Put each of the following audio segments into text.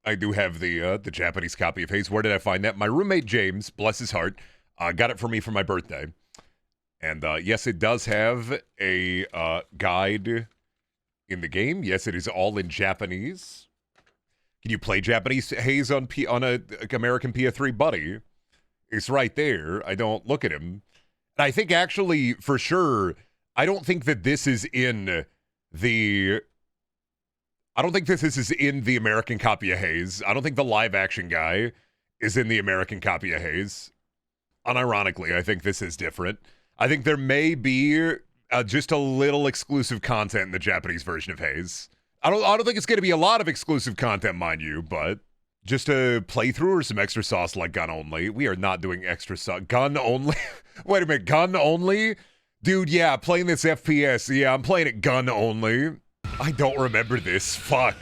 I do have the Japanese copy of Haze. Where did I find that? My roommate James, bless his heart, got it for me for my birthday. And yes, it does have a guide in the game. Yes, it is all in Japanese. Can you play Japanese Haze on a American PS3? Buddy, it's right there. I don't look at him. And I think actually, for sure, I don't think that this is in the... I don't think this is in the American copy of Haze. I don't think the live action guy is in the American copy of Haze. Unironically, I think this is different. I think there may be just a little exclusive content in the Japanese version of Haze. I don't think it's going to be a lot of exclusive content, mind you, but just a playthrough or some extra sauce like gun only. We are not doing extra sauce. Gun only? Wait a minute, gun only? Dude, yeah, playing this FPS. Yeah, I'm playing it gun only. I don't remember this. Fuck.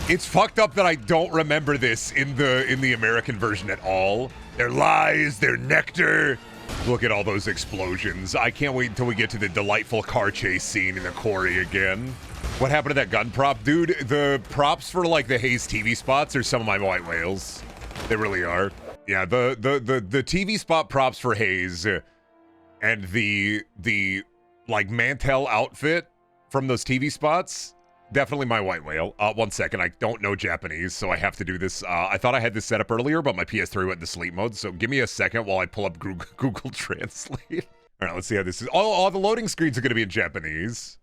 It's fucked up that I don't remember this in the American version at all. Their lies, their nectar. Look at all those explosions. I can't wait until we get to the delightful car chase scene in the quarry again. What happened to that gun prop? Dude, the props for like the Haze TV spots are some of my white whales. They really are. Yeah, the TV spot props for Haze and the like Mantel outfit from those TV spots, definitely my white whale. 1 second, I don't know Japanese, so I have to do this. I thought I had this set up earlier, but my PS3 went into sleep mode, so give me a second while I pull up Google Translate. All right, let's see how this is. All the loading screens are going to be in Japanese.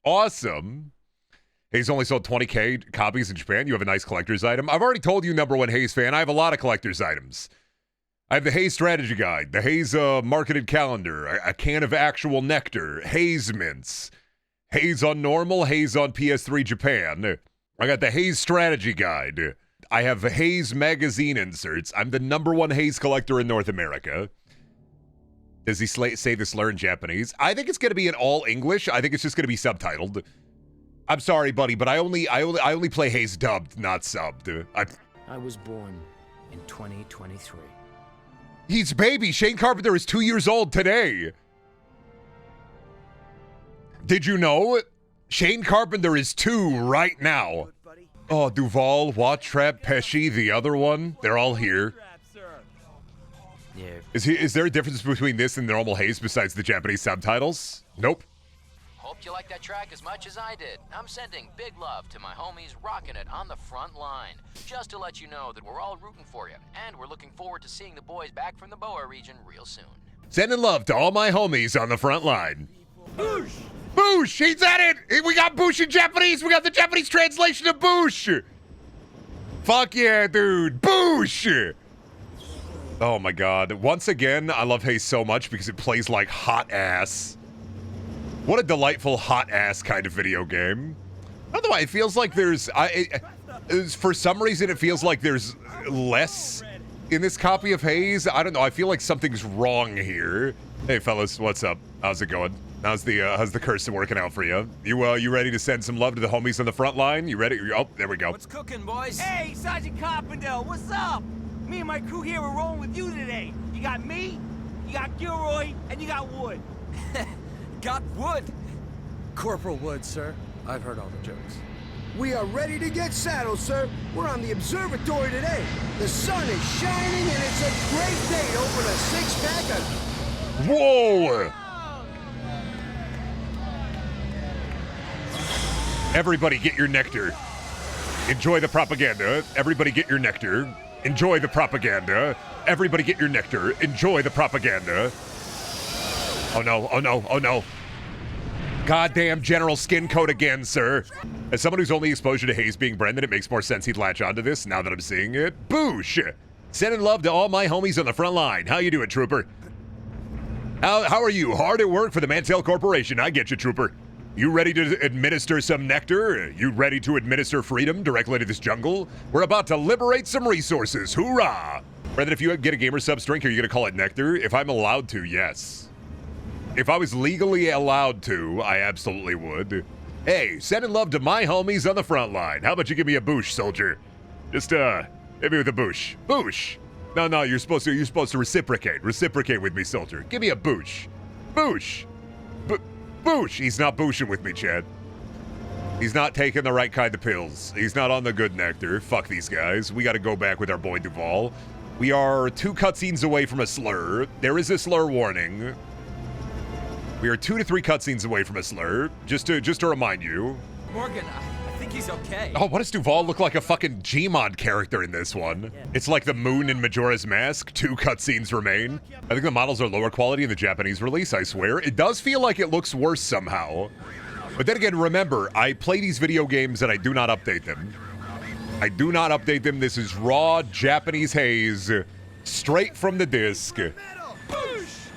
Awesome. Haze only sold 20K copies in Japan. You have a nice collector's item. I've already told you, number one Haze fan, I have a lot of collector's items. I have the Haze strategy guide, the Haze marketed calendar, a can of actual nectar, Haze mints, Haze on normal, Haze on PS3 Japan. I got the Haze strategy guide. I have Haze magazine inserts. I'm the number one Haze collector in North America. Does he say the slur in Japanese? I think it's going to be in all English. I think it's just going to be subtitled. I'm sorry, buddy, but I only play Haze dubbed, not subbed. I was born in 2023. He's baby. Shane Carpenter is 2 years old today. Did you know? Shane Carpenter is 2 right now. Oh, Duval, Wattrap, Pesci, the other one. They're all here. Yeah. Is there a difference between this and normal Haze besides the Japanese subtitles? Nope. Hope you like that track as much as I did. I'm sending big love to my homies rocking it on the front line. Just to let you know that we're all rooting for you, and we're looking forward to seeing the boys back from the Boa region real soon. Sending love to all my homies on the front line. Boosh! Boosh! He's at it! We got Boosh in Japanese! We got the Japanese translation of Boosh! Fuck yeah, dude! Boosh! Oh my god. Once again, I love Haze so much because it plays like hot ass. What a delightful hot ass kind of video game. I don't know why, it feels like there's... for some reason, it feels like there's less in this copy of Haze. I don't know, I feel like something's wrong here. Hey fellas, what's up? How's it going? How's the curse working out for you? You ready to send some love to the homies on the front line? You ready? Oh, there we go. What's cooking, boys? Hey, Sergeant Carpenter, what's up? Me and my crew here are rolling with you today. You got me, you got Gilroy, and you got Wood. Got Wood? Corporal Wood, sir. I've heard all the jokes. We are ready to get saddled, sir. We're on the observatory today. The sun is shining, and it's a great day to open a six-pack of... Whoa! Everybody get your nectar. Enjoy the propaganda. Everybody get your nectar. Enjoy the propaganda. Everybody get your nectar. Enjoy the propaganda. Oh no, oh no, oh no. Goddamn general skin coat again, sir. As someone who's only exposure to Haze being Brendan, it makes more sense he'd latch onto this now that I'm seeing it. Boosh! Sending love to all my homies on the front line. How you doing, trooper? How are you? Hard at work for the Mantel Corporation. I get you, trooper. You ready to administer some nectar? You ready to administer freedom directly to this jungle? We're about to liberate some resources. Hoorah! Brendan, if you get a gamer subs drink, are you going to call it nectar? If I'm allowed to, yes. If I was legally allowed to, I absolutely would. Hey, sending love to my homies on the front line. How about you give me a boosh, soldier? Just, hit me with a boosh. Boosh! No, you're supposed to reciprocate. Reciprocate with me, soldier. Give me a boosh. Boosh! Boosh! He's not booshing with me, Chad. He's not taking the right kind of pills. He's not on the good nectar. Fuck these guys. We got to go back with our boy Duval. We are 2 cutscenes away from a slur. There is a slur warning. We are 2 to 3 cutscenes away from a slur. Just to remind you. Morgan, I think he's okay. Oh, what does Duval look like? A fucking Gmod character in this one. It's like the moon in Majora's Mask. 2 cutscenes remain. I think the models are lower quality in the Japanese release, I swear. It does feel like it looks worse somehow. But then again, remember, I play these video games and I do not update them. I do not update them. This is raw Japanese Haze, straight from the disc.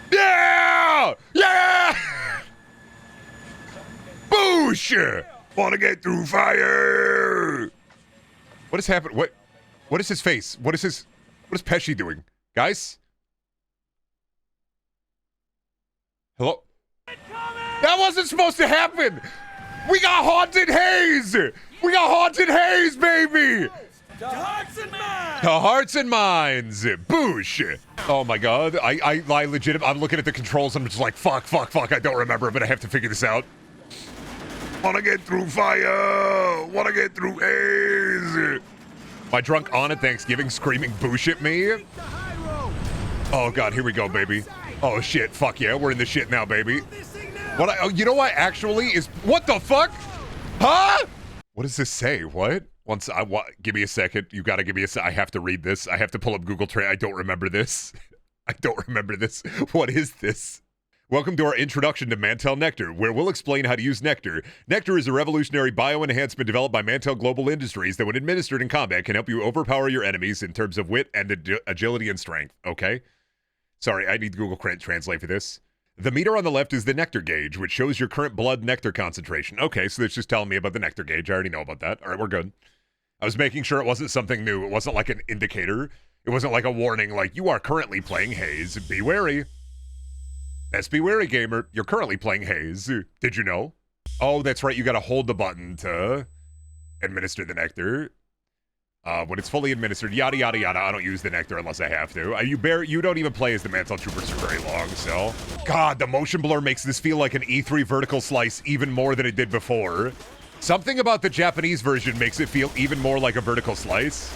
Yeah! Yeah! Boosh! Wanna get through fire! What has happened? What is his face? What is Pesci doing? Guys? Hello? That wasn't supposed to happen! We got haunted Haze! We got haunted Haze, baby! To hearts and minds! To hearts and minds! Boosh! Oh my god, I legit, I'm looking at the controls and I'm just like, fuck, I don't remember, but I have to figure this out. Wanna get through fire! Wanna get through Haze! My drunk aunt at Thanksgiving screaming boosh at me? Oh god, here we go, baby. Oh shit, fuck yeah, we're in the shit now, baby. You know what actually is, what the fuck? Huh? What does this say? What? Give me a second. You gotta give me I have to read this. I have to pull up Google Translate. I don't remember this. I don't remember this. What is this? Welcome to our introduction to Mantel Nectar, where we'll explain how to use Nectar. Nectar is a revolutionary bioenhancement developed by Mantel Global Industries that when administered in combat can help you overpower your enemies in terms of wit and agility and strength. Okay? Sorry, I need Google Translate for this. The meter on the left is the nectar gauge, which shows your current blood nectar concentration. Okay, so that's just telling me about the nectar gauge. I already know about that. All right, we're good. I was making sure it wasn't something new. It wasn't like an indicator. It wasn't like a warning like, you are currently playing Haze. Be wary. Best be wary, gamer. You're currently playing Haze. Did you know? Oh, that's right. You got to hold the button to administer the nectar. When it's fully administered, yada, yada, yada. I don't use the nectar unless I have to. You don't even play as the Mantel Troopers for very long, so. God, the motion blur makes this feel like an E3 vertical slice even more than it did before. Something about the Japanese version makes it feel even more like a vertical slice.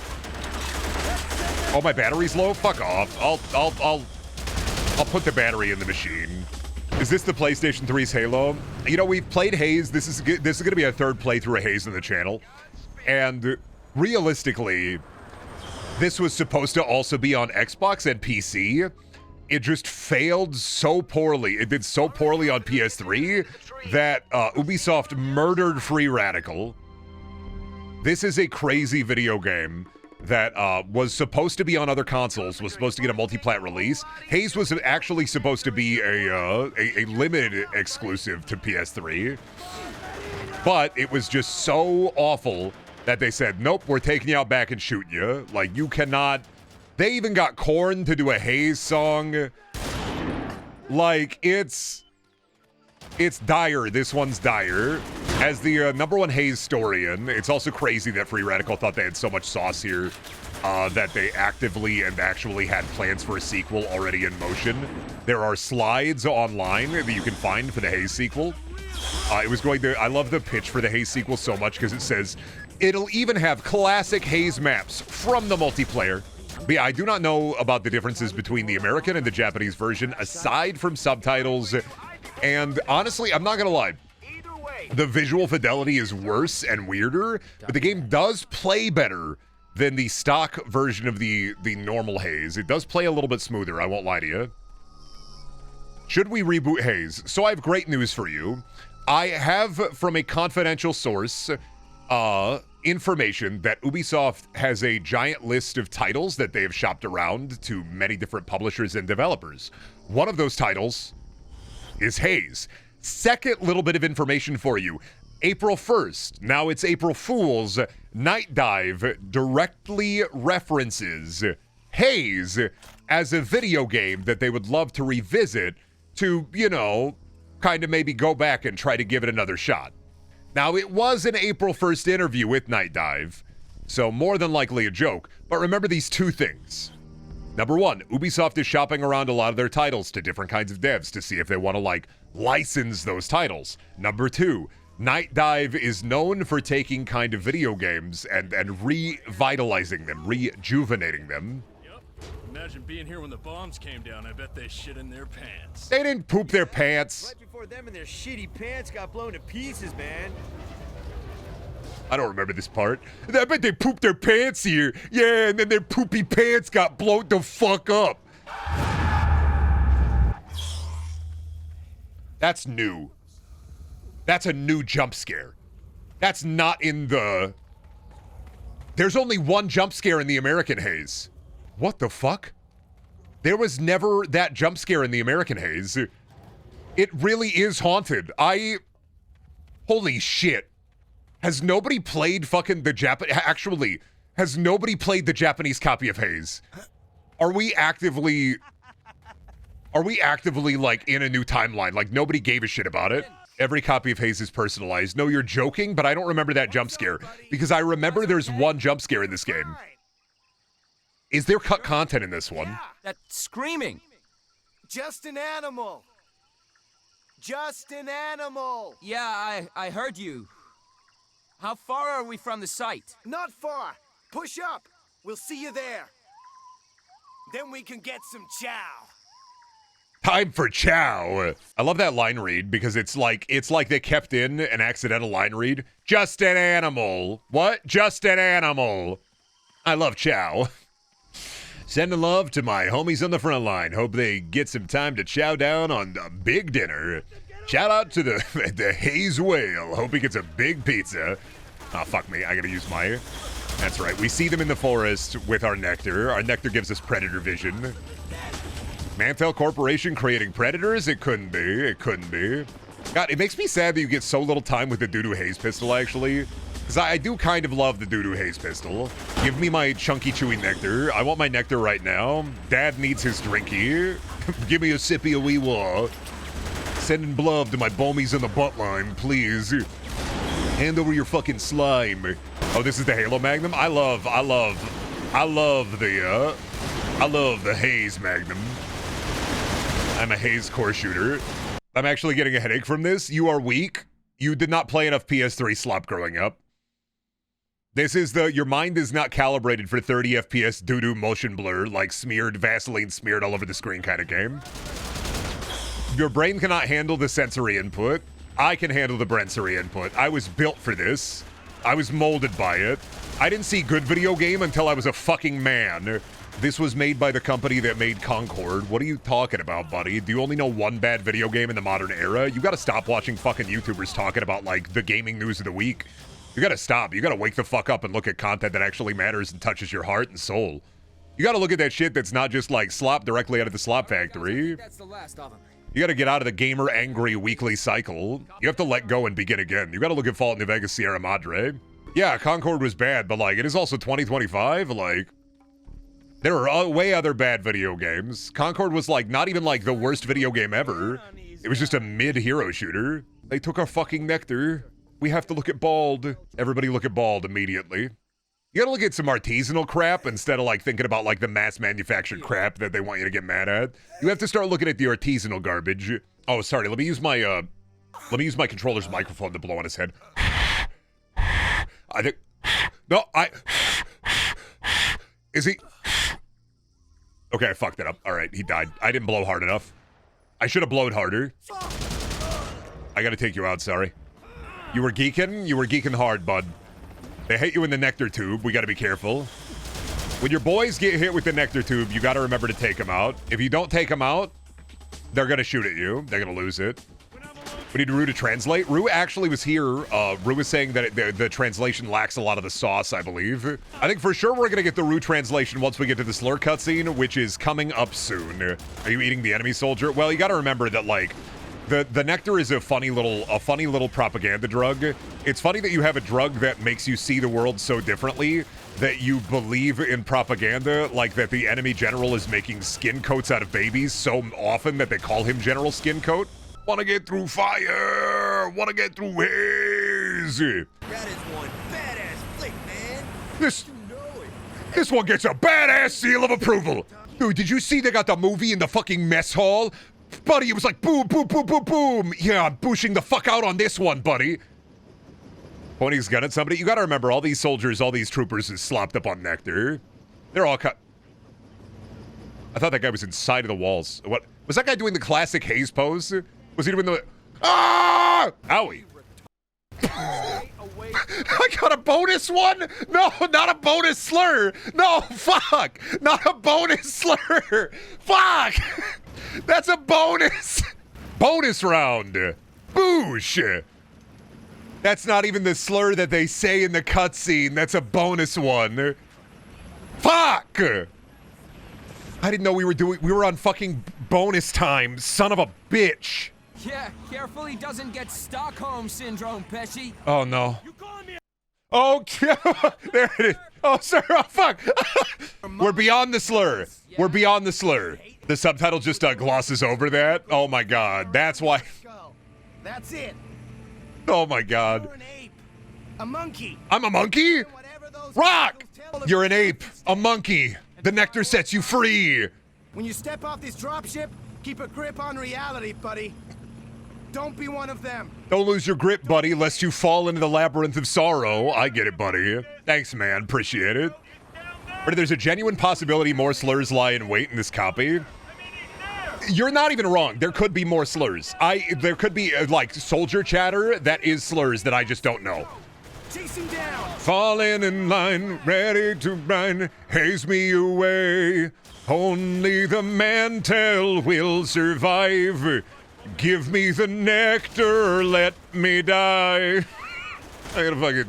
Oh, my battery's low? Fuck off. I'll put the battery in the machine. Is this the PlayStation 3's Halo? You know, we've played Haze. This is going to be a 3rd playthrough of Haze on the channel. And realistically, this was supposed to also be on Xbox and PC. It just failed so poorly. It did so poorly on PS3 that Ubisoft murdered Free Radical. This is a crazy video game that was supposed to be on other consoles, was supposed to get a multi-plat release. Haze was actually supposed to be a limited exclusive to PS3. But it was just so awful that they said, nope, we're taking you out back and shooting you. Like, you cannot. They even got Korn to do a Haze song. Like, it's dire. This one's dire. As the #1 Haze historian, it's also crazy that Free Radical thought they had so much sauce here that they actively and actually had plans for a sequel already in motion. There are slides online that you can find for the Haze sequel. I love the pitch for the Haze sequel so much because it says, it'll even have classic Haze maps from the multiplayer. But yeah, I do not know about the differences between the American and the Japanese version, aside from subtitles. And honestly, I'm not gonna lie. The visual fidelity is worse and weirder, but the game does play better than the stock version of the normal Haze. It does play a little bit smoother, I won't lie to you. Should we reboot Haze? So I have great news for you. I have, from a confidential source, information that Ubisoft has a giant list of titles that they have shopped around to many different publishers and developers. One of those titles is Haze. Second little bit of information for you. April 1st, now it's April Fool's, Night Dive directly references Haze as a video game that they would love to revisit to, you know, kind of maybe go back and try to give it another shot. Now, it was an April 1st interview with Night Dive, so more than likely a joke, but remember these 2 things. Number 1, Ubisoft is shopping around a lot of their titles to different kinds of devs to see if they want to, like, license those titles. Number 2, Night Dive is known for taking kind of video games and revitalizing them, rejuvenating them. Yep. Imagine being here when the bombs came down. I bet they shit in their pants. They didn't poop their pants. Right before them and their shitty pants got blown to pieces, man. I don't remember this part. I bet they pooped their pants here. Yeah, and then their poopy pants got blown the fuck up. That's new. That's a new jump scare. That's not in the... There's only one jump scare in the American Haze. What the fuck? There was never that jump scare in the American Haze. It really is haunted. Holy shit. Has nobody played fucking the Actually, has nobody played the Japanese copy of Haze? Are we actively like in a new timeline? Like nobody gave a shit about it? Every copy of Haze is personalized. No, you're joking, but I don't remember that jump scare because I remember there's one jump scare in this game. Is there cut content in this one? That screaming. Just an animal. Just an animal. Yeah, I heard you. How far are we from the site? Not far. Push up. We'll see you there. Then we can get some chow. Time for chow. I love that line read because it's like they kept in an accidental line read. Just an animal. What? Just an animal. I love chow. Sending love to my homies on the front line. Hope they get some time to chow down on a big dinner. Shout out to the Haze Whale. Hope he gets a big pizza. Oh, fuck me. I gotta use my... That's right. We see them in the forest with our nectar. Our nectar gives us predator vision. Mantel Corporation creating predators? It couldn't be. It couldn't be. God, it makes me sad that you get so little time with the doo-doo Haze pistol, actually. Because I do kind of love the doo-doo Haze pistol. Give me my chunky, chewy nectar. I want my nectar right now. Dad needs his drinky. Give me a sippy a wee wah. Sending love to my bomies in the butt line, please. Hand over your fucking slime. Oh, this is the Halo Magnum? I love the Haze Magnum. I'm a Haze core shooter. I'm actually getting a headache from this. You are weak. You did not play enough PS3 slop growing up. This is your mind is not calibrated for 30 FPS doo-doo motion blur, like Vaseline smeared all over the screen kind of game. Your brain cannot handle the sensory input. I can handle the sensory input. I was built for this. I was molded by it. I didn't see good video game until I was a fucking man. This was made by the company that made Concord. What are you talking about, buddy? Do you only know one bad video game in the modern era? You gotta stop watching fucking YouTubers talking about, like, the gaming news of the week. You gotta stop. You gotta wake the fuck up and look at content that actually matters and touches your heart and soul. You gotta look at that shit that's not just, like, slop directly out of the slop factory. That's the last of them. You gotta get out of the gamer angry weekly cycle. You have to let go and begin again. You gotta look at Fallout New Vegas Sierra Madre. Yeah, Concord was bad, but, like, it is also 2025, like... There are way other bad video games. Concord was, like, not even, like, the worst video game ever. It was just a mid-hero shooter. They took our fucking nectar. We have to look at Bald. Everybody look at Bald immediately. You gotta look at some artisanal crap instead of, like, thinking about, like, the mass-manufactured crap that they want you to get mad at. You have to start looking at the artisanal garbage. Oh, sorry, let me use my controller's microphone to blow on his head. I think... No, Is he... Okay, I fucked it up. All right, he died. I didn't blow hard enough. I should have blown harder. I gotta take you out, sorry. You were geeking? You were geeking hard, bud. They hit you in the nectar tube. We gotta be careful. When your boys get hit with the nectar tube, you gotta remember to take them out. If you don't take them out, they're gonna shoot at you. They're gonna lose it. We need Rue to translate. Rue actually was here. Rue was saying that the translation lacks a lot of the sauce, I believe. I think for sure we're going to get the Rue translation once we get to the slur cutscene, which is coming up soon. Are you eating the enemy soldier? Well, you got to remember that, like, the nectar is a funny little propaganda drug. It's funny that you have a drug that makes you see the world so differently that you believe in propaganda, like that the enemy general is making skin coats out of babies so often that they call him General Skin Coat. Wanna get through fire! Wanna get through haze! That is one badass flick, man. This one gets a badass seal of approval. Dude, did you see they got the movie in the fucking mess hall? Buddy, it was like boom, boom, boom, boom, boom. Yeah, I'm pushing the fuck out on this one, buddy. Pointing his gun at somebody. You gotta remember, all these soldiers, all these troopers is slopped up on nectar. They're all cut. I thought that guy was inside of the walls. What? Was that guy doing the classic Haze pose? Was he doing the... Ah! Owie. I got a bonus one? No, not a bonus slur. No, fuck. Not a bonus slur. Fuck. That's a bonus. Bonus round. Boosh. That's not even the slur that they say in the cutscene. That's a bonus one. Fuck. I didn't know we were on fucking bonus time. Son of a bitch. Yeah, careful he doesn't get Stockholm Syndrome, Pesci. Oh, no. Oh, there it is. Oh, sir, oh, fuck. We're beyond the slur. We're beyond the slur. The subtitle just glosses over that. Oh, my God. That's why. That's it. Oh, my God. You're an ape. A monkey. I'm a monkey? Rock! You're an ape. A monkey. The nectar sets you free. When you step off this dropship, keep a grip on reality, buddy. Don't be one of them. Don't lose your grip, buddy, lest you fall into the labyrinth of sorrow. I get it, buddy. Thanks, man. Appreciate it. But there's a genuine possibility more slurs lie in wait in this copy. You're not even wrong. There could be more slurs. There could be, like, soldier chatter that is slurs that I just don't know. Chase him down. Falling in line, ready to run, haze me away. Only the Mantel will survive. Give me the nectar, let me die. I gotta fucking...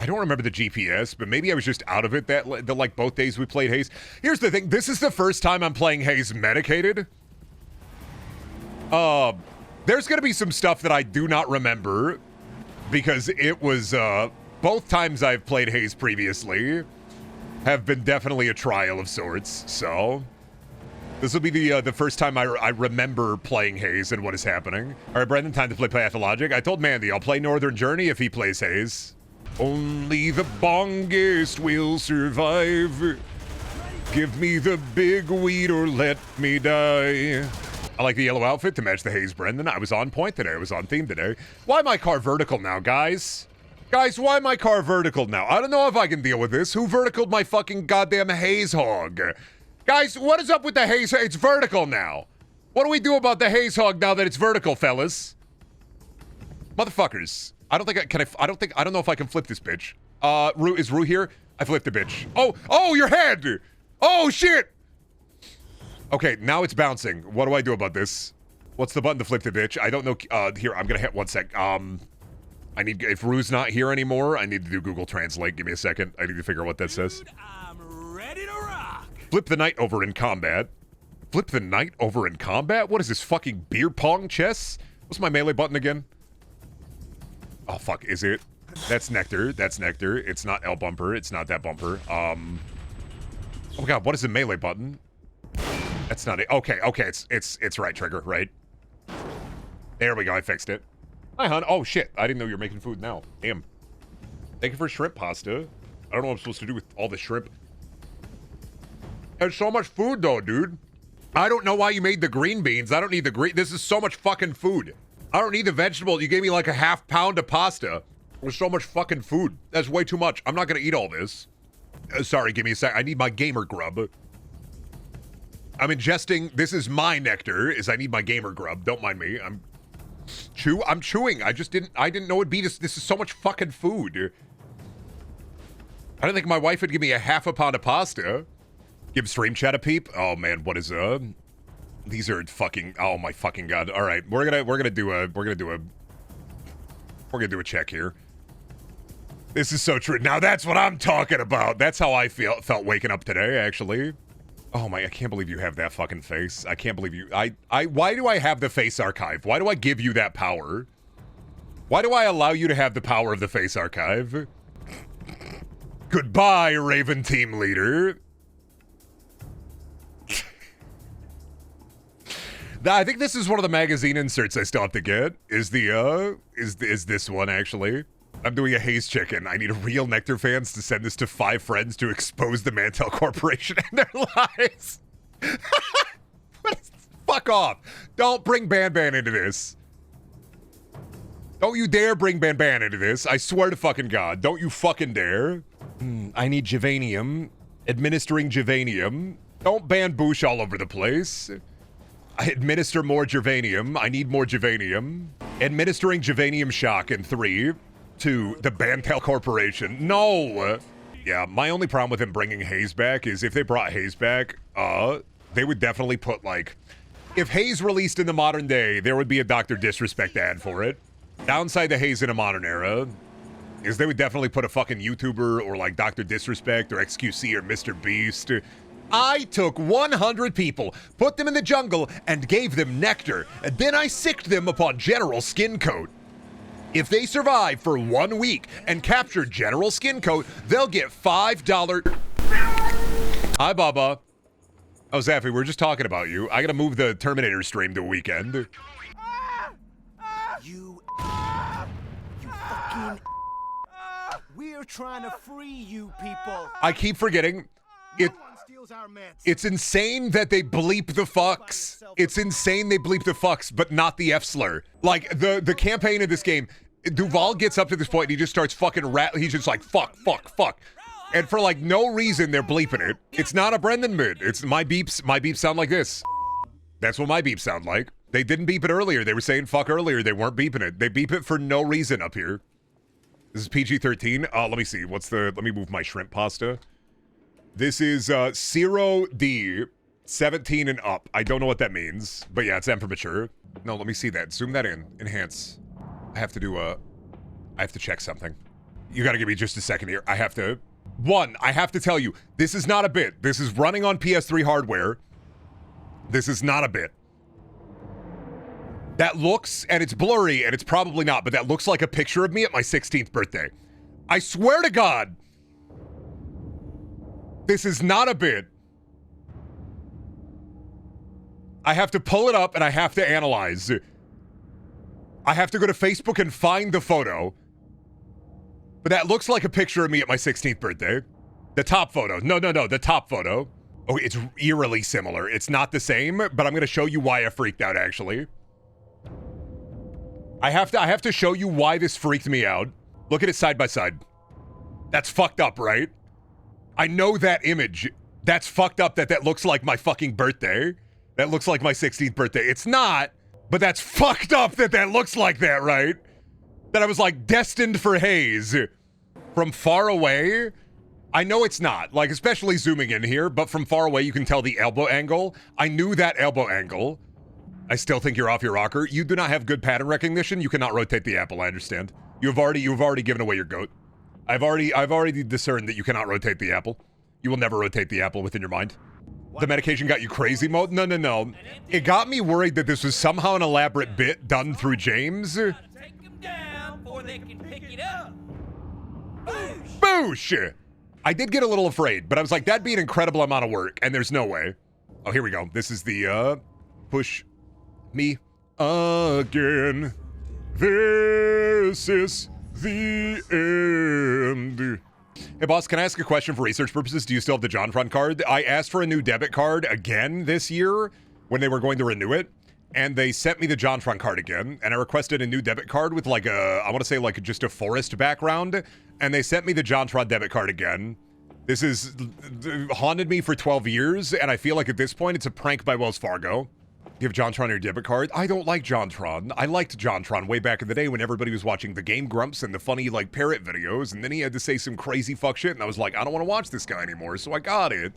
I don't remember the GPS, but maybe I was just out of it like both days we played Haze. Here's the thing. This is the first time I'm playing Haze medicated. There's gonna be some stuff that I do not remember because it was, both times I've played Haze previously have been definitely a trial of sorts, so this will be the first time I remember playing Haze and what is happening. All right, Brendan, time to play Pathologic. I told Mandy I'll play Northern Journey if he plays Haze. Only the bongest will survive. Give me the big weed or let me die. I like the yellow outfit to match the Haze, Brendan. I was on point today. I was on theme today. Why my car vertical now, guys? Guys, why my car vertical now? I don't know if I can deal with this. Who verticaled my fucking goddamn Haze hog? Guys, what is up with the Haze? It's vertical now. What do we do about the Haze hog now that it's vertical, fellas? Motherfuckers. I don't know if I can flip this bitch. Is Rue here? I flipped the bitch. Oh, your head! Oh, shit! Okay, now it's bouncing. What do I do about this? What's the button to flip the bitch? I don't know. Here, I'm gonna hit one sec. If Rue's not here anymore, I need to do Google Translate. Give me a second. I need to figure out what that says. Dude, I'm ready to rock. Flip the knight over in combat. Flip the knight over in combat? What is this, fucking beer pong chess? What's my melee button again? Oh, fuck, is it? That's Nectar. That's Nectar. It's not L bumper. It's not that bumper. Oh my god, what is the melee button? That's not it. Okay, it's right trigger, right? There we go, I fixed it. Hi, hon. Oh, shit. I didn't know you were making food now. Damn. Thank you for shrimp pasta. I don't know what I'm supposed to do with all the shrimp. There's so much food, though, dude. I don't know why you made the green beans. I don't need the green... This is so much fucking food. I don't need the vegetable. You gave me like a half pound of pasta. There's so much fucking food. That's way too much. I'm not going to eat all this. Sorry, give me a sec. I need my gamer grub. I'm ingesting... This is my nectar, is I need my gamer grub. Don't mind me. I'm chewing. I didn't know it'd be this. This is so much fucking food. I don't think my wife would give me a half a pound of pasta. Give stream chat a peep. Oh man, what is these are fucking, oh my fucking god. All right, we're gonna do a check here. This is so true. Now that's what I'm talking about. That's how I felt waking up today, actually. Oh my, I can't believe you have that fucking face. I can't believe you. Why do I have the face archive? Why do I give you that power? Why do I allow you to have the power of the face archive? Goodbye, Raven team leader. I think this is one of the magazine inserts I still have to get. Is this one actually? I'm doing a Haze chicken. I need real Nectar fans to send this to 5 friends to expose the Mantel Corporation and their lies. Fuck off. Don't bring Ban Ban into this. Don't you dare bring Ban into this. I swear to fucking God. Don't you fucking dare. I need Javanium. Administering Javanium. Don't ban Boosh all over the place. I administer more Javanium. I need more Javanium. Administering Javanium shock in 3, 2, the Mantel Corporation. No! Yeah, my only problem with him bringing Haze back is if they brought Haze back, they would definitely put, like... If Haze released in the modern day, there would be a Dr. Disrespect ad for it. Downside to Haze in a modern era is they would definitely put a fucking YouTuber or, like, Dr. Disrespect or XQC or Mr. Beast. I took 100 people, put them in the jungle, and gave them nectar, and then I sicked them upon General Skin Coat. If they survive for 1 week and capture General Skin Coat, they'll get $5. Hi, Bubba. Oh, Zaffy, we were just talking about you. I gotta move the Terminator stream to a weekend. You fucking... We're trying to free you people. I keep forgetting. It's insane that they bleep the fucks. It's insane they bleep the fucks, but not the F slur. Like, the campaign of this game, Duval gets up to this point and he just starts fucking he's just like, fuck. And for, like, no reason, they're bleeping it. It's not a Brendan mid. It's my beeps. My beeps sound like this. That's what my beeps sound like. They didn't beep it earlier. They were saying fuck earlier. They weren't beeping it. They beep it for no reason up here. This is PG-13. Let me see. Let me move my shrimp pasta. This is 0D, 17 and up. I don't know what that means, but yeah, it's M for mature. No, let me see that. Zoom that in. Enhance. I have to check something. You gotta give me just a second here. I have to tell you, this is not a bit. This is running on PS3 hardware. This is not a bit. That looks, and it's blurry, and it's probably not, but that looks like a picture of me at my 16th birthday. I swear to God. This is not a bit. I have to pull it up and I have to analyze. I have to go to Facebook and find the photo. But that looks like a picture of me at my 16th birthday. The top photo. No, the top photo. Oh, it's eerily similar. It's not the same, but I'm going to show you why I freaked out, actually. I have to show you why this freaked me out. Look at it side by side. That's fucked up, right? I know that image. That's fucked up that looks like my fucking birthday. That looks like my 16th birthday. It's not, but that's fucked up that looks like that, right? That I was like destined for Haze from far away. I know it's not, like, especially zooming in here, but from far away you can tell the elbow angle. I knew that elbow angle. I still think you're off your rocker. You do not have good pattern recognition. You cannot rotate the apple. I understand. You've already given away your goat. I've already discerned that you cannot rotate the apple. You will never rotate the apple within your mind. The medication got you crazy mode? No. It got me worried that this was somehow an elaborate bit done through James. Take them down before they can pick it up. Boosh! Boosh! I did get a little afraid, but I was like, that'd be an incredible amount of work, and there's no way. Oh, here we go. This is the, push me again. This is the end. Hey, boss, can I ask a question for research purposes? Do you still have the JonTron card? I asked for a new debit card again this year when they were going to renew it, and they sent me the JonTron card again, and I requested a new debit card with like I want to say like just a forest background, and they sent me the JonTron debit card again. This has haunted me for 12 years, and I feel like at this point it's a prank by Wells Fargo. You have JonTron on your debit card? I don't like JonTron. I liked JonTron way back in the day when everybody was watching the Game Grumps and the funny, like, parrot videos, and then he had to say some crazy fuck shit, and I was like, I don't want to watch this guy anymore, so I got it.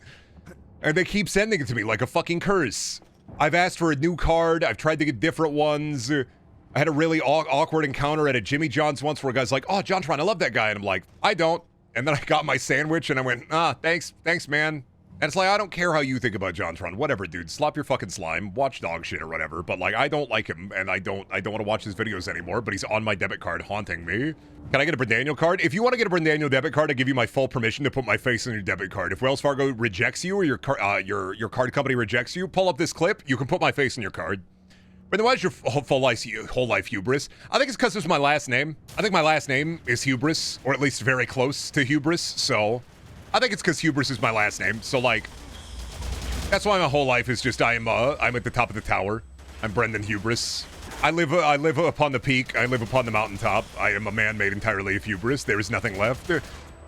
And they keep sending it to me like a fucking curse. I've asked for a new card. I've tried to get different ones. I had a really awkward encounter at a Jimmy John's once where a guy's like, oh, JonTron, I love that guy. And I'm like, I don't. And then I got my sandwich, and I went, thanks, man. And it's like, I don't care how you think about JonTron. Whatever, dude. Slop your fucking slime. Watch dog shit or whatever. But, like, I don't like him, and I don't want to watch his videos anymore, but he's on my debit card haunting me. Can I get a Brendaniel card? If you want to get a Brendaniel debit card, I give you my full permission to put my face on your debit card. If Wells Fargo rejects you or your card company rejects you, pull up this clip. You can put my face on your card. Brenda, why is your whole life hubris? I think it's because it's my last name. I think my last name is hubris, or at least very close to hubris, so... I think it's because hubris is my last name, so, like, that's why my whole life is just I'm at the top of the tower. I'm Brendan Hubris. I live upon the peak. I live upon the mountaintop. I am a man made entirely of hubris. There is nothing left.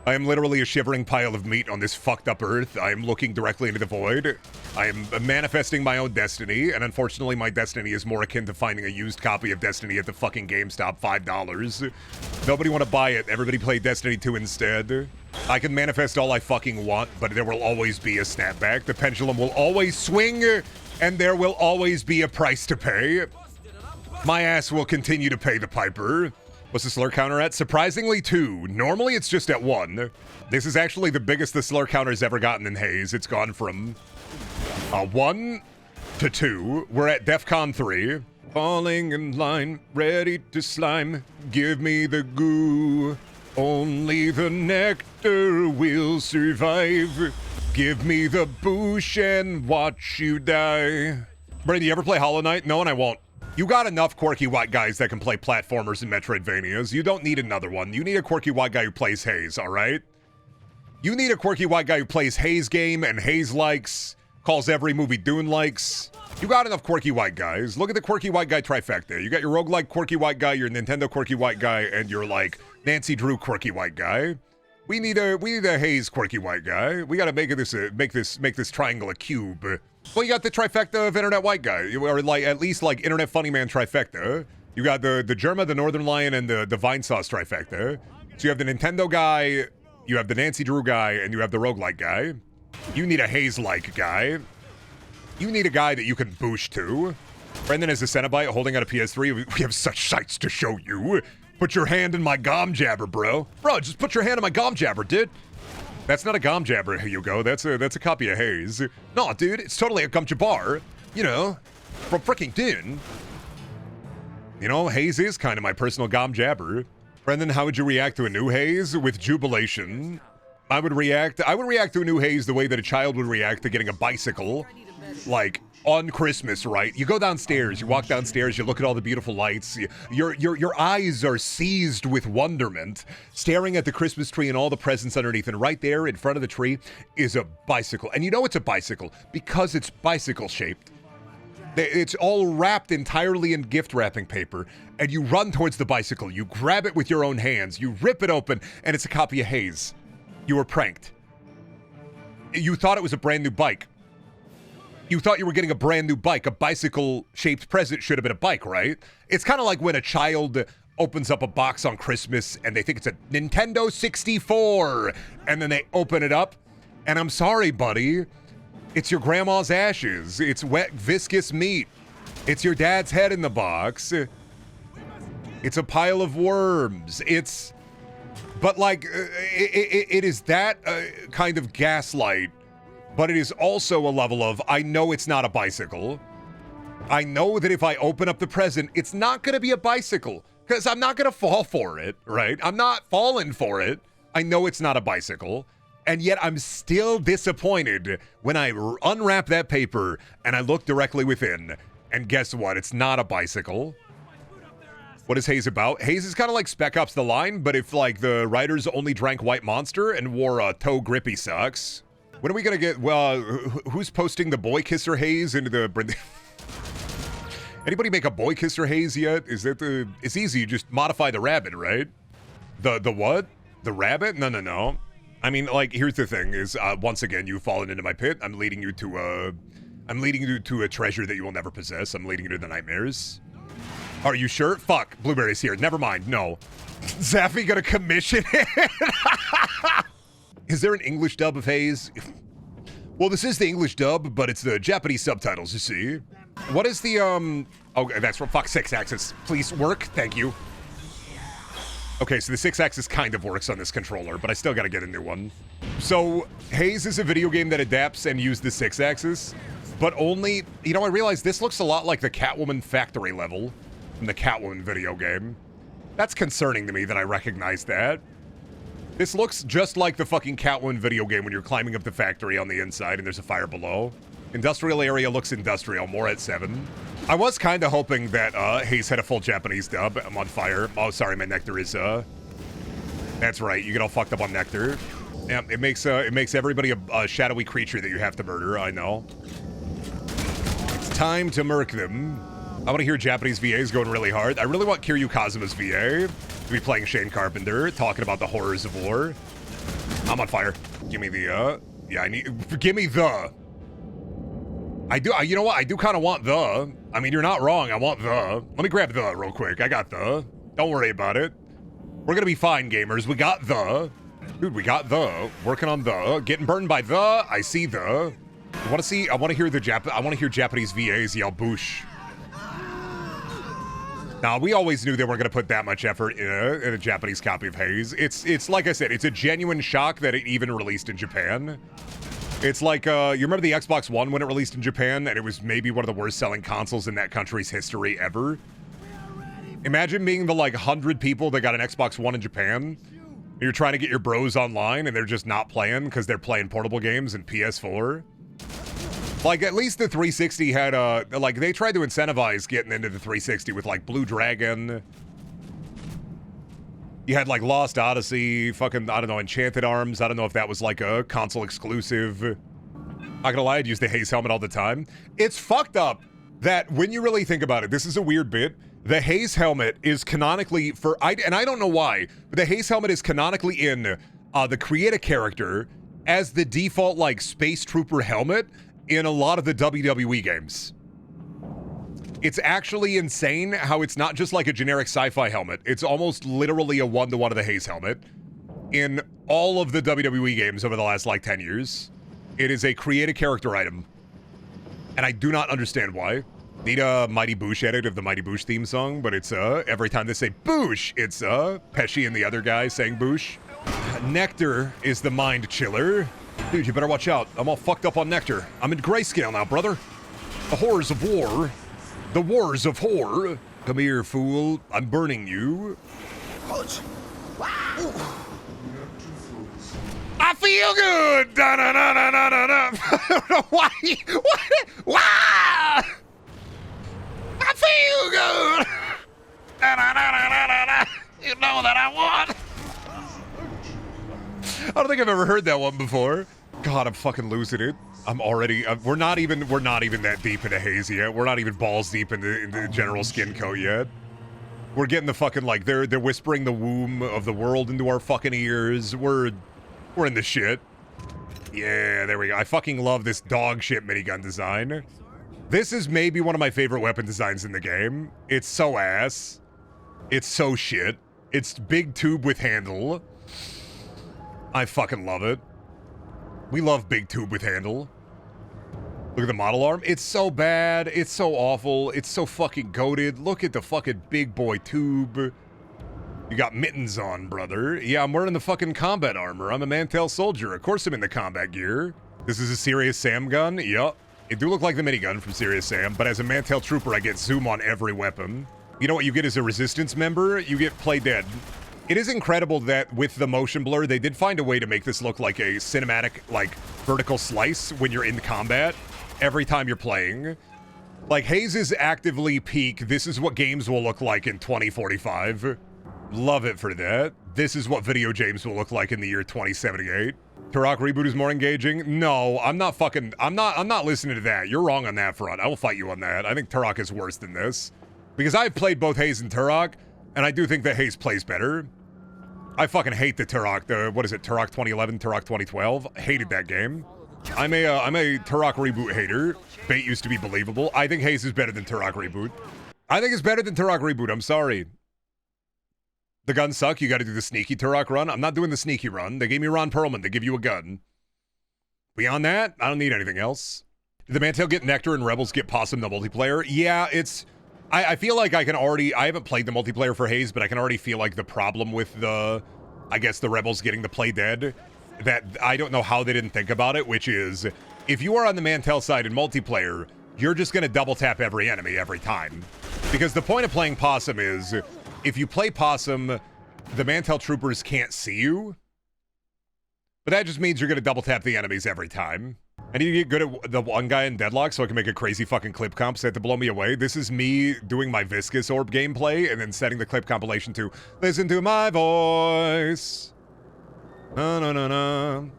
I am literally a shivering pile of meat on this fucked up earth. I am looking directly into the void. I am manifesting my own destiny, and unfortunately my destiny is more akin to finding a used copy of Destiny at the fucking GameStop, $5. Nobody want to buy it. Everybody play Destiny 2 instead. I can manifest all I fucking want, but there will always be a snapback. The pendulum will always swing, and there will always be a price to pay. My ass will continue to pay the piper. What's the slur counter at? Surprisingly 2. Normally it's just at 1. This is actually the biggest the slur counter's ever gotten in Haze. It's gone from 1 to 2. We're at DEFCON 3. Falling in line, ready to slime. Give me the goo. Only the nectar will survive. Give me the boosh and watch you die. Brady, you ever play Hollow Knight? No, and I won't. You got enough quirky white guys that can play platformers and Metroidvanias. You don't need another one. You need a quirky white guy who plays Haze, all right? You need a quirky white guy who plays Haze game and Haze likes, calls every movie Dune likes. You got enough quirky white guys. Look at the quirky white guy trifecta. You got your roguelike quirky white guy, your Nintendo quirky white guy, and your like Nancy Drew quirky white guy. We need a Haze quirky white guy. We got to make this triangle a cube. Well, you got the trifecta of internet white guy, or like at least like internet funny man trifecta. You got the Germa, the Northern Lion, and the Vine Sauce trifecta. So you have the Nintendo guy, you have the Nancy Drew guy, and you have the roguelike guy. You need a Haze-like guy. You need a guy that you can boosh to. Brendan is a Cenobite holding out a PS3. We have such sights to show you. Put your hand in my gom jabber, bro. Bro, just put your hand in my gom jabber, dude. That's not a gom jabber, Hugo. That's a copy of Haze. No, dude, it's totally a gom jabbar. You know, from freaking Dune. You know, Haze is kind of my personal gom jabber. Brendan, how would you react to a new Haze? With jubilation. I would react to a new Haze the way that a child would react to getting a bicycle. Like, on Christmas, right? You go downstairs, you walk downstairs, you look at all the beautiful lights, your eyes are seized with wonderment, staring at the Christmas tree and all the presents underneath, and right there in front of the tree is a bicycle. And you know it's a bicycle because it's bicycle-shaped. It's all wrapped entirely in gift wrapping paper, and you run towards the bicycle, you grab it with your own hands, you rip it open, and it's a copy of Haze. You were pranked. You thought it was a brand new bike. You thought you were getting a brand new bike. A bicycle-shaped present should have been a bike, right? It's kind of like when a child opens up a box on Christmas and they think it's a Nintendo 64, and then they open it up, and I'm sorry, buddy, it's your grandma's ashes. It's wet, viscous meat. It's your dad's head in the box. It's a pile of worms. But like, it is that kind of gaslight. But it is also a level of, I know it's not a bicycle. I know that if I open up the present, it's not going to be a bicycle. Because I'm not going to fall for it, right? I'm not falling for it. I know it's not a bicycle. And yet I'm still disappointed when I unwrap that paper and I look directly within. And guess what? It's not a bicycle. What is Haze about? Haze is kind of like Spec Ops The Line, but if like the writers only drank White Monster and wore toe grippy socks. When are we gonna get, well, who's posting the boy kisser Haze into the... Anybody make a boy kisser Haze yet? Is that the... It's easy, you just modify the rabbit, right? The what? The rabbit? No. I mean, like, here's the thing, is, once again, you've fallen into my pit. I'm leading you to a treasure that you will never possess. I'm leading you to the nightmares. Are you sure? Fuck, Blueberry's here. Never mind, no. Zaffy gonna commission it? Is there an English dub of Haze? Well, this is the English dub, but it's the Japanese subtitles, you see. What is the, oh, that's from fuck 6-axis. Please work, thank you. Okay, so the 6-axis kind of works on this controller, but I still gotta get a new one. So, Haze is a video game that adapts and uses the 6-axis, but only, you know, I realize this looks a lot like the Catwoman factory level from the Catwoman video game. That's concerning to me that I recognize that. This looks just like the fucking Catwoman video game when you're climbing up the factory on the inside and there's a fire below. Industrial area looks industrial, more at 7. I was kind of hoping that Haze had a full Japanese dub. I'm on fire. Oh, sorry, my nectar is, That's right, you get all fucked up on nectar. Yeah, it makes everybody a shadowy creature that you have to murder, I know. It's time to murk them. I want to hear Japanese VAs going really hard. I really want Kiryu Kazuma's VA to be playing Shane Carpenter, talking about the horrors of war. I'm on fire. Give me the, give me the. You know what? I do kind of want the. I mean, you're not wrong. I want the. Let me grab the real quick. I got the. Don't worry about it. We're gonna be fine, gamers. We got the. Dude, we got the. Working on the. Getting burned by the. I see the. I want to hear Japanese VAs yell boosh. Now, we always knew they weren't going to put that much effort in a Japanese copy of Haze. It's like I said, it's a genuine shock that it even released in Japan. It's like, you remember the Xbox One when it released in Japan, and it was maybe one of the worst selling consoles in that country's history ever? Imagine being the, 100 people that got an Xbox One in Japan. You're trying to get your bros online, and they're just not playing because they're playing portable games and PS4. At least the 360 had, they tried to incentivize getting into the 360 with, Blue Dragon. You had, Lost Odyssey, fucking, I don't know, Enchanted Arms. I don't know if that was, a console exclusive. Not gonna lie, I'd use the Haze helmet all the time. It's fucked up that when you really think about it, this is a weird bit. The Haze helmet is canonically, and I don't know why, but the Haze helmet is canonically in the Create a Character as the default, Space Trooper helmet in a lot of the WWE games. It's actually insane how it's not just a generic sci-fi helmet. It's almost literally a one-to-one of the Haze helmet in all of the WWE games over the last 10 years. It is a Create a Character item, and I do not understand why. Need a Mighty Boosh edit of the Mighty Boosh theme song, but it's every time they say Boosh, it's Pesci and the other guy saying Boosh. Nectar is the mind chiller. Dude, you better watch out. I'm all fucked up on Nectar. I'm in grayscale now, brother. The horrors of war. The wars of horror. Come here, fool. I'm burning you. I feel good. Da da da da da da da. I don't know why. What? Why? I feel good. Da da da da da da. You know that I want. I don't think I've ever heard that one before. God, I'm fucking losing it. I'm already. We're not even that deep into Haze yet. We're not even balls deep into general skin coat yet. We're getting the fucking they're whispering the womb of the world into our fucking ears. We're in the shit. Yeah, there we go. I fucking love this dog shit minigun design. This is maybe one of my favorite weapon designs in the game. It's so ass. It's so shit. It's big tube with handle. I fucking love it. We love big tube with handle. Look at the model arm. It's so bad. It's so awful. It's so fucking goated. Look at the fucking big boy tube. You got mittens on, brother. Yeah, I'm wearing the fucking combat armor. I'm a Mantel soldier. Of course I'm in the combat gear. This is a Serious Sam gun. Yup. It do look like the minigun from Serious Sam, but as a Mantel trooper, I get zoom on every weapon. You know what you get as a Resistance member? You get play dead. It is incredible that with the motion blur, they did find a way to make this look like a cinematic, vertical slice when you're in combat every time you're playing. Haze is actively peak. This is what games will look like in 2045. Love it for that. This is what video games will look like in the year 2078. Turok reboot is more engaging. No, I'm not listening to that. You're wrong on that front. I will fight you on that. I think Turok is worse than this. Because I've played both Haze and Turok, and I do think that Haze plays better. I fucking hate the Turok, what is it, Turok 2011, Turok 2012? Hated that game. I'm a Turok reboot hater. Bait used to be believable. I think Haze is better than Turok reboot. I think it's better than Turok reboot, I'm sorry. The guns suck, you gotta do the sneaky Turok run. I'm not doing the sneaky run. They gave me Ron Perlman, they give you a gun. Beyond that, I don't need anything else. Did the Mantel get Nectar and Rebels get Possum the multiplayer? Yeah, it's... I feel like I haven't played the multiplayer for Haze, but I can already feel the problem with the Rebels getting the play dead, that I don't know how they didn't think about it, which is, if you are on the Mantel side in multiplayer, you're just going to double tap every enemy every time. Because the point of playing Possum is, if you play Possum, the Mantel troopers can't see you, but that just means you're going to double tap the enemies every time. I need to get good at the one guy in Deadlock so I can make a crazy fucking clip comp set to blow me away. This is me doing my Viscous Orb gameplay and then setting the clip compilation to listen to my voice. No, no, no, no.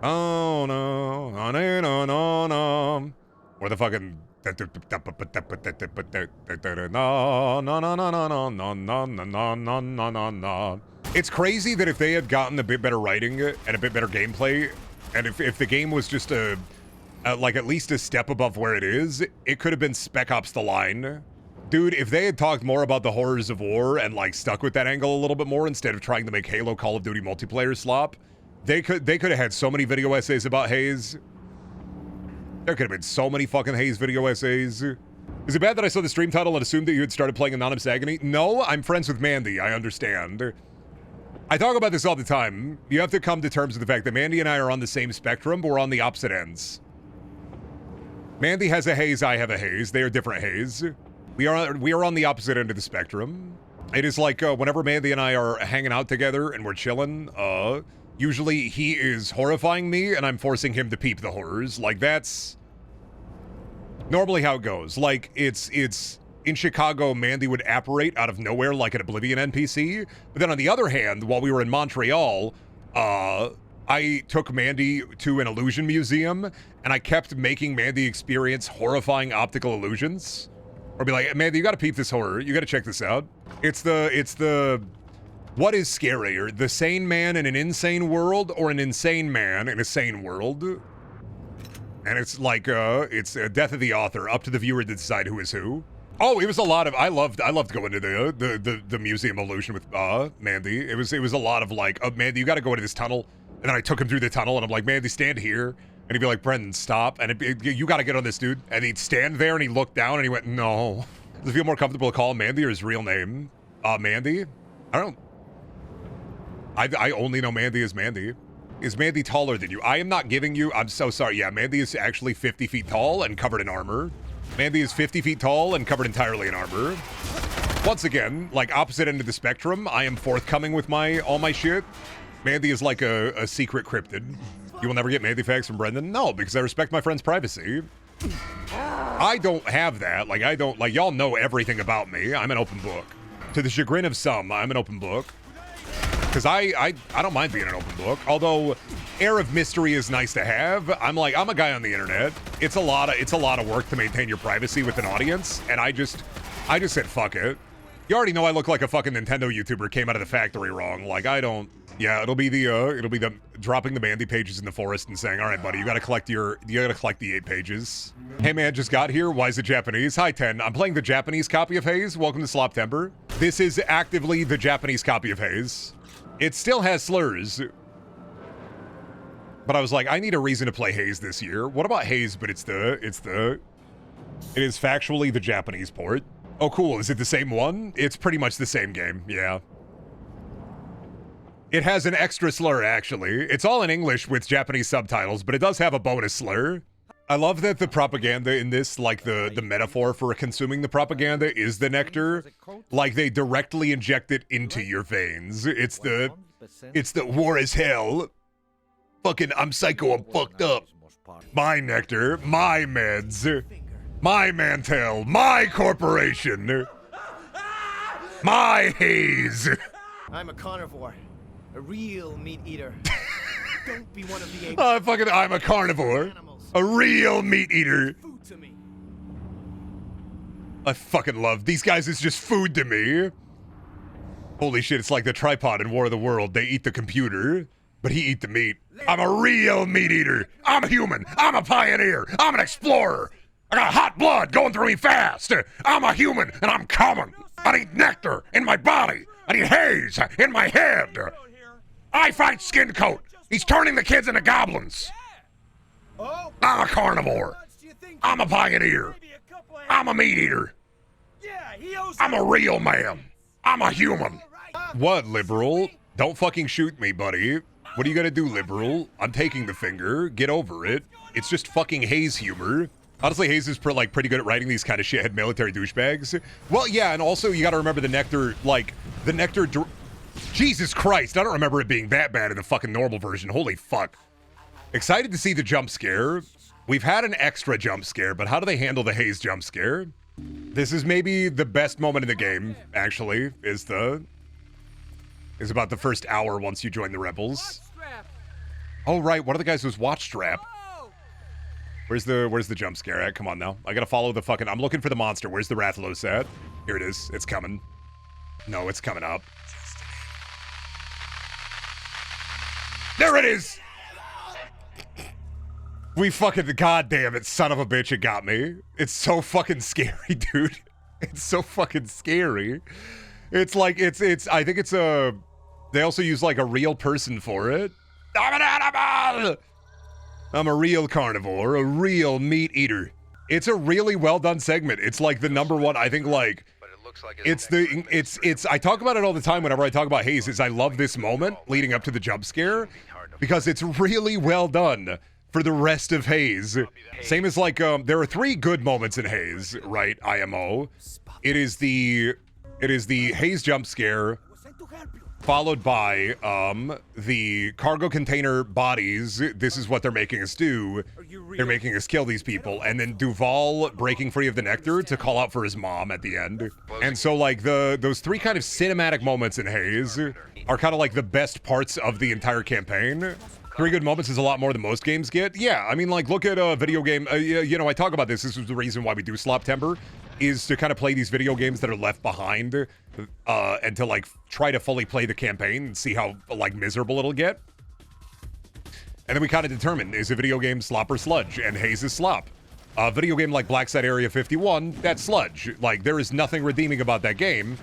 Oh, no. Oh, no, no, no, no. Or the fucking It's crazy that if they had gotten a bit better writing and a bit better gameplay, and if the game was just like at least a step above where it is, it could have been Spec Ops: The Line. Dude, if they had talked more about the horrors of war and like stuck with that angle a little bit more instead of trying to make Halo Call of Duty multiplayer slop, they could have had so many video essays about Haze. There could have been so many fucking Haze video essays. Is it bad that I saw the stream title and assumed that you had started playing Anonymous Agony? No, I'm friends with Mandy, I understand. I talk about this all the time. You have to come to terms with the fact that Mandy and I are on the same spectrum, but we're on the opposite ends. Mandy has a Haze, I have a Haze. They are different Haze. We are on the opposite end of the spectrum. It is like whenever Mandy and I are hanging out together and we're chilling, usually he is horrifying me and I'm forcing him to peep the horrors. Like that's normally how it goes. Like it's in Chicago, Mandy would apparate out of nowhere like an Oblivion NPC. But then on the other hand, while we were in Montreal, I took Mandy to an illusion museum and I kept making Mandy experience horrifying optical illusions. Or be like, Mandy, you gotta peep this horror. You gotta check this out. It's the, what is scarier? The sane man in an insane world or an insane man in a sane world? And it's like, it's a death of the author, up to the viewer to decide who is who. Oh, it was a lot of, I loved going to the museum illusion with Mandy. It was a lot of like, Mandy, you gotta go into this tunnel. And then I took him through the tunnel and I'm like, Mandy, stand here. And he'd be like, Brendan, stop. And you got to get on this, dude. And he'd stand there and he looked down and he went, no. Does it feel more comfortable to call him Mandy or his real name? Mandy? I only know Mandy as Mandy. Is Mandy taller than you? I am not giving you, I'm so sorry. Yeah, Mandy is actually 50 feet tall and covered in armor. Mandy is 50 feet tall and covered entirely in armor. Once again, like opposite end of the spectrum, I am forthcoming with all my shit. Mandy is like a secret cryptid. You will never get Mandy facts from Brendan? No, because I respect my friend's privacy. I don't have that. Like, I don't, like, y'all know everything about me. I'm an open book. To the chagrin of some, I'm an open book. Because I don't mind being an open book. Although, air of mystery is nice to have. I'm a guy on the internet. It's a lot of work to maintain your privacy with an audience. And I just said, fuck it. You already know I look like a fucking Nintendo YouTuber came out of the factory wrong. Like, I don't... Yeah, it'll be the dropping the Mandy pages in the forest and saying, all right, buddy, you gotta collect the 8 pages. Hey man, just got here. Why is it Japanese? Hi, 10. I'm playing the Japanese copy of Haze. Welcome to Sloptember. This is actively the Japanese copy of Haze. It still has slurs. But I was like, I need a reason to play Haze this year. What about Haze, but it is factually the Japanese port. Oh, cool. Is it the same one? It's pretty much the same game. Yeah. It has an extra slur, actually. It's all in English with Japanese subtitles, but it does have a bonus slur. I love that the propaganda in this, like the metaphor for consuming the propaganda is the nectar. Like they directly inject it into your veins. It's the war is hell. Fucking, I'm psycho, I'm fucked up. My nectar, my meds, my Mantel, my corporation, my Haze. I'm a carnivore. A real meat eater. Don't be one of the apes. I'm a carnivore. A real meat eater. Food to me. I fucking love these guys. It's just food to me. Holy shit, it's like the tripod in War of the World. They eat the computer, but he eat the meat. I'm a real meat eater. I'm a human. I'm a pioneer. I'm an explorer. I got hot blood going through me fast. I'm a human and I'm coming. I need nectar in my body. I need Haze in my head. I fight Skin Coat. He's turning the kids into goblins. I'm a carnivore. I'm a pioneer. I'm a meat eater. I'm a real man. I'm a human. What, liberal? Don't fucking shoot me, buddy. What are you gonna do, liberal? I'm taking the finger. Get over it. It's just fucking Haze humor. Honestly, Haze is pretty good at writing these kind of shithead military douchebags. Well, yeah, and also you gotta remember the nectar, Jesus Christ, I don't remember it being that bad in the fucking normal version. Holy fuck. Excited to see the jump scare. We've had an extra jump scare, but how do they handle the Haze jump scare? This is maybe the best moment in the game, actually, is about the first hour once you join the rebels. Oh, right, one of the guys was watch strap. Where's the jump scare at? Come on now. I gotta follow the fucking... I'm looking for the monster. Where's the Rathalos at? Here it is. It's coming. No, it's coming up. There it is! We fucking... Goddamn it, son of a bitch, it got me. It's so fucking scary, dude. It's so fucking scary. It's like, it's... I think it's a... They also use like a real person for it. I'm an animal! I'm a real carnivore, a real meat eater. It's a really well done segment. It's like the number one, I think, like, it's I talk about it all the time whenever I talk about Haze, is I love this moment leading up to the jump scare because it's really well done for the rest of Haze. Same as like, there are 3 good moments in Haze, right, IMO. It is the Haze jump scare, followed by the cargo container bodies. This is what they're making us do. They're making us kill these people. And then Duval breaking free of the nectar to call out for his mom at the end. And so like those 3 kind of cinematic moments in Haze are kind of like the best parts of the entire campaign. 3 good moments is a lot more than most games get. Yeah, I mean, like, look at a video game. You know, I talk about this. This is the reason why we do Sloptember, is to kind of play these video games that are left behind and to, like, try to fully play the campaign and see how, like, miserable it'll get. And then we kind of determine, is a video game slop or sludge? And Haze is slop. A video game like Black Site Area 51, that's sludge. Like, there is nothing redeeming about that game.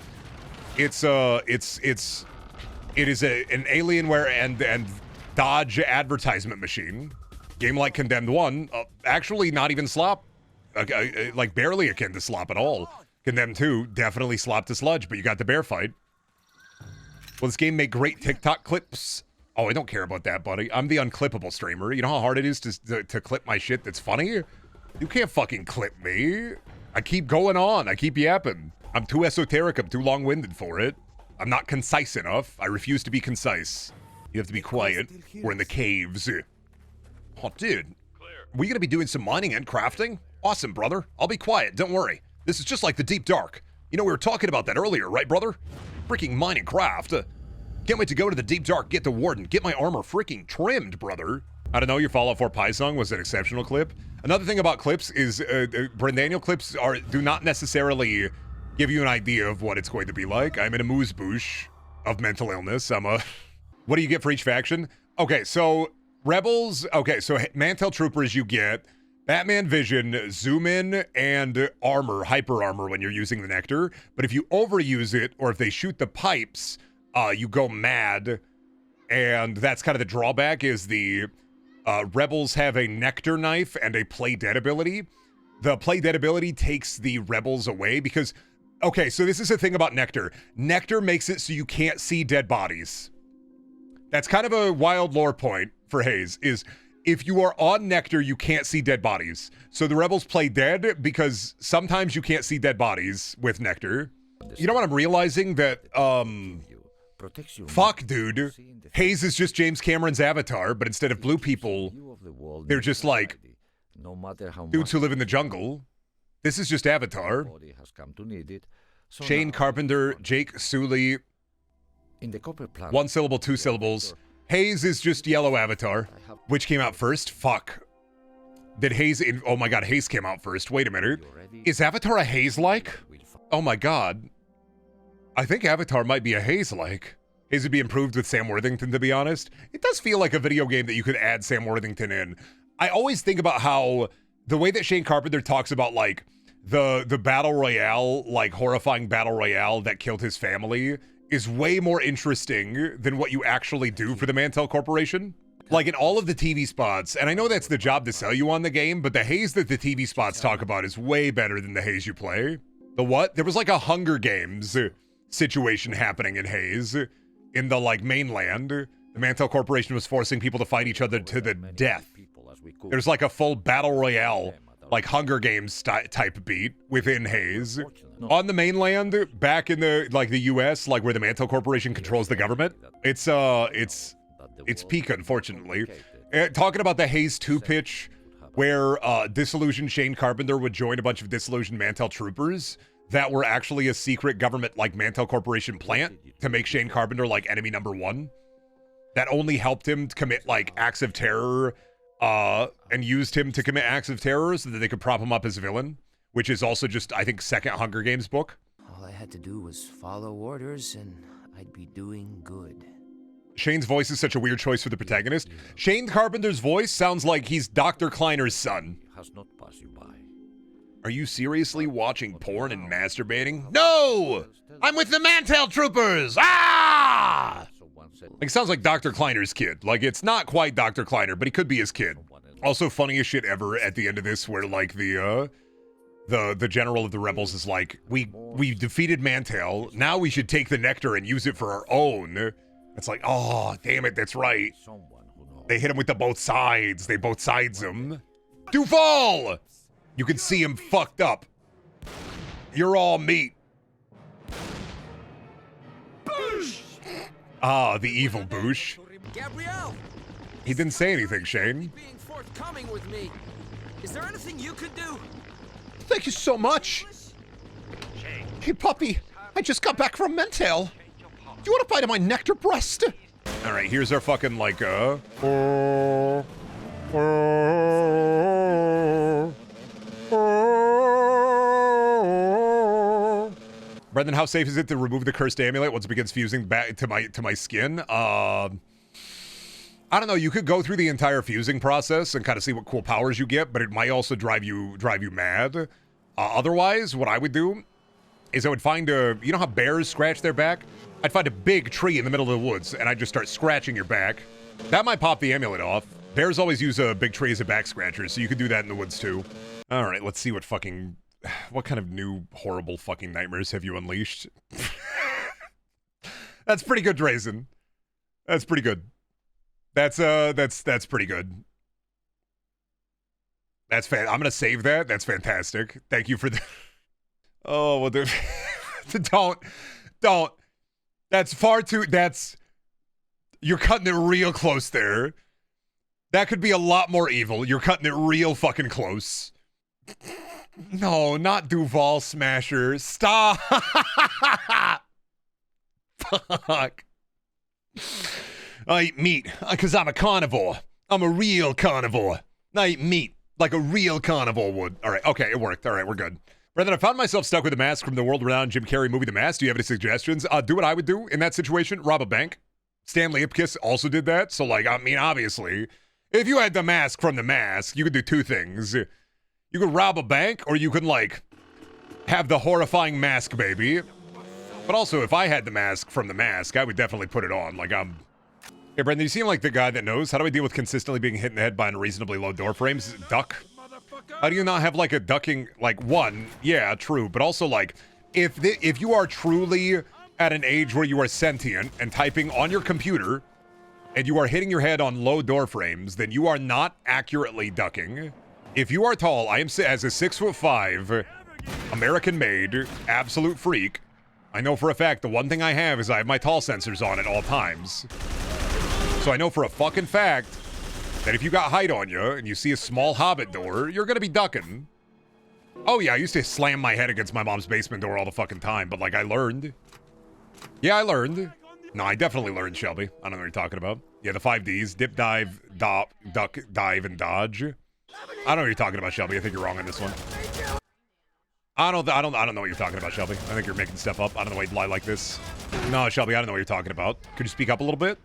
It is an Alienware and Dodge advertisement machine. Game like Condemned 1, actually not even slop. Like barely akin to slop at all. Condemned 2, definitely slop to sludge, but you got the bear fight. Will this game make great TikTok clips? Oh, I don't care about that, buddy. I'm the unclippable streamer. You know how hard it is to clip my shit that's funny? You can't fucking clip me. I keep going on. I keep yapping. I'm too esoteric. I'm too long-winded for it. I'm not concise enough. I refuse to be concise. You have to be quiet. We're in the caves. Oh, dude. We gonna be doing some mining and crafting? Awesome, brother. I'll be quiet. Don't worry. This is just like the Deep Dark. You know, we were talking about that earlier, right, brother? Freaking mine and craft. Can't wait to go to the Deep Dark, get the Warden, get my armor freaking trimmed, brother. I don't know, your Fallout 4 Pie song was an exceptional clip. Another thing about clips is Brendaniel clips do not necessarily give you an idea of what it's going to be like. I'm in a moose-boosh of mental illness. What do you get for each faction? Okay, so Rebels, okay, so Mantel Troopers you get Batman Vision, Zoom In, and armor, hyper armor when you're using the nectar. But if you overuse it, or if they shoot the pipes, you go mad. And that's kind of the drawback, is the Rebels have a nectar knife and a play dead ability. The play dead ability takes the Rebels away because, okay, so this is the thing about nectar. Nectar makes it so you can't see dead bodies. That's kind of a wild lore point for Haze, is if you are on nectar, you can't see dead bodies. So the Rebels play dead because sometimes you can't see dead bodies with nectar. You know what I'm realizing? That, fuck, dude. Haze is just James Cameron's Avatar, but instead of blue people, they're just like dudes who live in the jungle. This is just Avatar. Shane Carpenter, Jake Sully. 1 syllable, 2 syllables. Haze is just yellow Avatar. Which came out first? Fuck. Did Haze... Oh my god, Haze came out first. Wait a minute. Is Avatar a Haze-like? Oh my god. I think Avatar might be a Haze-like. Haze would be improved with Sam Worthington, to be honest. It does feel like a video game that you could add Sam Worthington in. I always think about how... The way that Shane Carpenter talks about, like, the Battle Royale, like, horrifying Battle Royale that killed his family is way more interesting than what you actually do for the Mantel Corporation. Like in all of the TV spots, and I know that's the job to sell you on the game, but the Haze that the TV spots talk about is way better than the Haze you play. The what? There was like a Hunger Games situation happening in Haze in the like mainland. The Mantel Corporation was forcing people to fight each other to the death. There's like a full Battle Royale, like Hunger Games type beat within Haze. On the mainland, back in the like the US, like where the Mantel Corporation controls the government, it's peak, unfortunately. Talking about the Haze 2 pitch, where disillusioned Shane Carpenter would join a bunch of disillusioned Mantel troopers that were actually a secret government like Mantel Corporation plant to make Shane Carpenter like enemy number 1. That only helped him to commit like acts of terror and used him to commit acts of terror so that they could prop him up as a villain, which is also just, I think, second Hunger Games book. All I had to do was follow orders and I'd be doing good. Shane's voice is such a weird choice for the protagonist. Shane Carpenter's voice sounds like he's Dr. Kleiner's son. Has not passed you by. Are you seriously watching porn and masturbating? No! I'm with the Mantel Troopers! Ah! Like, it sounds like Dr. Kleiner's kid. Like, it's not quite Dr. Kleiner, but he could be his kid. Also, funniest shit ever at the end of this, where, like, the general of the rebels is like, we defeated Mantel, now we should take the nectar and use it for our own. It's like, oh, damn it, that's right. They hit him with the both sides. They both sides him. Duval! You can see him fucked up. You're all meat. Boosh! Ah, the evil Boosh. Gabrielle! He didn't say anything, Shane. Being forthcoming with me. Is there anything you could do? Thank you so much. Hey, puppy, I just got back from Mantel. Do you want to bite of my nectar breast? All right, here's our fucking, like, Brendan, how safe is it to remove the cursed amulet once it begins fusing back to my skin? I don't know. You could go through the entire fusing process and kind of see what cool powers you get, but it might also drive you mad. Otherwise, what I would do is I would find you know how bears scratch their back? I'd find a big tree in the middle of the woods, and I'd just start scratching your back. That might pop the amulet off. Bears always use a big tree as a back scratcher, so you could do that in the woods too. All right, let's see what kind of new horrible fucking nightmares have you unleashed? That's pretty good, Drazen. That's pretty good. That's pretty good. I'm gonna save that. That's fantastic. Thank you for the. Oh, well, don't. That's far too. You're cutting it real close there. That could be a lot more evil. You're cutting it real fucking close. No, not Duval Smasher. Stop. Fuck. I eat meat because I'm a carnivore. I'm a real carnivore. I eat meat like a real carnivore would. All right, okay, it worked. All right, we're good. Brendan, I found myself stuck with a mask from the world-renowned Jim Carrey movie The Mask. Do you have any suggestions? Do what I would do in that situation. Rob a bank. Stan Liepkis also did that. So, like, I mean, obviously, if you had the mask from The Mask, you could do two things. You could rob a bank, or you could, like, have the horrifying mask baby. But also, if I had the mask from The Mask, I would definitely put it on. Like, Hey, Brendan, you seem like the guy that knows. How do I deal with consistently being hit in the head by unreasonably low door frames? Duck? How do you not have, like, a ducking, like, one? Yeah, true. But also, like, if you are truly at an age where you are sentient and typing on your computer and you are hitting your head on low door frames, then you are not accurately ducking. If you are tall, I am, as a 6'5", American-made, absolute freak, I know for a fact the one thing I have is I have my tall sensors on at all times. So I know for a fucking fact that if you got height on you and you see a small hobbit door, you're gonna be ducking. Oh yeah, I used to slam my head against my mom's basement door all the fucking time, but like I learned. Yeah, I learned. No, I definitely learned, Shelby. I don't know what you're talking about. Yeah, the 5 Ds. Dip, dive, duck, dive, and dodge. I don't know what you're talking about, Shelby. I think you're wrong on this one. I don't know what you're talking about, Shelby. I think you're making stuff up. I don't know why you'd lie like this. No, Shelby, I don't know what you're talking about. Could you speak up a little bit?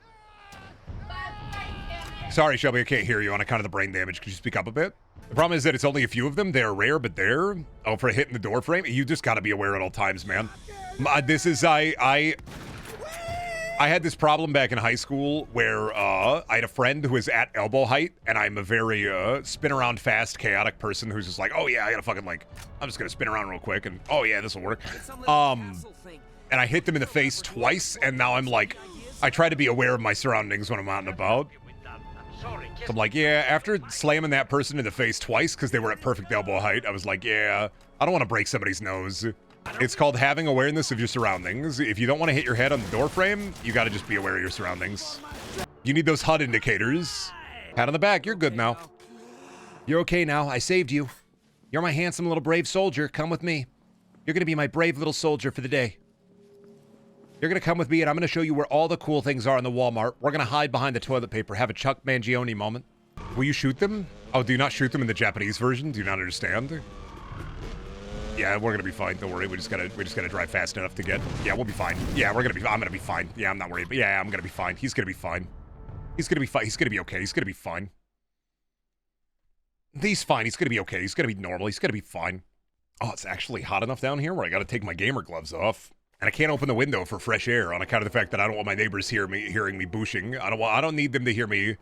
Sorry, Shelby, I can't hear you on account of the brain damage. Could you speak up a bit? The problem is that it's only a few of them. They're rare, but they're... Oh, for hitting the door frame? You just gotta be aware at all times, man. This is... I had this problem back in high school where I had a friend who was at elbow height, and I'm a very spin around fast, chaotic person who's just like, oh yeah, I gotta fucking like, I'm just gonna spin around real quick, and oh yeah, this will work. And I hit them in the face twice, and now I'm like, I try to be aware of my surroundings when I'm out and about. So I'm like, yeah, after slamming that person in the face twice because they were at perfect elbow height, I was like, yeah, I don't want to break somebody's nose. It's called having awareness of your surroundings. If you don't want to hit your head on the door frame, you got to just be aware of your surroundings. You need those HUD indicators. Pat on the back, you're good now. You're okay now, I saved you. You're my handsome little brave soldier, come with me. You're going to be my brave little soldier for the day. You're going to come with me, and I'm going to show you where all the cool things are in the Walmart. We're going to hide behind the toilet paper, have a Chuck Mangione moment. Will you shoot them? Oh, do you not shoot them in the Japanese version? Do you not understand? Yeah, we're gonna be fine. Don't worry. We just gotta drive fast enough to get. Yeah, we'll be fine. Yeah, I'm gonna be fine. Yeah, I'm not worried. But yeah, I'm gonna be fine. He's gonna be fine. He's gonna be fine. He's gonna be okay. He's gonna be fine. He's fine. He's gonna be okay. He's gonna be normal. He's gonna be fine. Oh, it's actually hot enough down here where I gotta take my gamer gloves off. And I can't open the window for fresh air on account of the fact that I don't want my neighbors hearing me booshing. I don't need them to hear me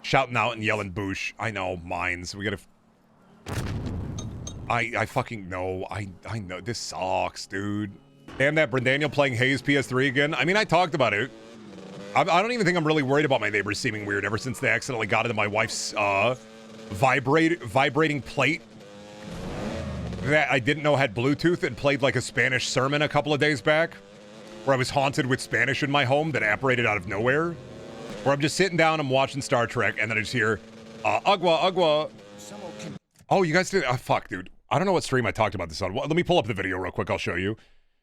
shouting out and yelling boosh. I know, mines. We gotta... I fucking know. I know. This sucks, dude. Damn that Brendaniel playing Haze PS3 again. I mean, I talked about it. I don't even think I'm really worried about my neighbors seeming weird ever since they accidentally got into my wife's vibrating plate that I didn't know had Bluetooth and played like a Spanish sermon a couple of days back, where I was haunted with Spanish in my home that apparated out of nowhere, where I'm just sitting down, I'm watching Star Trek, and then I just hear, agua, agua. Oh, you guys did? Oh, fuck, dude. I don't know what stream I talked about this on. Well, let me pull up the video real quick. I'll show you.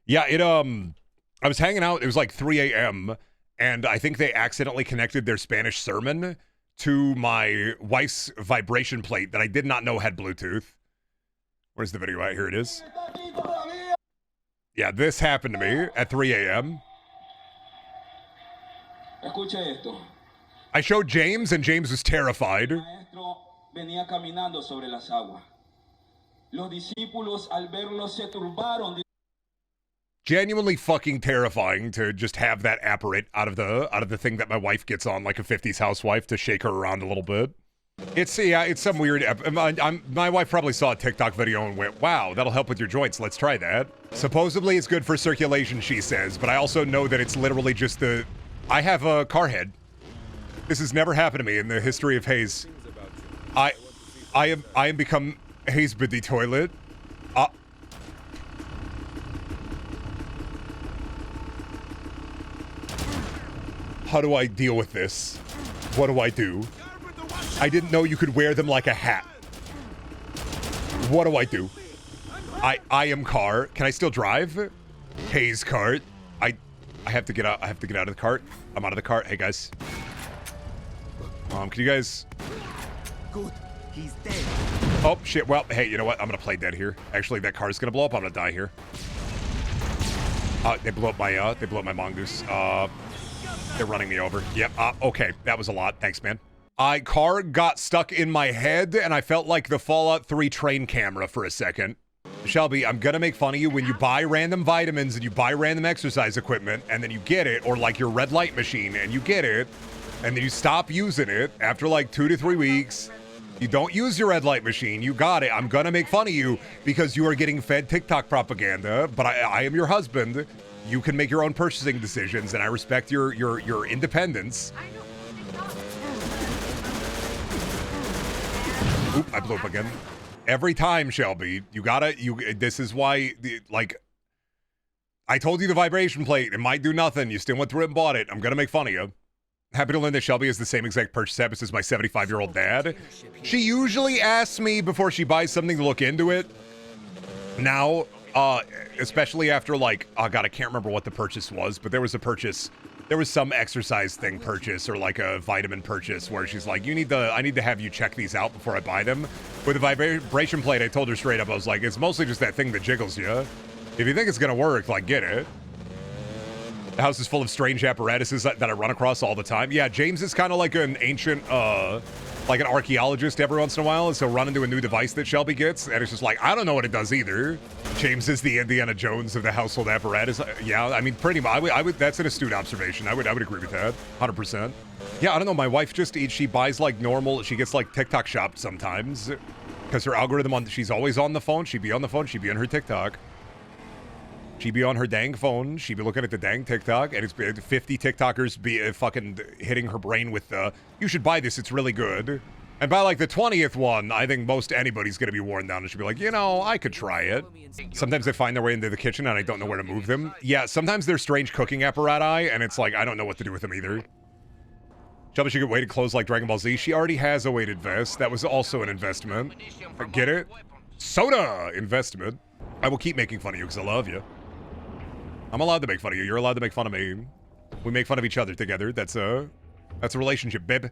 Yeah, I was hanging out. It was like 3 a.m., and I think they accidentally connected their Spanish sermon to my wife's vibration plate that I did not know had Bluetooth. Where's the video at? Here it is. Yeah, this happened to me at 3 a.m. I showed James, and James was terrified. Genuinely fucking terrifying to just have that apparate out of the thing that my wife gets on like a 50s housewife to shake her around a little bit. It's some weird. My wife probably saw a TikTok video and went, "Wow, that'll help with your joints. Let's try that." Supposedly, it's good for circulation, she says, but I also know that it's literally just I have a car head. This has never happened to me in the history of Haze. I am become Haze biddy toilet. How do I deal with this? What do I do? I didn't know you could wear them like a hat. What do I do? I am car. Can I still drive? Haze cart. I have to get out. I have to get out of the cart. I'm out of the cart. Hey guys. Can you guys? Good. He's dead. Oh shit. Well, hey, you know what? I'm gonna play dead here. Actually, that car's gonna blow up. I'm gonna die here. They blew up my mongoose. They're running me over. Yep. Okay. That was a lot. Thanks, man. Car got stuck in my head, and I felt like the Fallout 3 train camera for a second. Shelby, I'm gonna make fun of you when you buy random vitamins and you buy random exercise equipment, and then you get it, or like your red light machine, and you get it, and then you stop using it after like 2 to 3 weeks. You don't use your red light machine. You got it. I'm gonna make fun of you because you are getting fed TikTok propaganda, but I am your husband. You can make your own purchasing decisions, and I respect your independence. Oop, I blew up again. Every time, Shelby, this is why, like, I told you the vibration plate, it might do nothing. You still went through it and bought it. I'm gonna make fun of you. Happy to learn that Shelby has the same exact purchase habits as my 75-year-old dad. She usually asks me before she buys something to look into it. Now, especially after, like, oh god, I can't remember what the purchase was, but there was some exercise thing purchase or like a vitamin purchase where she's like, I need to have you check these out before I buy them. With the vibration plate, I told her straight up, I was like, it's mostly just that thing that jiggles you. If you think it's gonna work, like, get it. The house is full of strange apparatuses that I run across all the time. Yeah, James is kind of like an ancient, like an archaeologist every once in a while, and so run into a new device that Shelby gets, and it's just like, I don't know what it does either. James is the Indiana Jones of the household apparatus. Yeah, I mean, pretty much. I would. That's an astute observation. I would agree with that, 100%. Yeah, I don't know. My wife just eats. She buys like normal. She gets like TikTok shopped sometimes, because her algorithm she's always on the phone. She'd be on the phone. She'd be on her TikTok. She'd be on her dang phone. She'd be looking at the dang TikTok, and it's 50 TikTokers be fucking hitting her brain with the, you should buy this, it's really good. And by like the 20th one, I think most anybody's going to be worn down and she'll be like, you know, I could try it. Sometimes they find their way into the kitchen and I don't know where to move them. Yeah, sometimes they're strange cooking apparatus, and it's like, I don't know what to do with them either. Shelby should get weighted clothes like Dragon Ball Z. She already has a weighted vest. That was also an investment. Get it? Soda! Investment. I will keep making fun of you because I love you. I'm allowed to make fun of you. You're allowed to make fun of me. We make fun of each other together. That's a relationship, babe.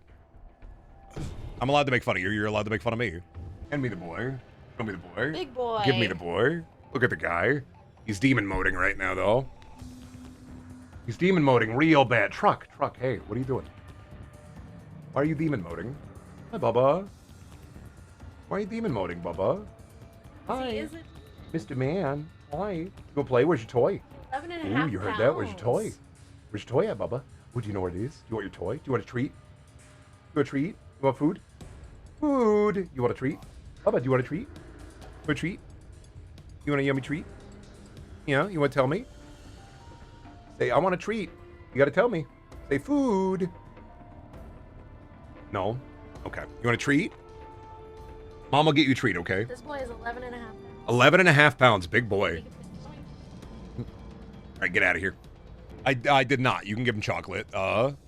I'm allowed to make fun of you. You're allowed to make fun of me. Hand me the boy. Show me the boy. Big boy. Give me the boy. Look at the guy. He's demon moding right now, though. He's demon moding real bad. Truck, hey, what are you doing? Why are you demon moding? Hi, Bubba. Why are you demon moding, Bubba? Hi. Mr. Man. Hi. You go play? Where's your toy? 11.5 Ooh, you heard that? Where's your toy? Where's your toy at, Bubba? Oh, do you know where it is? Do you want your toy? Do you want a treat? You want a treat? You want food? Food. You want a treat? Bubba, do you want a treat? You want a treat? You want a yummy treat? Yeah, you want to tell me? Say, I want a treat. You got to tell me. Say, food. No? Okay. You want a treat? Mom will get you a treat, okay? This boy is 11.5 pounds. 11.5 pounds. Big boy. All right, get out of here. I did not. You can give him chocolate.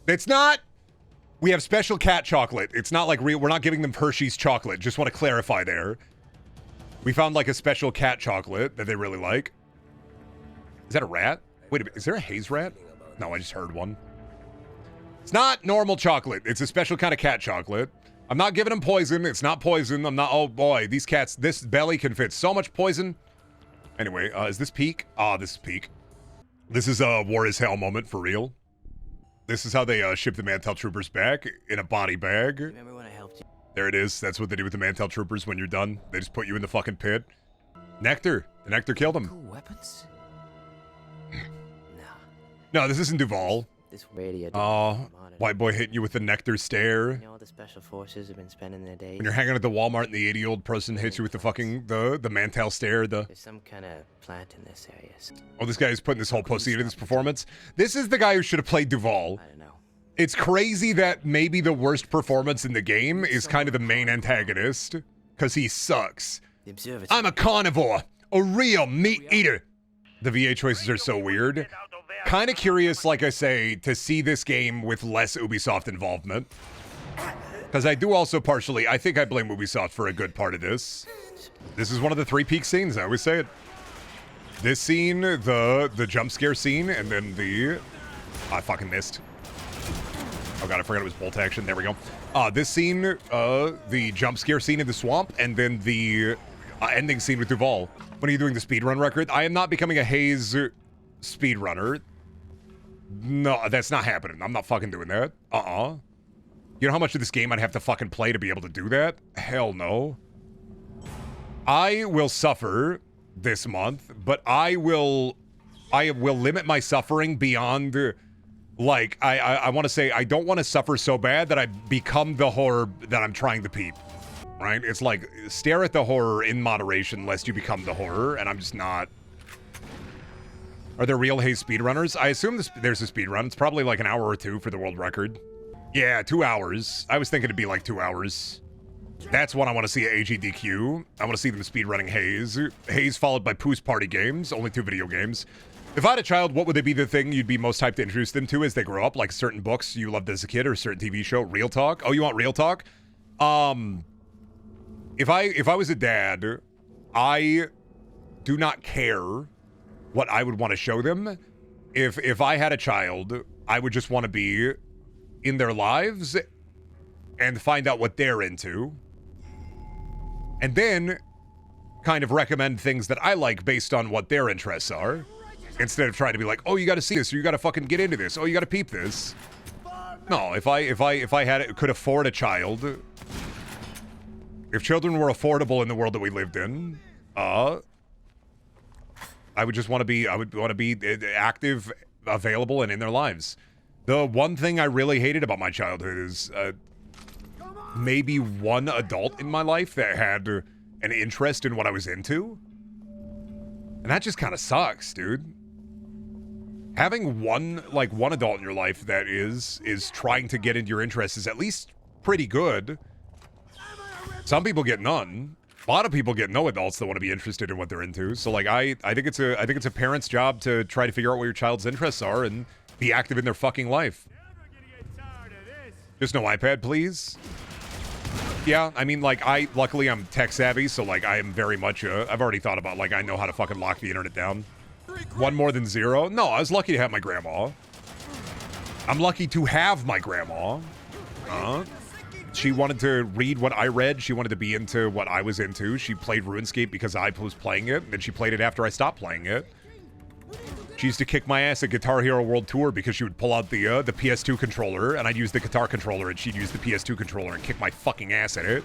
It's not. We have special cat chocolate. It's not like we're not giving them Hershey's chocolate. Just want to clarify there. We found like a special cat chocolate that they really like. Is that a rat? Wait a minute. Is there a Haze rat? No, I just heard one. It's not normal chocolate. It's a special kind of cat chocolate. I'm not giving them poison. It's not poison. I'm not. Oh boy, these cats. This belly can fit so much poison. Anyway, is this peak? This is peak. This is a war is hell moment for real. This is how they ship the Mantel Troopers back in a body bag. Remember when I helped you? There it is. That's what they do with the Mantel Troopers when you're done. They just put you in the fucking pit. Nectar. The Nectar killed him. Cool weapons? No, this isn't Duval. This radio. White boy hitting you with the Nectar stare. You know, all the special forces have been spending their days. When you're hanging at the Walmart and the 80-year-old person hits you with the fucking the Mantel stare. There's some kind of plant in this area. Oh, this guy's putting this whole pussy into this performance. This is the guy who should have played Duval. I don't know. It's crazy that maybe the worst performance in the game is kind of the main antagonist, because he sucks. The observatory. I'm a carnivore, a real meat eater. The VA choices are so weird. Kind of curious, like I say, to see this game with less Ubisoft involvement. Because I do also partially, I think I blame Ubisoft for a good part of this. This is one of the 3 peak scenes, I always say it. This scene, the jump scare scene, and then the... I fucking missed. Oh god, I forgot it was bolt action. There we go. This scene, the jump scare scene in the swamp, and then the ending scene with Duval. When are you doing the speedrun record? I am not becoming a Haze speedrunner. No, that's not happening. I'm not fucking doing that. You know how much of this game I'd have to fucking play to be able to do that? Hell no. I will suffer this month, but I will limit my suffering beyond, like, I want to say I don't want to suffer so bad that I become the horror that I'm trying to peep. Right? It's like, stare at the horror in moderation lest you become the horror, and I'm just not. Are there real Haze speedrunners? I assume there's a speedrun. It's probably like an hour or 2 for the world record. Yeah, 2 hours. I was thinking it'd be like 2 hours. That's what I want to see at AGDQ. I want to see them speedrunning Haze. Haze followed by Pooh's Party Games, only 2 video games. If I had a child, what would they be the thing you'd be most hyped to introduce them to as they grow up? Like certain books you loved as a kid or a certain TV show? Real talk? Oh, you want real talk? If I was a dad, I do not care what I would want to show them. If I had a child, I would just want to be in their lives and find out what they're into. And then kind of recommend things that I like based on what their interests are. Instead of trying to be like, oh, you got to see this, or you got to fucking get into this, oh, you got to peep this. No, if I could afford a child, if children were affordable in the world that we lived in, I would just want to be, active, available, and in their lives. The one thing I really hated about my childhood is maybe one adult in my life that had an interest in what I was into. And that just kind of sucks, dude. Having one adult in your life that is trying to get into your interests is at least pretty good. Some people get none. A lot of people get no adults that want to be interested in what they're into. So like I think it's a parent's job to try to figure out what your child's interests are and be active in their fucking life. Just no iPad, please. Yeah, I mean, like, luckily I'm tech savvy, so like I am very much I've already thought about, like, I know how to fucking lock the internet down. 1 more than 0? No, I was lucky to have my grandma. I'm lucky to have my grandma. she wanted to read what I read. She wanted to be into what I was into. She played RuneScape because I was playing it, and then she played it after I stopped playing it. She used to kick my ass at Guitar Hero World Tour because she would pull out the PS2 controller, and I'd use the guitar controller, and she'd use the PS2 controller and kick my fucking ass at it.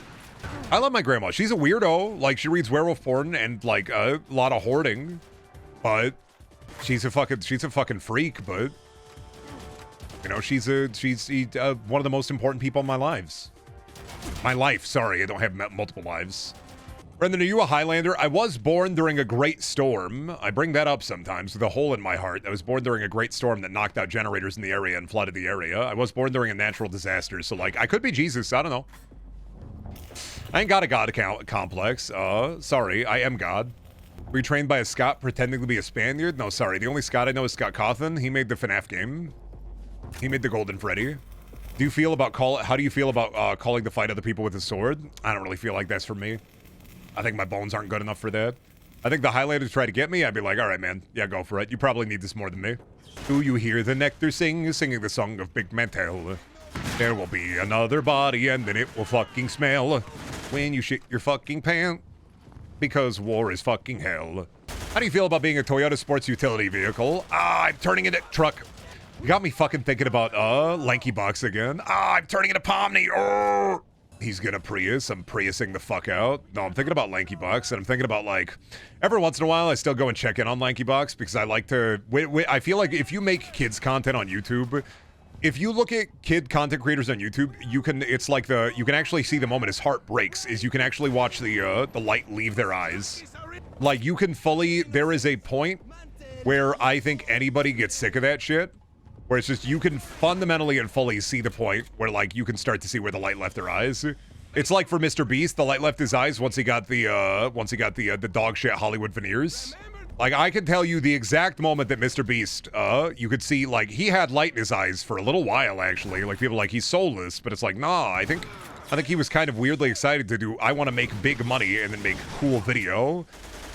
I love my grandma. She's a weirdo. Like, she reads werewolf porn and, like, a lot of hoarding. But she's a fucking freak, but... You know, she's one of the most important people in my lives. My life, sorry. I don't have multiple lives. Brendan, are you a Highlander? I was born during a great storm. I bring that up sometimes with a hole in my heart. I was born during a great storm that knocked out generators in the area and flooded the area. I was born during a natural disaster, so, like, I could be Jesus. I don't know. I ain't got a God complex. Sorry, I am God. Were you trained by a Scot pretending to be a Spaniard? No, sorry. The only Scot I know is Scott Cawthon. He made the FNAF game. He made the Golden Freddy. How do you feel about calling to fight other people with a sword? I don't really feel like that's for me. I think my bones aren't good enough for that. I think the Highlanders try to get me, I'd be like, all right, man. Yeah, go for it. You probably need this more than me. Do you hear the nectar singing the song of Big Mantel? There will be another body and then it will fucking smell when you shit your fucking pants. Because war is fucking hell. How do you feel about being a Toyota sports utility vehicle? I'm turning into truck. You got me fucking thinking about, Lanky Box again. I'm turning into Pomni. Oh! He's gonna Prius. I'm Priusing the fuck out. No, I'm thinking about Lanky Box, and I'm thinking about, like, every once in a while I still go and check in on Lanky Box because I like to... I feel like if you make kids content on YouTube, if you look at kid content creators on YouTube, you can... It's like you can actually see the moment his heart breaks, is you can actually watch the light leave their eyes. Like, you can fully... There is a point where I think anybody gets sick of that shit. Where it's just, you can fundamentally and fully see the point where, like, you can start to see where the light left their eyes. It's like for Mr. Beast, the light left his eyes once he got the dog shit Hollywood veneers. Like, I can tell you the exact moment that Mr. Beast, you could see, like, he had light in his eyes for a little while, actually. Like, people are like, he's soulless, but it's like, nah, I think he was kind of weirdly excited to do, I want to make big money and then make cool video.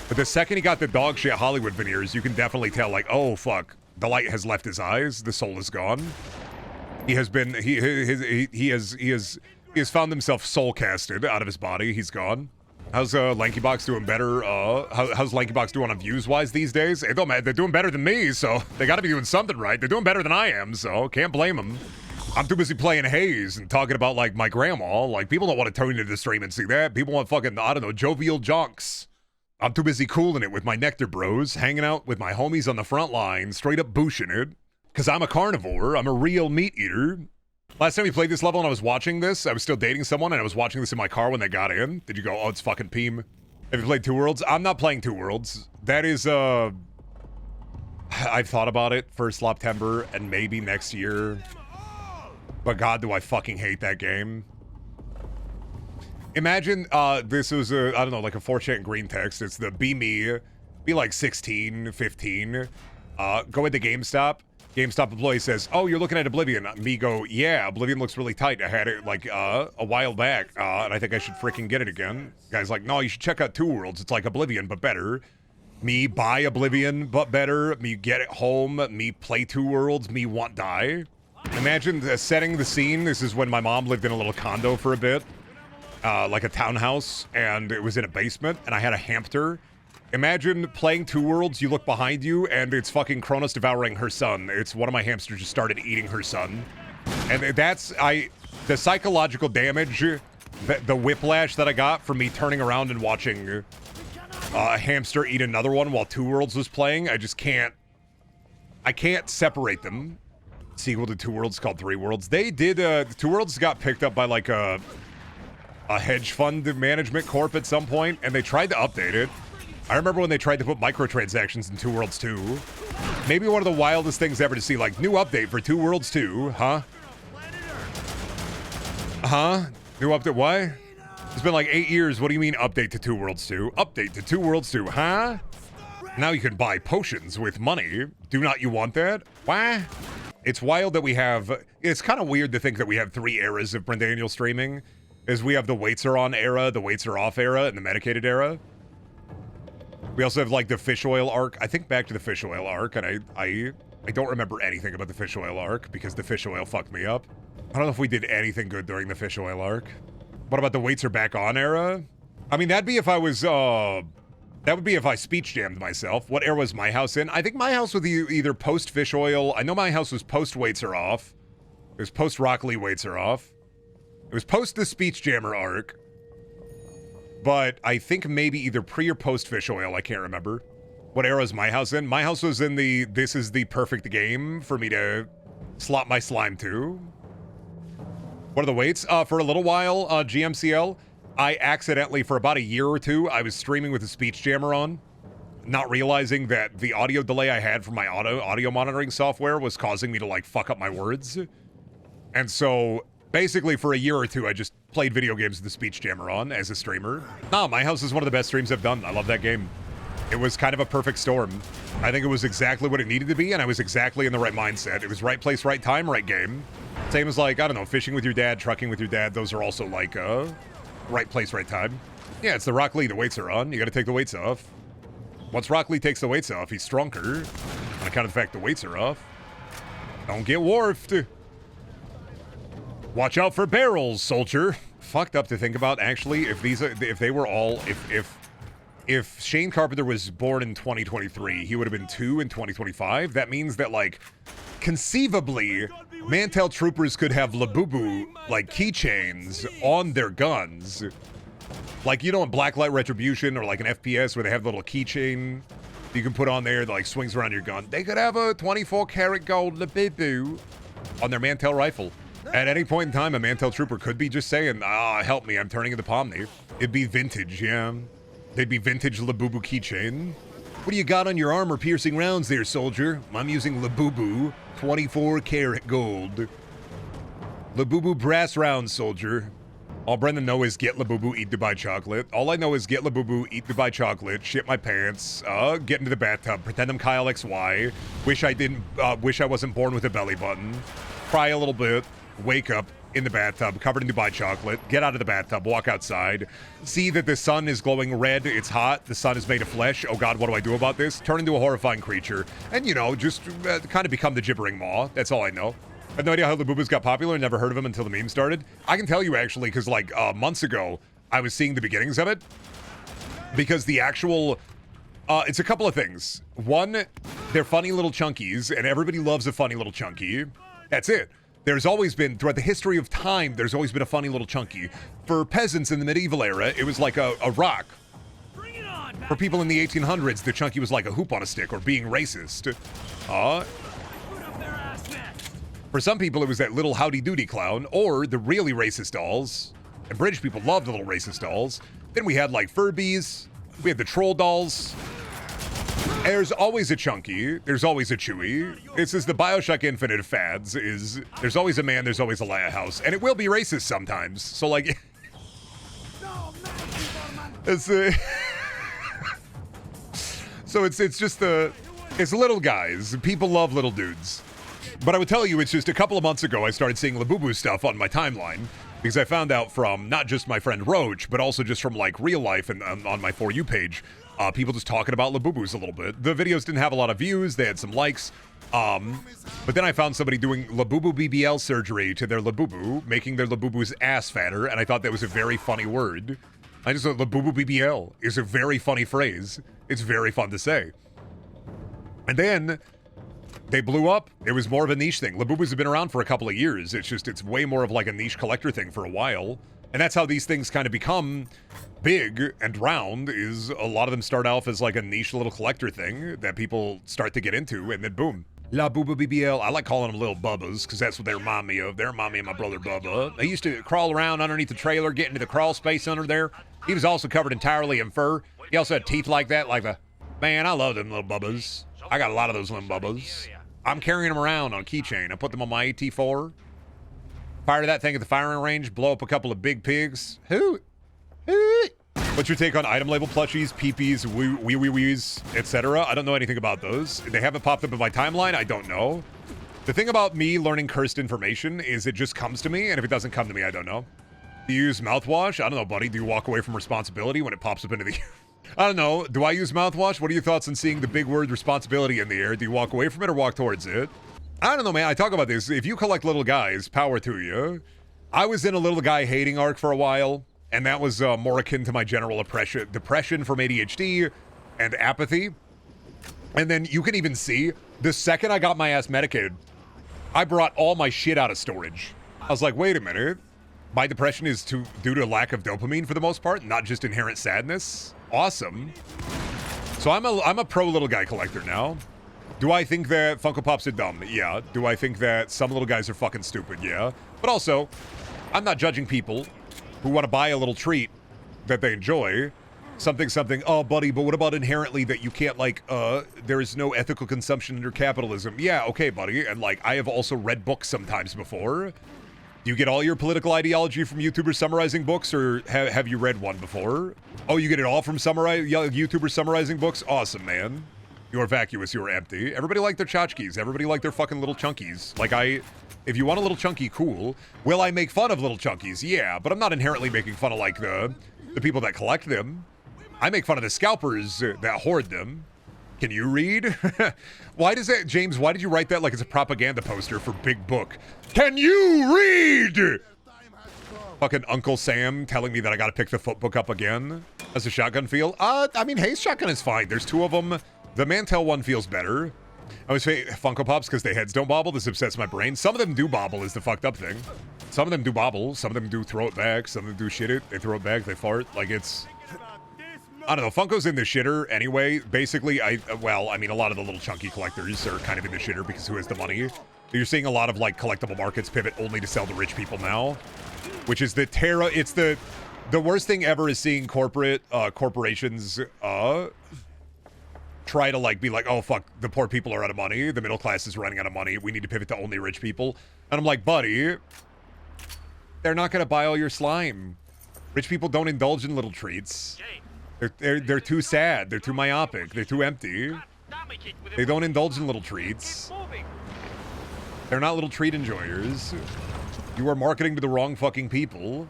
But the second he got the dog shit Hollywood veneers, you can definitely tell, like, oh, fuck. The light has left his eyes. The soul is gone. He has been. He has found himself soul casted out of his body. He's gone. How's Lanky Box doing better? How's Lanky Box doing on views wise these days? It don't matter. They're doing better than me, so they got to be doing something right. They're doing better than I am, so can't blame them. I'm too busy playing Haze and talking about, like, my grandma. Like, people don't want to tune into the stream and see that. People want fucking, I don't know, jovial junks. I'm too busy cooling it with my nectar bros, hanging out with my homies on the front line, straight up booshin' it. Because I'm a carnivore. I'm a real meat eater. Last time we played this level and I was watching this, I was still dating someone and I was watching this in my car when they got in. Did you go, oh, it's fucking Peem? Have you played Two Worlds? I'm not playing Two Worlds. That is, I've thought about it for Sloptember and maybe next year. But God, do I fucking hate that game. Imagine this was I don't know, like a 4chan green text. It's the be me, be like 16, 15. Go into GameStop. GameStop employee says, oh, you're looking at Oblivion. Me go, yeah, Oblivion looks really tight. I had it like a while back and I think I should freaking get it again. Guy's like, no, you should check out Two Worlds. It's like Oblivion, but better. Me buy Oblivion, but better. Me get it home. Me play Two Worlds. Me want die. Imagine setting the scene. This is when my mom lived in a little condo for a bit. Like a townhouse, and it was in a basement, and I had a hamster. Imagine playing Two Worlds, you look behind you, and it's fucking Kronos devouring her son. It's one of my hamsters just started eating her son. And that's, the psychological damage, the whiplash that I got from me turning around and watching a hamster eat another one while Two Worlds was playing, I can't separate them. Sequel to Two Worlds called Three Worlds. They did, Two Worlds got picked up by like a hedge fund management corp at some point, and they tried to update it. I remember when they tried to put microtransactions in Two Worlds 2. Maybe one of the wildest things ever to see, like, new update for Two Worlds 2, huh? Huh? New update, what? It's been like 8 years, what do you mean update to Two Worlds 2? Update to Two Worlds 2, huh? Now you can buy potions with money. Do not you want that? Why? It's wild that we have, it's kind of weird to think that we have 3 eras of Brendaniel streaming. Is we have the weights are on era, the weights are off era, and the medicated era. We also have like the fish oil arc. I think back to the fish oil arc, and I don't remember anything about the fish oil arc because the fish oil fucked me up. I don't know if we did anything good during the fish oil arc. What about the weights are back on era? I mean, that'd be if I was, that would be if I speech jammed myself. What era was my house in? I think my house was either post fish oil. I know my house was post weights are off. It was post Rock Lee weights are off. It was post the speech jammer arc. But I think maybe either pre or post fish oil. I can't remember. What era is my house in? My house was in the, this is the perfect game for me to slot my slime to. What are the weights? For a little while, GMCL, I accidentally, for about a year or two, I was streaming with the speech jammer on, not realizing that the audio delay I had from my audio monitoring software was causing me to, like, fuck up my words. And so, basically, for a year or two, I just played video games with the speech jammer on as a streamer. No, my house is one of the best streams I've done. I love that game. It was kind of a perfect storm. I think it was exactly what it needed to be, and I was exactly in the right mindset. It was right place, right time, right game. Same as, like, I don't know, fishing with your dad, trucking with your dad. Those are also, like, right place, right time. Yeah, it's the Rock Lee. The weights are on. You gotta take the weights off. Once Rock Lee takes the weights off, he's stronger. On account of the fact the weights are off. Don't get wharfed. Watch out for barrels, soldier. Fucked up to think about, actually, if they were all, if Shane Carpenter was born in 2023, he would have been 2 in 2025. That means that, like, conceivably, Mantel troopers could have Labubu, like, keychains on their guns. Like, you know, in Blacklight Retribution or, like, an FPS where they have the little keychain you can put on there that, like, swings around your gun. They could have a 24-karat gold Labubu on their Mantel rifle. At any point in time, a Mantel trooper could be just saying, help me, I'm turning into Pomni. It'd be vintage, yeah. They'd be vintage Labubu keychain. What do you got on your armor-piercing rounds there, soldier? I'm using Labubu 24-karat gold. Labubu brass rounds, soldier. All Brendan know is get Labubu, eat Dubai chocolate. All I know is get Labubu, eat Dubai chocolate, shit my pants, get into the bathtub, pretend I'm Kyle XY, wish I wasn't born with a belly button, cry a little bit, wake up in the bathtub, covered in Dubai chocolate, get out of the bathtub, walk outside, see that the sun is glowing red, it's hot, the sun is made of flesh, oh god, what do I do about this? Turn into a horrifying creature, and, you know, just kind of become the gibbering maw, that's all I know. I have no idea how the Bubas got popular, never heard of them until the meme started. I can tell you, actually, because, like, months ago, I was seeing the beginnings of it, because the actual... it's a couple of things. One, they're funny little chunkies, and everybody loves a funny little chunky. That's it. There's always been, throughout the history of time, there's always been a funny little chunky. For peasants in the medieval era, it was like a rock. For people in the 1800s, the chunky was like a hoop on a stick, or being racist. For some people, it was that little howdy doody clown, or the really racist dolls. And British people loved the little racist dolls. Then we had, like, Furbies. We had the troll dolls. There's always a Chunky. There's always a Chewy. This is the Bioshock Infinite of fads. Is there's always a man, there's always a Leia house. And it will be racist sometimes. So, like... it's so it's just the... It's little guys. People love little dudes. But I would tell you, it's just a couple of months ago I started seeing Labubu stuff on my timeline. Because I found out from not just my friend Roach, but also just from, like, real life and on my For You page, people just talking about Labubus a little bit. The videos didn't have a lot of views. They had some likes. But then I found somebody doing Labubu BBL surgery to their Labubu, making their Labubu's ass fatter, and I thought that was a very funny word. I just thought Labubu BBL is a very funny phrase. It's very fun to say. And then... they blew up. It was more of a niche thing. Labubus have been around for a couple of years. It's just, it's way more of like a niche collector thing for a while. And that's how these things kind of become big and round, is a lot of them start off as like a niche little collector thing that people start to get into, and then boom. Labubu BBL. I like calling them little Bubbas, because that's what they remind me of. They remind me of my brother Bubba. They used to crawl around underneath the trailer, get into the crawl space under there. He was also covered entirely in fur. He also had teeth like that, like the... Man, I love them little Bubbas. I got a lot of those little Bubbas. I'm carrying them around on a keychain. I put them on my AT4. Fire that thing at the firing range. Blow up a couple of big pigs. Hoot. Hoot. What's your take on item label plushies, peepees, wee-wee-wees, etc.? I don't know anything about those. They haven't popped up in my timeline. I don't know. The thing about me learning cursed information is it just comes to me, and if it doesn't come to me, I don't know. Do you use mouthwash? I don't know, buddy. Do you walk away from responsibility when it pops up into the... I don't know. Do I use mouthwash? What are your thoughts on seeing the big word responsibility in the air? Do you walk away from it or walk towards it? I don't know, man. I talk about this. If you collect little guys, power to you. I was in a little guy hating arc for a while, and that was more akin to my general depression from ADHD and apathy. And then you can even see, the second I got my ass medicated, I brought all my shit out of storage. I was like, wait a minute. My depression is due to lack of dopamine for the most part, not just inherent sadness. Awesome. So I'm a pro little guy collector now. Do I think that Funko Pops are dumb? Yeah. Do I think that some little guys are fucking stupid? Yeah. But also, I'm not judging people who want to buy a little treat that they enjoy. Something, oh, buddy, but what about inherently that you can't, like, there is no ethical consumption under capitalism? Yeah, okay, buddy. And, like, I have also read books sometimes before. Do you get all your political ideology from YouTubers summarizing books, or have you read one before? Oh, you get it all from YouTubers summarizing books? Awesome, man. You're vacuous, you're empty. Everybody like their tchotchkes. Everybody like their fucking little chunkies. Like, if you want a little chunky, cool. Will I make fun of little chunkies? Yeah, but I'm not inherently making fun of, like, the people that collect them. I make fun of the scalpers that hoard them. Can you read? Why does that, James, why did you write that like it's a propaganda poster for Big Book? Can you read? Fucking Uncle Sam telling me that I gotta pick the foot book up again. How's the shotgun feel? I mean, Haze shotgun is fine. There's two of them. The Mantel one feels better. I always say Funko Pops because their heads don't bobble. This upsets my brain. Some of them do bobble is the fucked up thing. Some of them do bobble. Some of them do throw it back. Some of them do shit it. They throw it back. They fart. Like, it's... I don't know. Funko's in the shitter anyway. Basically, I mean, a lot of the little chunky collectors are kind of in the shitter because who has the money? You're seeing a lot of, like, collectible markets pivot only to sell to rich people now, which is the it's the worst thing ever is seeing corporations try to, like, be like, oh, fuck, the poor people are out of money. The middle class is running out of money. We need to pivot to only rich people. And I'm like, buddy, they're not going to buy all your slime. Rich people don't indulge in little treats. They're too sad. They're too myopic. They're too empty. They don't indulge in little treats. They're not little treat enjoyers. You are marketing to the wrong fucking people.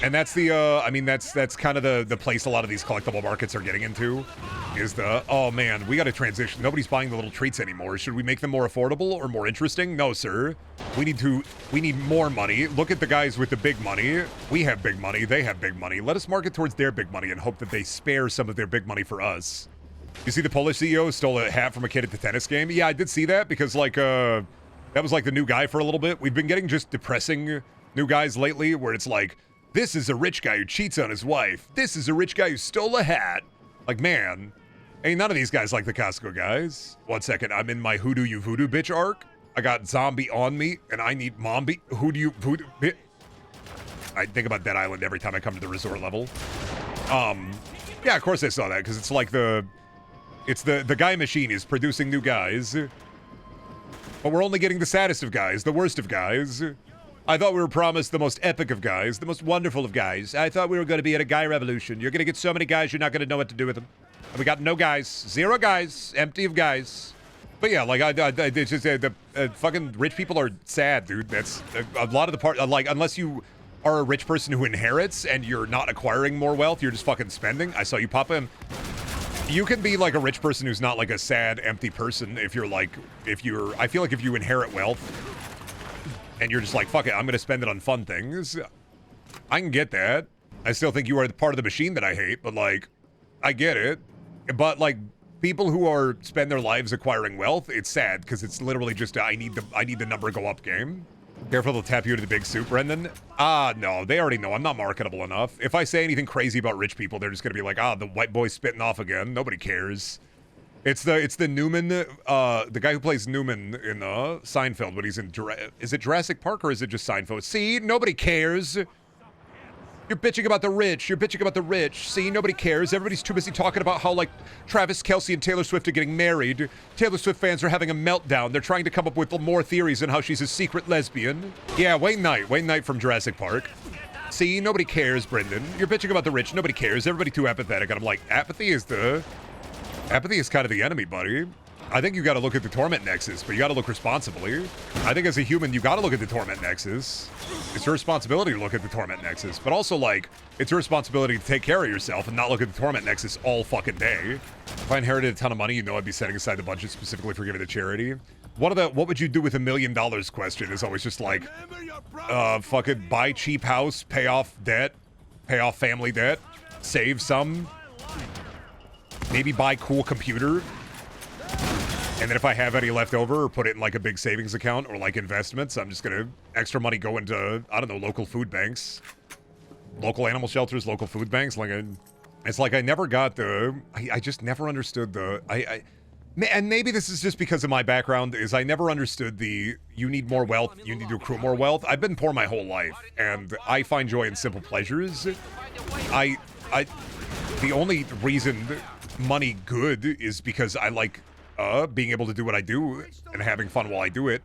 And that's the, I mean, that's kind of the place a lot of these collectible markets are getting into. Is the, oh man, we got to transition. Nobody's buying the little treats anymore. Should we make them more affordable or more interesting? No, sir. We need more money. Look at the guys with the big money. We have big money. They have big money. Let us market towards their big money and hope that they spare some of their big money for us. You see the Polish CEO stole a hat from a kid at the tennis game? Yeah, I did see that because, like, that was like the new guy for a little bit. We've been getting just depressing new guys lately where it's like, this is a rich guy who cheats on his wife. This is a rich guy who stole a hat. Like, man, ain't none of these guys like the Costco guys. 1 second, I'm in my who do you voodoo bitch arc. I got zombie on me, and I need mombi. Who do you voodoo bitch? I think about Dead Island every time I come to the resort level. Yeah, of course I saw that, because it's like the guy machine is producing new guys. But we're only getting the saddest of guys, the worst of guys. I thought we were promised the most epic of guys, the most wonderful of guys. I thought we were going to be at a guy revolution. You're going to get so many guys, you're not going to know what to do with them. And we got no guys, 0 guys, empty of guys. But yeah, like, it's just, the fucking rich people are sad, dude. That's a lot of the part, like, unless you are a rich person who inherits and you're not acquiring more wealth, you're just fucking spending. I saw you pop in. You can be like a rich person who's not like a sad, empty person if you're like, I feel like if you inherit wealth, and you're just like, fuck it, I'm going to spend it on fun things. I can get that. I still think you are the part of the machine that I hate, but, like, I get it. But, like, people who spend their lives acquiring wealth, it's sad, because it's literally just, I need the number go up game. Careful, they'll tap you to the big soup, Brendan. No, they already know. I'm not marketable enough. If I say anything crazy about rich people, they're just going to be like, the white boy's spitting off again. Nobody cares. It's the Newman, the guy who plays Newman in Seinfeld when he's in, is it Jurassic Park or is it just Seinfeld? See, nobody cares. You're bitching about the rich. You're bitching about the rich. See, nobody cares. Everybody's too busy talking about how, like, Travis Kelce and Taylor Swift are getting married. Taylor Swift fans are having a meltdown. They're trying to come up with more theories on how she's a secret lesbian. Yeah, Wayne Knight from Jurassic Park. See, nobody cares, Brendan. You're bitching about the rich. Nobody cares. Everybody too apathetic. And I'm like, apathy is kind of the enemy, buddy. I think you got to look at the torment nexus, but you got to look responsibly. I think as a human, you got to look at the torment nexus. It's your responsibility to look at the torment nexus, but also, like, it's your responsibility to take care of yourself and not look at the torment nexus all fucking day. If I inherited a ton of money, you know I'd be setting aside the budget specifically for giving to charity. what would you do with $1 million question is always just like, fucking buy cheap house, pay off debt, pay off family debt, save some, maybe buy cool computer, and then if I have any left over, put it in like a big savings account or like investments. I'm just gonna extra money go into, I don't know, local food banks, local animal shelters, local food banks. Like it's like I never got the, I just never understood the, and maybe this is just because of my background, is I never understood the, you need more wealth, you need to accrue more wealth. I've been poor my whole life, and I find joy in simple pleasures. The only reason money good is because I like being able to do what I do and having fun while I do it.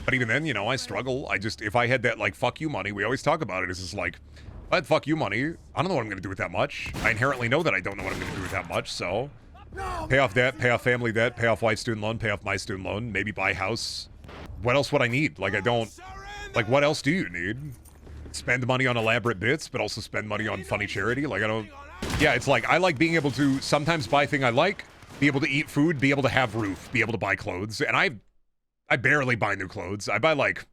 But even then, you know, I struggle. If I had that, like, fuck you money, we always talk about it. It's just like, if I had fuck you money, I don't know what I'm going to do with that much. I inherently know that I don't know what I'm going to do with that much, so pay off debt, pay off family debt, pay off wife's student loan, pay off my student loan, maybe buy a house. What else would I need? Like, I don't, like, what else do you need? Spend money on elaborate bits, but also spend money on funny charity? Like, I don't, yeah, it's like, I like being able to sometimes buy a thing I like, be able to eat food, be able to have roof, be able to buy clothes, and I barely buy new clothes. I buy like,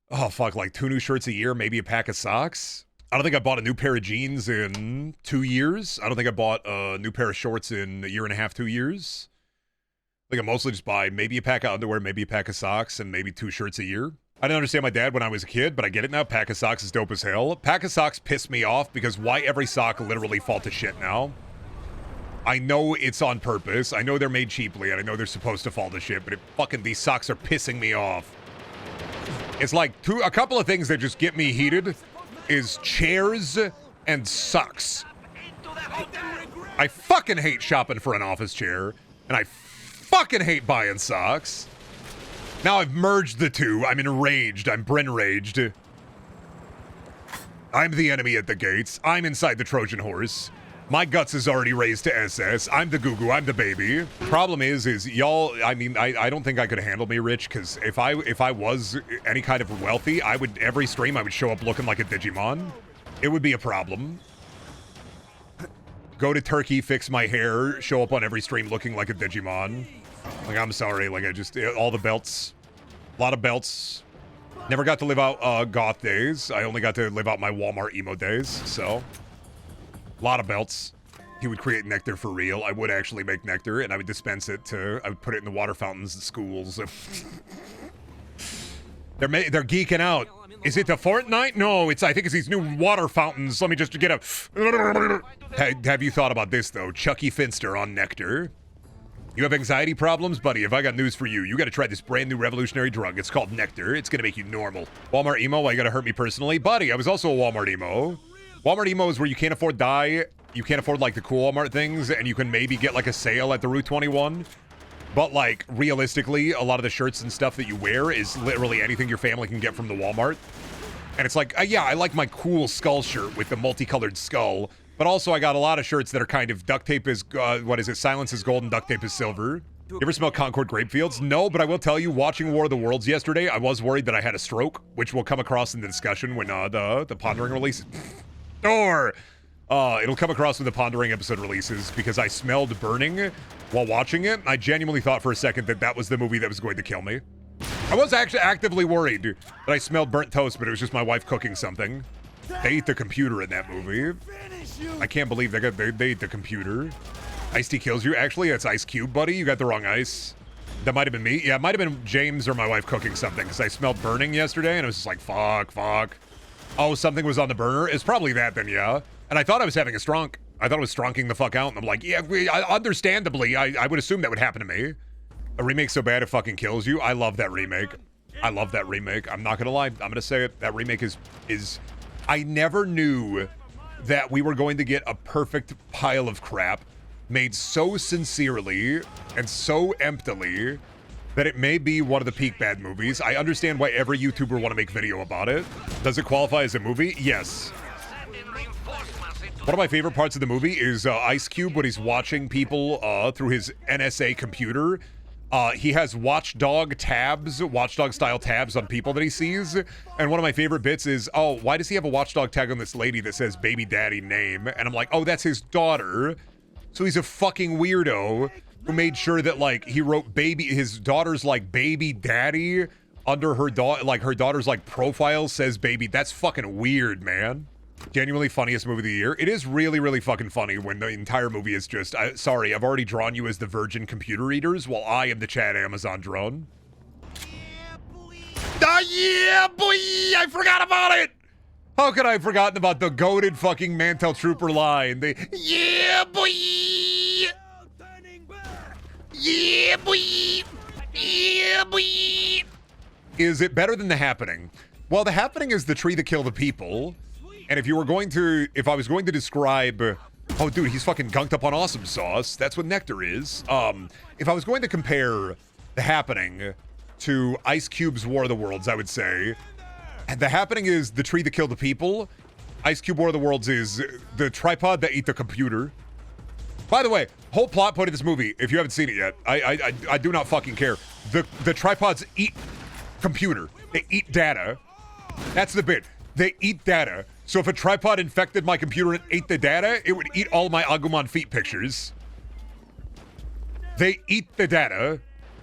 oh fuck, like 2 new shirts a year, maybe a pack of socks. I don't think I bought a new pair of jeans in 2 years. I don't think I bought a new pair of shorts in 1.5 years, 2 years. I think I mostly just buy maybe a pack of underwear, maybe a pack of socks, and maybe 2 shirts a year. I didn't understand my dad when I was a kid, but I get it now. Pack of socks is dope as hell. Pack of socks piss me off because why every sock literally fall to shit now? I know it's on purpose. I know they're made cheaply, and I know they're supposed to fall to shit, but these socks are pissing me off. It's like a couple of things that just get me heated is chairs and socks. I fucking hate shopping for an office chair, and I fucking hate buying socks. Now I've merged the two. I'm enraged. I'm Bren-raged. I'm the enemy at the gates. I'm inside the Trojan horse. My guts is already raised to SS. I'm the goo-goo. I'm the baby. Problem is y'all, I mean, I don't think I could handle me rich, because if I was any kind of wealthy, every stream I would show up looking like a Digimon. It would be a problem. Go to Turkey, fix my hair, show up on every stream looking like a Digimon. Like, I'm sorry, like all the belts. A lot of belts. Never got to live out goth days. I only got to live out my Walmart emo days, so. A lot of belts. He would create nectar for real. I would actually make nectar, and I would dispense it I would put it in the water fountains in schools. They're geeking out. Is it the Fortnite? No, I think it's these new water fountains. Let me just get a... Have you thought about this, though? Chucky Finster on nectar. You have anxiety problems? Buddy, if I got news for you, you gotta try this brand new revolutionary drug. It's called nectar. It's gonna make you normal. Walmart emo? Why you gotta hurt me personally? Buddy, I was also a Walmart emo. Walmart emo is where you can't afford dye, you can't afford like the cool Walmart things, and you can maybe get like a sale at the Route 21. But like realistically, a lot of the shirts and stuff that you wear is literally anything your family can get from the Walmart. And it's like, yeah, I like my cool skull shirt with the multicolored skull, but also I got a lot of shirts that are kind of duct tape is, silence is gold and duct tape is silver. You ever smell Concord grape fields? No, but I will tell you, watching War of the Worlds yesterday, I was worried that I had a stroke, which will come across in the discussion when the Pondering release. It'll come across when the Pondering episode releases, because I smelled burning while watching it. I genuinely thought for a second that was the movie that was going to kill me. I was actually actively worried that I smelled burnt toast, but it was just my wife cooking something. They ate the computer in that movie. I can't believe they ate the computer. Ice-T kills you. Actually, it's Ice Cube, buddy. You got the wrong ice. That might have been me. Yeah, it might have been James or my wife cooking something, because I smelled burning yesterday, and it was just like, fuck. Oh, something was on the burner? It's probably that then, yeah. And I thought I was having a stronk. I thought I was stronking the fuck out, and I'm like, yeah, understandably, I would assume that would happen to me. A remake so bad it fucking kills you. I love that remake. I love that remake. I'm not gonna lie. I'm gonna say it. That remake is... I never knew that we were going to get a perfect pile of crap made so sincerely and so emptily that it may be one of the peak bad movies. I understand why every YouTuber want to make video about it. Does it qualify as a movie? Yes. One of my favorite parts of the movie is Ice Cube when he's watching people through his NSA computer. He has watchdog style tabs on people that he sees. And one of my favorite bits is, oh, why does he have a watchdog tag on this lady that says baby daddy name? And I'm like, oh, that's his daughter. So he's a fucking weirdo. who made sure that like he wrote his daughter's like baby daddy under her daughter's like profile says baby. That's fucking weird, man. Genuinely funniest movie of the year. It is really, really fucking funny when the entire movie is just, sorry, I've already drawn you as the Virgin computer readers while I am the Chad Amazon drone. Yeah, boy! I forgot about it! How could I have forgotten about the goated fucking Mantel Trooper line? Yeah, boy! Yeah, boy! Yeah, boy! Is it better than The Happening? Well, The Happening is the tree that killed the people. And if I was going to describe, oh dude, he's fucking gunked up on awesome sauce. That's what nectar is. If I was going to compare The Happening to Ice Cube's War of the Worlds, I would say The Happening is the tree that killed the people. Ice Cube War of the Worlds is the tripod that ate the computer. By the way, whole plot point of this movie, if you haven't seen it yet, I do not fucking care. The tripods eat computer. They eat data. That's the bit. They eat data. So if a tripod infected my computer and ate the data, it would eat all my Agumon feet pictures. They eat the data.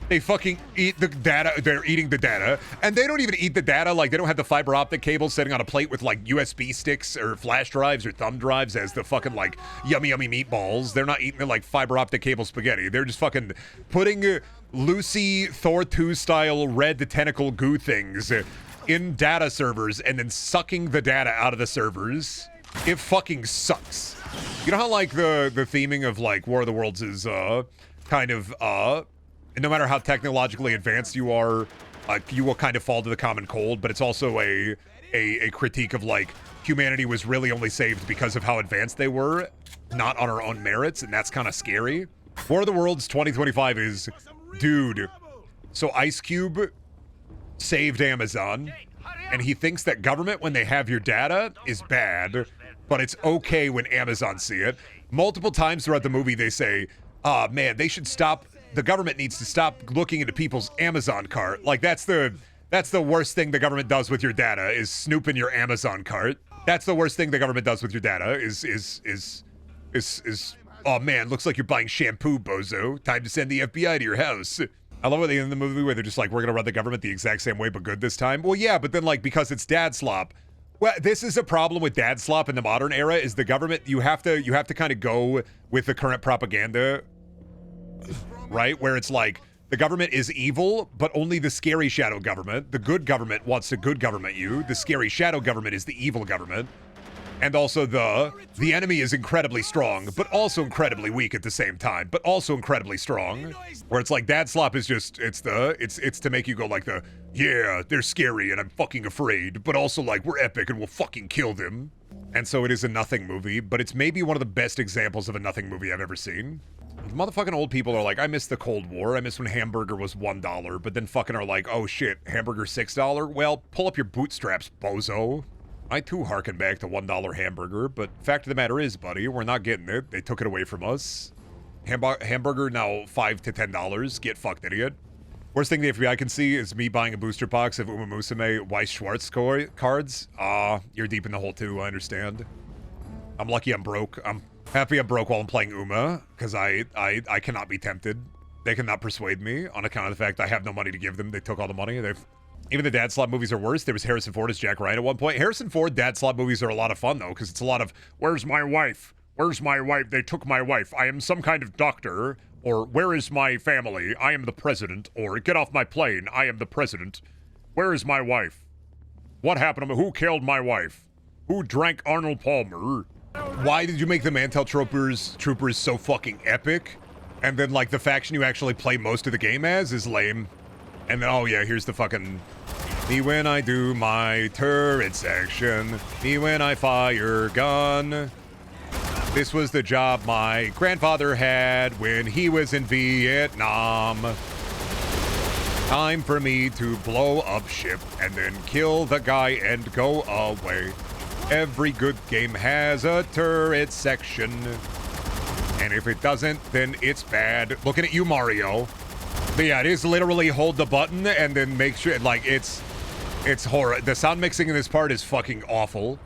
They fucking eat the data. They're eating the data. And they don't even eat the data. Like, they don't have the fiber optic cable sitting on a plate with, like, USB sticks or flash drives or thumb drives as the fucking, like, yummy, yummy meatballs. They're not eating the, like, fiber optic cable spaghetti. They're just fucking putting Lucy Thor 2 style red tentacle goo things in data servers and then sucking the data out of the servers. It fucking sucks. You know how, like, the theming of, like, War of the Worlds is, kind of, no matter how technologically advanced you are, you will kind of fall to the common cold, but it's also a critique of, like, humanity was really only saved because of how advanced they were, not on our own merits, and that's kind of scary. War of the Worlds 2025 is, dude, so Ice Cube saved Amazon, and he thinks that government, when they have your data, is bad, but it's okay when Amazon see it. Multiple times throughout the movie, they say, man, they should stop. The government needs to stop looking into people's Amazon cart. Like, that's the worst thing the government does with your data, is snooping your Amazon cart. That's the worst thing the government does with your data is oh man, looks like you're buying shampoo, bozo. Time to send the FBI to your house. I love at the end of the movie where they're just like, we're gonna run the government the exact same way but good this time. Well, yeah, but then, like, because it's dad slop. Well, this is a problem with dad slop in the modern era, is the government, you have to kind of go with the current propaganda, right? Where it's like, the government is evil, but only the scary shadow government. The good government wants to good government you. The scary shadow government is the evil government. And also the enemy is incredibly strong, but also incredibly weak at the same time, but also incredibly strong. Where it's like, dad slop is just, it's to make you go like yeah, they're scary and I'm fucking afraid, but also like, we're epic and we'll fucking kill them. And so it is a nothing movie, but it's maybe one of the best examples of a nothing movie I've ever seen. Motherfucking old people are like, I miss the Cold War. I miss when hamburger was $1, but then fucking are like, oh shit, hamburger $6? Well, pull up your bootstraps, bozo. I too harken back to $1 hamburger, but fact of the matter is, buddy, we're not getting it. They took it away from us. Hamburger now $5 to $10. Get fucked, idiot. Worst thing the FBI can see is me buying a booster box of Uma Musume Weiss Schwartz cards. You're deep in the hole too, I understand. I'm lucky I'm broke. I'm happy I'm broke while I'm playing Uma, because I cannot be tempted. They cannot persuade me on account of the fact I have no money to give them. They took all the money. Even the dad slap movies are worse. There was Harrison Ford as Jack Ryan at one point. Harrison Ford dad slap movies are a lot of fun, though, because it's a lot of, where's my wife? Where's my wife? They took my wife. I am some kind of doctor. Or, where is my family? I am the president. Or, get off my plane. I am the president. Where is my wife? What happened to me? Who killed my wife? Who drank Arnold Palmer? Why did you make the Mantel Troopers so fucking epic? And then, like, the faction you actually play most of the game as is lame. And then, oh yeah, here's the fucking... Me when I do my turret section. Me when I fire gun. This was the job my grandfather had when he was in Vietnam. Time for me to blow up ship and then kill the guy and go away. Every good game has a turret section. And if it doesn't, then it's bad. Looking at you, Mario. But yeah, it is literally hold the button and then make sure, like, it's horror. The sound mixing in this part is fucking awful.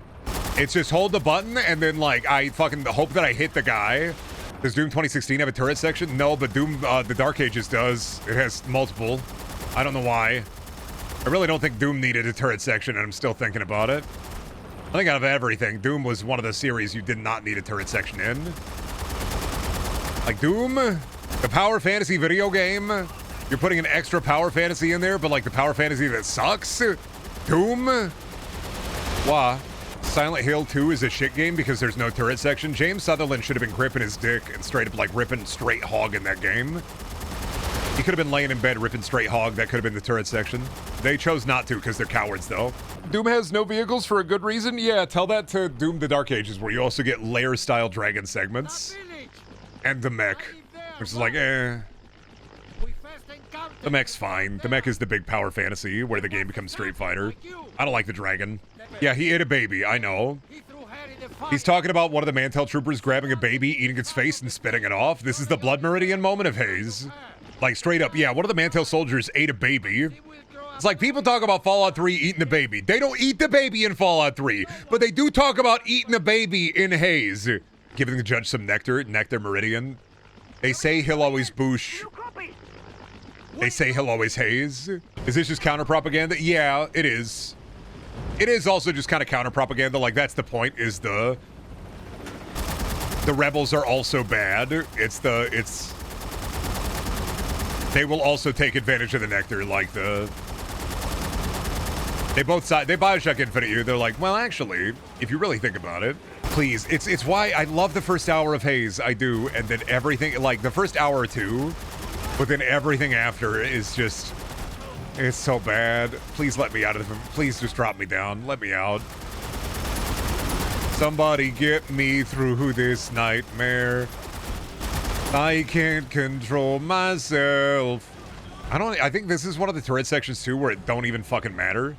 It's just hold the button and then, like, I fucking hope that I hit the guy Does Doom 2016 have a turret section? No, but Doom, the Dark Ages does. It has multiple. I don't know why. I really don't think Doom needed a turret section, and I'm still thinking about it. I think out of everything, Doom was one of the series you did not need a turret section in. Like Doom, the power fantasy video game, you're putting an extra power fantasy in there, but like the power fantasy that sucks? Doom? Why? Silent Hill 2 is a shit game because there's no turret section. James Sutherland should have been gripping his dick and straight up like ripping straight hog in that game. He could have been laying in bed ripping straight hog. That could have been the turret section. They chose not to because they're cowards though. Doom has no vehicles for a good reason? Yeah, tell that to Doom the Dark Ages where you also get layer style dragon segments. And the mech, which is like, eh. The mech's fine. The mech is the big power fantasy where the game becomes Street Fighter. I don't like the dragon. Yeah, he ate a baby, I know. He's talking about one of the Mantel troopers grabbing a baby, eating its face, and spitting it off. This is the Blood Meridian moment of Haze. Like, straight up, yeah, one of the Mantel soldiers ate a baby. It's like people talk about Fallout 3 eating the baby. They don't eat the baby in Fallout 3, but they do talk about eating the baby in Haze. Giving the judge some nectar Meridian. They say he'll always boosh. They say he'll always haze. Is this just counter propaganda? Yeah, it is. It is also just kind of counter propaganda. Like, that's the point, is the rebels are also bad. They will also take advantage of the nectar, like they Bioshock Infinite you. They're like, well, actually, if you really think about it, please, it's why I love the first hour of Haze, I do, and then everything, like, the first hour or two, but then everything after is just, it's so bad. Please let me out of the, please just drop me down, let me out. Somebody get me through this nightmare. I can't control myself. I think this is one of the turret sections too where it don't even fucking matter.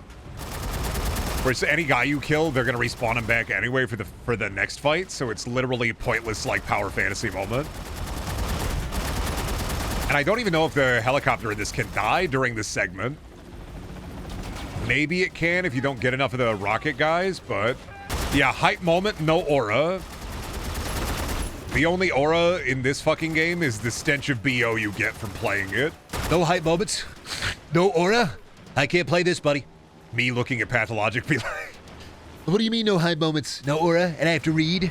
Where it's any guy you kill, they're gonna respawn him back anyway for the next fight, so it's literally a pointless like power fantasy moment. And I don't even know if the helicopter in this can die during this segment. Maybe it can if you don't get enough of the rocket guys, but yeah, hype moment, no aura. The only aura in this fucking game is the stench of BO you get from playing it. No hype moments, no aura. I can't play this, buddy. Me looking at Pathologic be like, what do you mean no hype moments, no aura, and I have to read?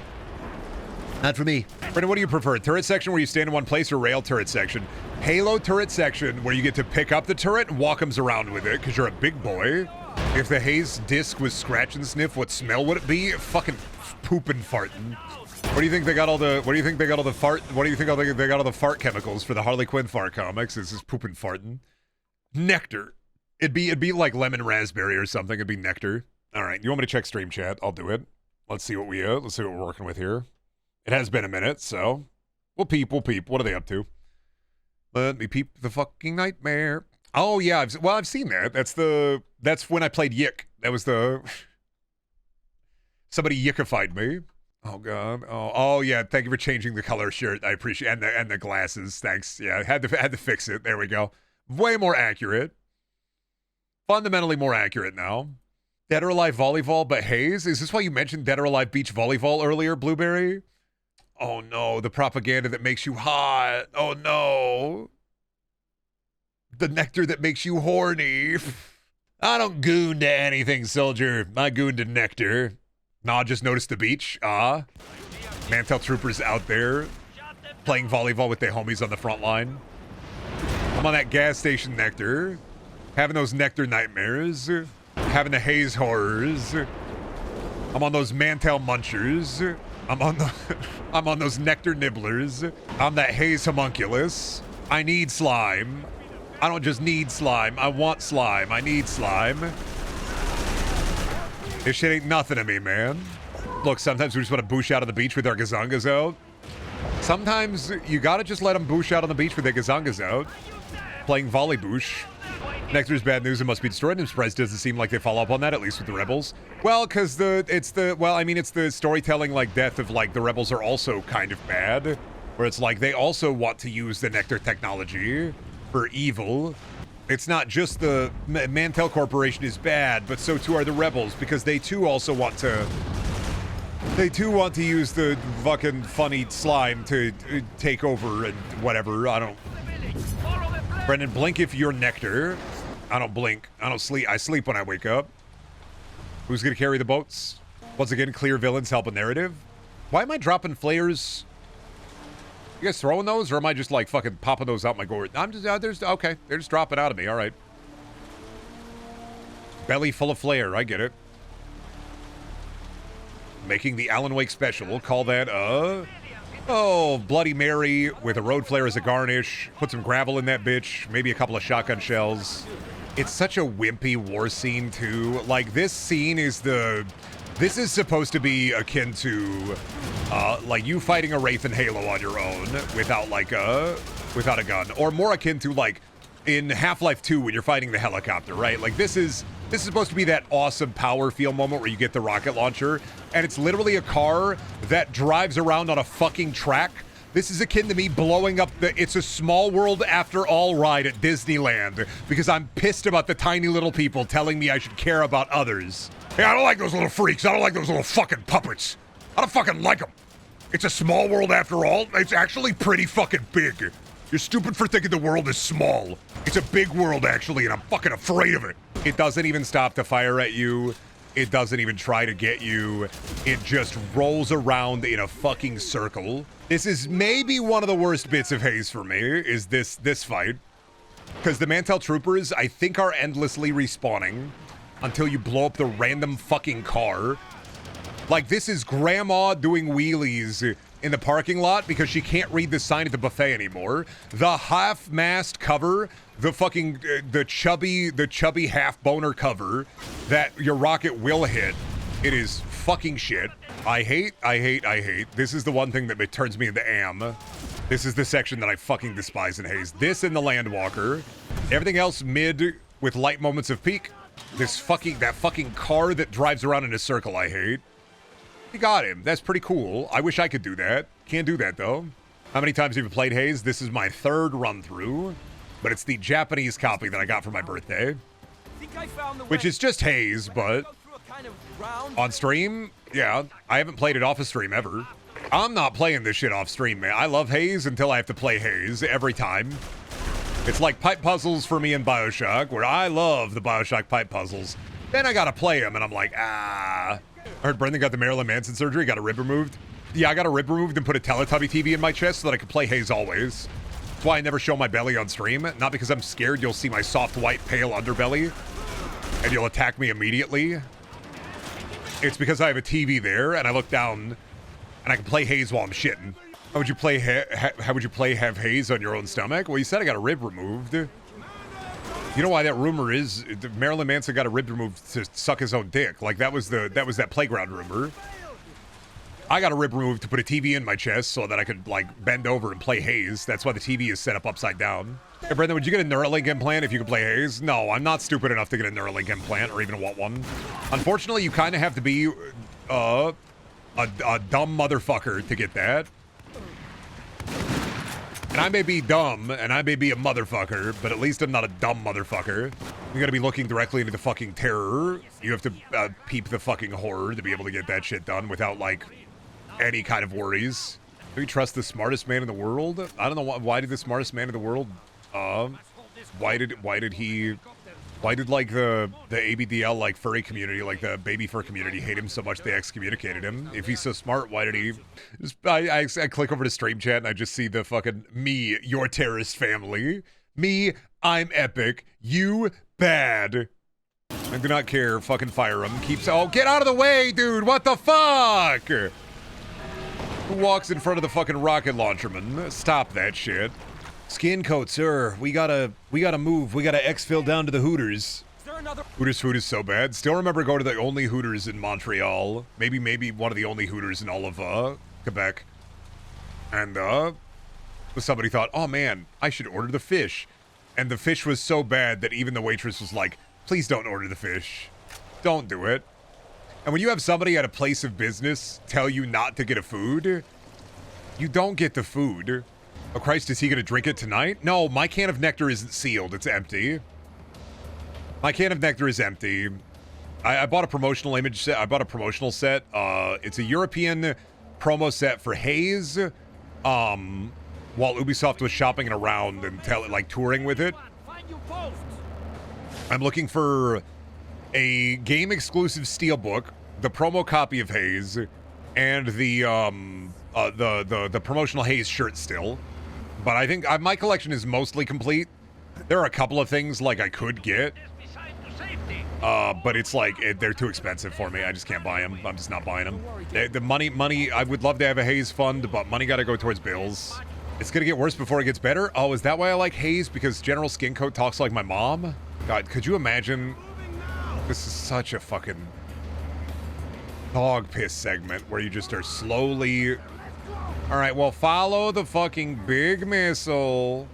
Not for me. Brendan, what do you prefer? Turret section where you stand in one place or rail turret section? Halo turret section where you get to pick up the turret and walk 'ems around with it because you're a big boy. If the Haze disc was scratch and sniff, what smell would it be? Fucking pooping farting. What do you think they got all the? What do you think they got all the fart? What do you think they got all the fart chemicals for the Harley Quinn fart comics? This is pooping farting. Nectar. It'd be like lemon raspberry or something. It'd be nectar. All right, you want me to check stream chat? I'll do it. Let's see what we're working with here. It has been a minute, so we'll peep. What are they up to? Let me peep the fucking nightmare. Oh yeah, I've seen that. That's when I played Yick. That was the somebody yickified me. Oh god. Oh yeah. Thank you for changing the color shirt. I appreciate and the glasses. Thanks. Yeah, had to fix it. There we go. Way more accurate. Fundamentally more accurate now. Dead or Alive volleyball, but Haze? Is this why you mentioned Dead or Alive beach volleyball earlier, Blueberry? Oh no, the propaganda that makes you hot. Oh no. The nectar that makes you horny. I don't goon to anything, soldier. I goon to nectar. Nah, just noticed the beach. Mantel troopers out there playing volleyball with their homies on the front line. I'm on that gas station nectar. Having those nectar nightmares. Having the Haze horrors. I'm on those Mantel munchers. I'm on those nectar nibblers. I'm that Haze homunculus. I need slime. I don't just need slime. I want slime. I need slime. This shit ain't nothing to me, man. Look, sometimes we just want to boosh out on the beach with our gazongas out. Sometimes you gotta just let them boosh out on the beach with their gazongas out. Playing volley boosh. Nectar's bad news and must be destroyed. I'm surprised it doesn't seem like they follow up on that, at least with the rebels. Well, because it's the storytelling like death of like the rebels are also kind of bad. Where it's like they also want to use the nectar technology for evil. It's not just the Mantel Corporation is bad, but so too are the rebels because they too also want to They too want to use the fucking funny slime to take over and whatever. I don't. Brendan, blink if you're nectar. I don't blink. I don't sleep. I sleep when I wake up. Who's gonna carry the boats? Once again, clear villains help a narrative. Why am I dropping flares? You guys throwing those, or am I just like fucking popping those out my gourd? I'm just okay. They're just dropping out of me. All right. Belly full of flare. I get it. Making the Alan Wake special. We'll call that Bloody Mary with a road flare as a garnish. Put some gravel in that bitch. Maybe a couple of shotgun shells. It's such a wimpy war scene too. Like this scene is this is supposed to be akin to like you fighting a Wraith in Halo on your own without a gun, or more akin to like in Half-Life 2 when you're fighting the helicopter, right? Like this is supposed to be that awesome power feel moment where you get the rocket launcher and it's literally a car that drives around on a fucking track. This is akin to me blowing up the It's a Small World After All ride at Disneyland because I'm pissed about the tiny little people telling me I should care about others. Hey, I don't like those little freaks. I don't like those little fucking puppets. I don't fucking like them. It's a small world after all. It's actually pretty fucking big. You're stupid for thinking the world is small. It's a big world, actually, and I'm fucking afraid of it. It doesn't even stop to fire at you. It doesn't even try to get you. It just rolls around in a fucking circle. This is maybe one of the worst bits of Haze for me, is this fight. Because the Mantel Troopers, I think, are endlessly respawning until you blow up the random fucking car. Like, this is grandma doing wheelies in the parking lot because she can't read the sign at the buffet anymore. The half-mast cover, the fucking, the chubby half-boner cover that your rocket will hit. It is fucking shit. I hate. This is the one thing that turns me into Am. This is the section that I fucking despise in Haze. This and the Landwalker. Everything else mid with light moments of peak. That fucking car that drives around in a circle I hate. You got him. That's pretty cool. I wish I could do that. Can't do that, though. How many times have you played Haze? This is my third run-through, but it's the Japanese copy that I got for my birthday, which is just Haze, but on stream, yeah, I haven't played it off of stream ever. I'm not playing this shit off stream, man. I love Haze until I have to play Haze every time. It's like pipe puzzles for me in BioShock, where I love the BioShock pipe puzzles. Then I gotta play them, and I'm like, I heard Brendan got the Marilyn Manson surgery, got a rib removed. Yeah, I got a rib removed and put a Teletubby TV in my chest so that I could play Haze always. That's why I never show my belly on stream. Not because I'm scared you'll see my soft, white, pale underbelly and you'll attack me immediately. It's because I have a TV there and I look down and I can play Haze while I'm shitting. How would you play have Haze on your own stomach? Well, you said I got a rib removed. You know why that rumor is? Marilyn Manson got a rib removed to suck his own dick. Like that was that playground rumor. I got a rib removed to put a TV in my chest so that I could like bend over and play Haze. That's why the TV is set up upside down. Hey Brendan, would you get a Neuralink implant if you could play Haze? No, I'm not stupid enough to get a Neuralink implant or even want one. Unfortunately, you kind of have to be a dumb motherfucker to get that. And I may be dumb, and I may be a motherfucker, but at least I'm not a dumb motherfucker. You gotta be looking directly into the fucking terror. You have to peep the fucking horror to be able to get that shit done without, like, any kind of worries. Do we trust the smartest man in the world? I don't know why did the smartest man in the world, why did like the ABDL like furry community, like the baby fur community, hate him so much they excommunicated him? If he's so smart, why did he? I click over to stream chat and I just see the fucking me, your terrorist family. Me, I'm epic. You bad. I do not care. Fucking fire him. Oh, get out of the way, dude. What the fuck? Who walks in front of the fucking rocket launcherman? Stop that shit. Skin coat, sir. We gotta move. We gotta exfil down to the Hooters. Hooters food is so bad. Still remember going to the only Hooters in Montreal. Maybe one of the only Hooters in all of Quebec. And somebody thought, oh man, I should order the fish. And the fish was so bad that even the waitress was like, please don't order the fish. Don't do it. And when you have somebody at a place of business tell you not to get a food, you don't get the food. Oh Christ, is he gonna drink it tonight? No, my can of nectar isn't sealed, it's empty. My can of nectar is empty. I bought a promotional image set. I bought a promotional set. It's a European promo set for Haze. While Ubisoft was shopping it around and touring with it. I'm looking for a game exclusive steelbook, the promo copy of Haze, and the promotional Haze shirt still. But I think my collection is mostly complete. There are a couple of things like I could get. But it's like they're too expensive for me. I just can't buy them. I'm just not buying them. The money. I would love to have a Haze fund, but money got to go towards bills. It's gonna get worse before it gets better. Oh, is that why I like Haze? Because General Skincoat talks like my mom? God, could you imagine? This is such a fucking dog piss segment where you just are slowly. All right, well, follow the fucking big missile.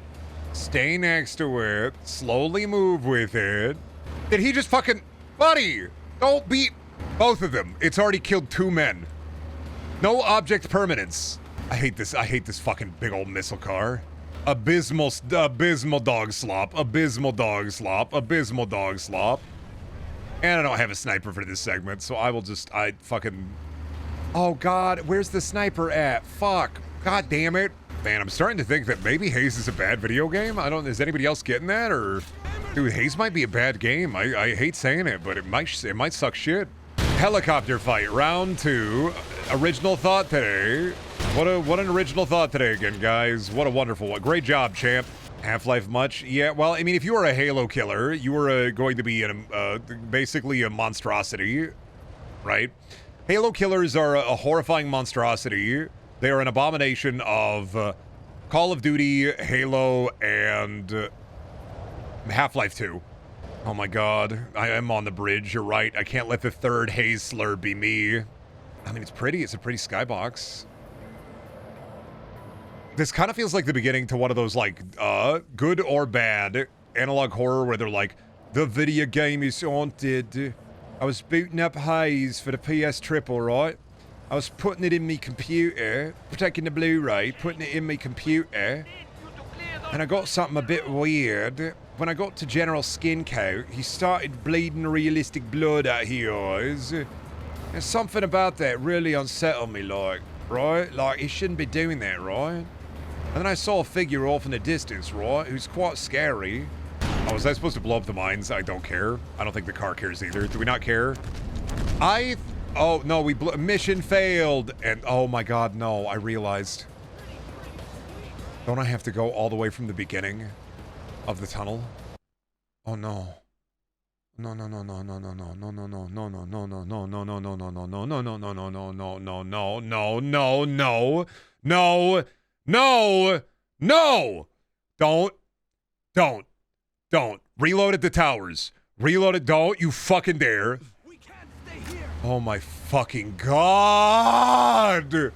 Stay next to it. Slowly move with it. Did he just fucking... Buddy! Don't beat both of them. It's already killed 2 men. No object permanence. I hate this fucking big old missile car. Abysmal dog slop. Abysmal dog slop. Abysmal dog slop. And I don't have a sniper for this segment, so I will just... Oh, God. Where's the sniper at? Fuck. God damn it. Man, I'm starting to think that maybe Haze is a bad video game. Is anybody else getting that, or... Dude, Haze might be a bad game. I hate saying it, but it might suck shit. Helicopter fight, round 2. Original thought today. What an original thought today again, guys. What a wonderful one. Great job, champ. Half-Life much? Yeah, well, I mean, if you were a Halo killer, you were going to be basically a monstrosity, right? Halo killers are a horrifying monstrosity. They are an abomination of Call of Duty, Halo, and... Half-Life 2. Oh my god. I am on the bridge, you're right. I can't let the third Haze slur be me. I mean, it's pretty. It's a pretty skybox. This kind of feels like the beginning to one of those, like, good or bad analog horror where they're like, the video game is haunted. I was booting up Haze for the PS Triple, right? I was putting it in me computer, taking the Blu-ray, putting it in me computer, and I got something a bit weird. When I got to General Skincoat, he started bleeding realistic blood out his eyes. There's something about that really unsettled me, like, right? Like, he shouldn't be doing that, right? And then I saw a figure off in the distance, right? Who's quite scary. Oh, was I supposed to blow up the mines? I don't care. I don't think the car cares either. Do we not care? Oh, no, mission failed. And, oh my god, no, I realized. Don't I have to go all the way from the beginning of the tunnel? Oh no. No. Don't. Reload at the towers. Reload it. Don't you fucking dare. We can't stay here. Oh my fucking god.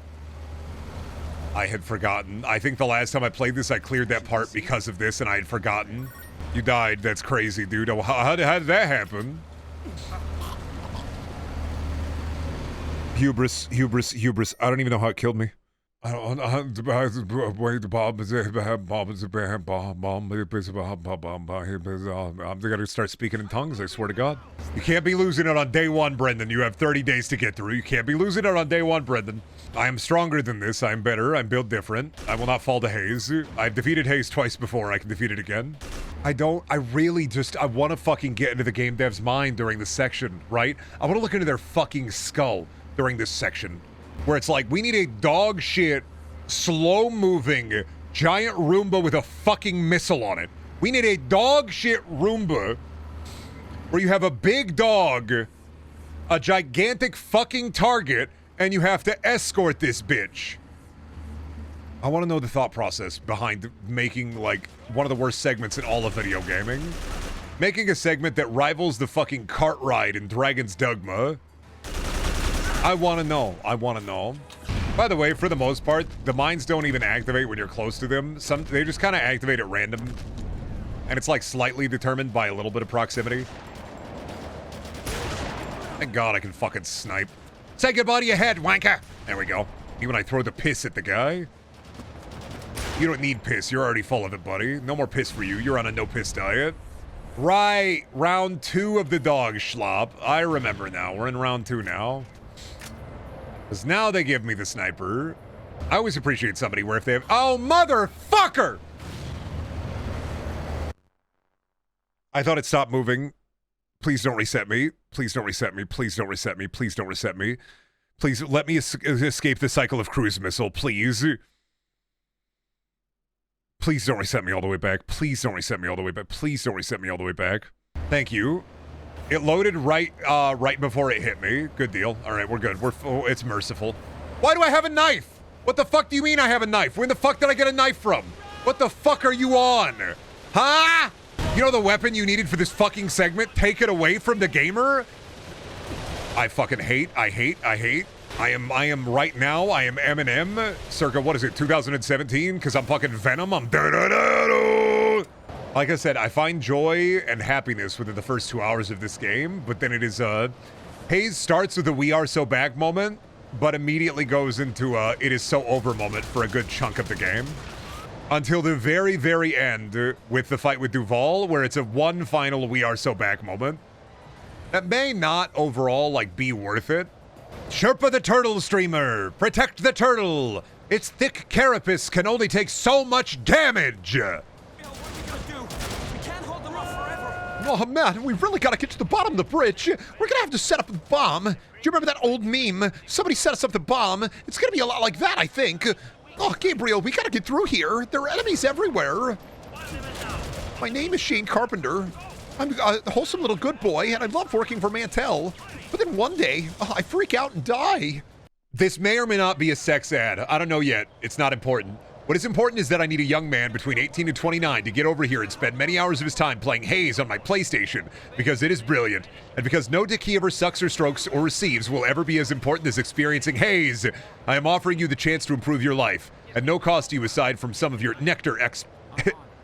I had forgotten. I think the last time I played this, I cleared that part because of this, and I had forgotten. You died. That's crazy, dude. How did that happen? Hubris. I don't even know how it killed me. I'm gonna start speaking in tongues, I swear to God. You can't be losing it on day one, Brendan. You have 30 days to get through. You can't be losing it on day one, Brendan. I am stronger than this. I'm better. I'm built different. I will not fall to Haze. I've defeated Haze twice before. I can defeat it again. I want to fucking get into the game dev's mind during this section, right? I want to look into their fucking skull during this section. Where it's like, we need a dog shit, slow-moving, giant Roomba with a fucking missile on it. We need a dog shit Roomba where you have a big dog, a gigantic fucking target, and you have to escort this bitch. I want to know the thought process behind making, like, one of the worst segments in all of video gaming. Making a segment that rivals the fucking cart ride in Dragon's Dogma. I want to know. By the way, for the most part, the mines don't even activate when you're close to them. They just kind of activate at random. And it's like slightly determined by a little bit of proximity. Thank God I can fucking snipe. Say goodbye to your head, wanker! There we go. Even when I throw the piss at the guy. You don't need piss. You're already full of it, buddy. No more piss for you. You're on a no piss diet. Right, round 2 of the dog schlop. I remember now. We're in round 2 now. Because now they give me the sniper. I always appreciate somebody where if they have... Oh, motherfucker! I thought it stopped moving. Please don't reset me. Please don't reset me. Please don't reset me. Please don't reset me. Please let me escape the cycle of cruise missile, please. Please don't reset me all the way back. Please don't reset me all the way back. Please don't reset me all the way back. Thank you. It loaded right before it hit me. Good deal. All right, we're good. It's merciful. Why do I have a knife? What the fuck do you mean I have a knife? When the fuck did I get a knife from? What the fuck are you on? Huh? You know the weapon you needed for this fucking segment? Take it away from the gamer? I fucking hate. I am right now, I am Eminem, circa, what is it, 2017? Because I'm fucking Venom, I'm da-da-da-da. Like I said, I find joy and happiness within the first 2 hours of this game, but then it is, Haze starts with a we are so back moment, but immediately goes into a it is so over moment for a good chunk of the game. Until the very, very end with the fight with Duval, where it's a one final we are so back moment. That may not overall, like, be worth it. Sherpa the turtle streamer, protect the turtle. Its thick carapace can only take so much damage. Oh man, we really gotta get to the bottom of the bridge. We're gonna have to set up a bomb. Do you remember that old meme? Somebody set us up the bomb. It's gonna be a lot like that, I think. Oh, Gabriel, we gotta get through here. There are enemies everywhere. My name is Shane Carpenter. I'm a wholesome little good boy, and I love working for Mantel. But then one day, I freak out and die. This may or may not be a sex ad. I don't know yet. It's not important. What is important is that I need a young man between 18 and 29 to get over here and spend many hours of his time playing Haze on my PlayStation, because it is brilliant, and because no dick he ever sucks or strokes or receives will ever be as important as experiencing Haze. I am offering you the chance to improve your life, at no cost to you aside from some of your nectar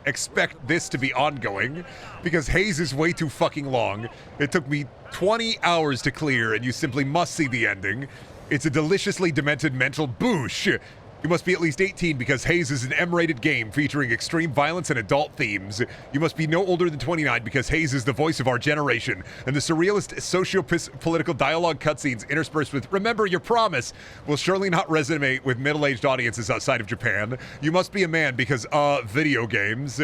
expect this to be ongoing, because Haze is way too fucking long. It took me 20 hours to clear, and you simply must see the ending. It's a deliciously demented mental boosh. You must be at least 18 because Haze is an M-rated game featuring extreme violence and adult themes. You must be no older than 29 because Haze is the voice of our generation, and the surrealist socio-political dialogue cutscenes interspersed with "Remember your promise" will surely not resonate with middle-aged audiences outside of Japan. You must be a man because, video games.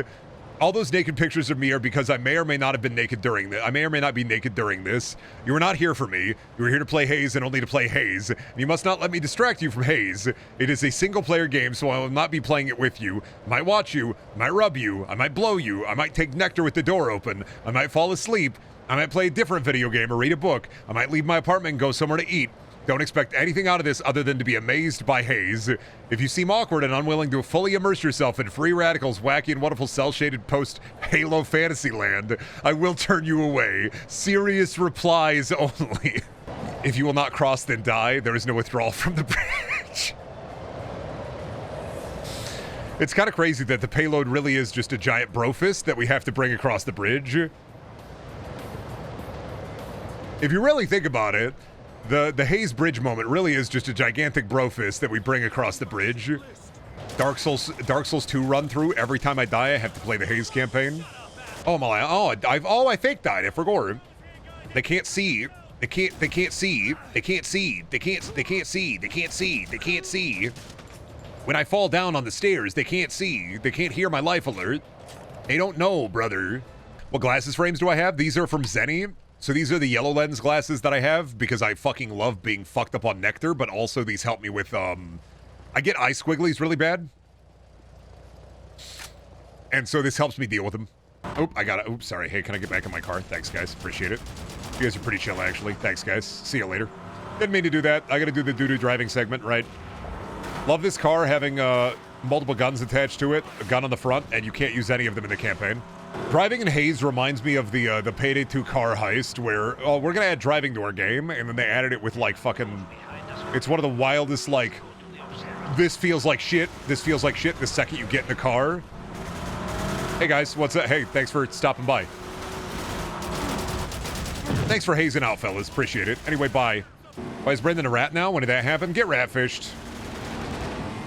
All those naked pictures of me are because I may or may not have been naked during this. I may or may not be naked during this. You were not here for me. You were here to play Haze and only to play Haze. And you must not let me distract you from Haze. It is a single-player game, so I will not be playing it with you. I might watch you. I might rub you. I might blow you. I might take nectar with the door open. I might fall asleep. I might play a different video game or read a book. I might leave my apartment and go somewhere to eat. Don't expect anything out of this other than to be amazed by Haze. If you seem awkward and unwilling to fully immerse yourself in Free Radical's wacky and wonderful cel-shaded post-Halo fantasy land, I will turn you away. Serious replies only. If you will not cross, then die. There is no withdrawal from the bridge. It's kind of crazy that the payload really is just a giant brofist that we have to bring across the bridge. If you really think about it, the Haze bridge moment really is just a gigantic brofist that we bring across the bridge. Dark Souls 2 run through. Every time I die, I have to play the Haze campaign. Oh my! I fake died. I forgot. They can't see. They can't see. They can't see. They can't see. They can't see. They can't see. When I fall down on the stairs, they can't see. They can't hear my life alert. They don't know, brother. What glasses frames do I have? These are from Zenny. So these are the yellow lens glasses that I have because I fucking love being fucked up on nectar, but also these help me with, I get eye squigglies really bad. And so this helps me deal with them. Oh, I got it. Oops, sorry. Hey, can I get back in my car? Thanks, guys. Appreciate it. You guys are pretty chill, actually. Thanks, guys. See you later. Didn't mean to do that. I gotta do the doo-doo driving segment, right? Love this car having, multiple guns attached to it, a gun on the front, and you can't use any of them in the campaign. Driving in Haze reminds me of the Payday 2 car heist where, oh, we're gonna add driving to our game, and then they added it with, like, fucking... It's one of the wildest, like, this feels like shit the second you get in the car. Hey, guys, what's up? Hey, thanks for stopping by. Thanks for hazing out, fellas. Appreciate it. Anyway, bye. Why is Brendan a rat now? When did that happen? Get rat-fished.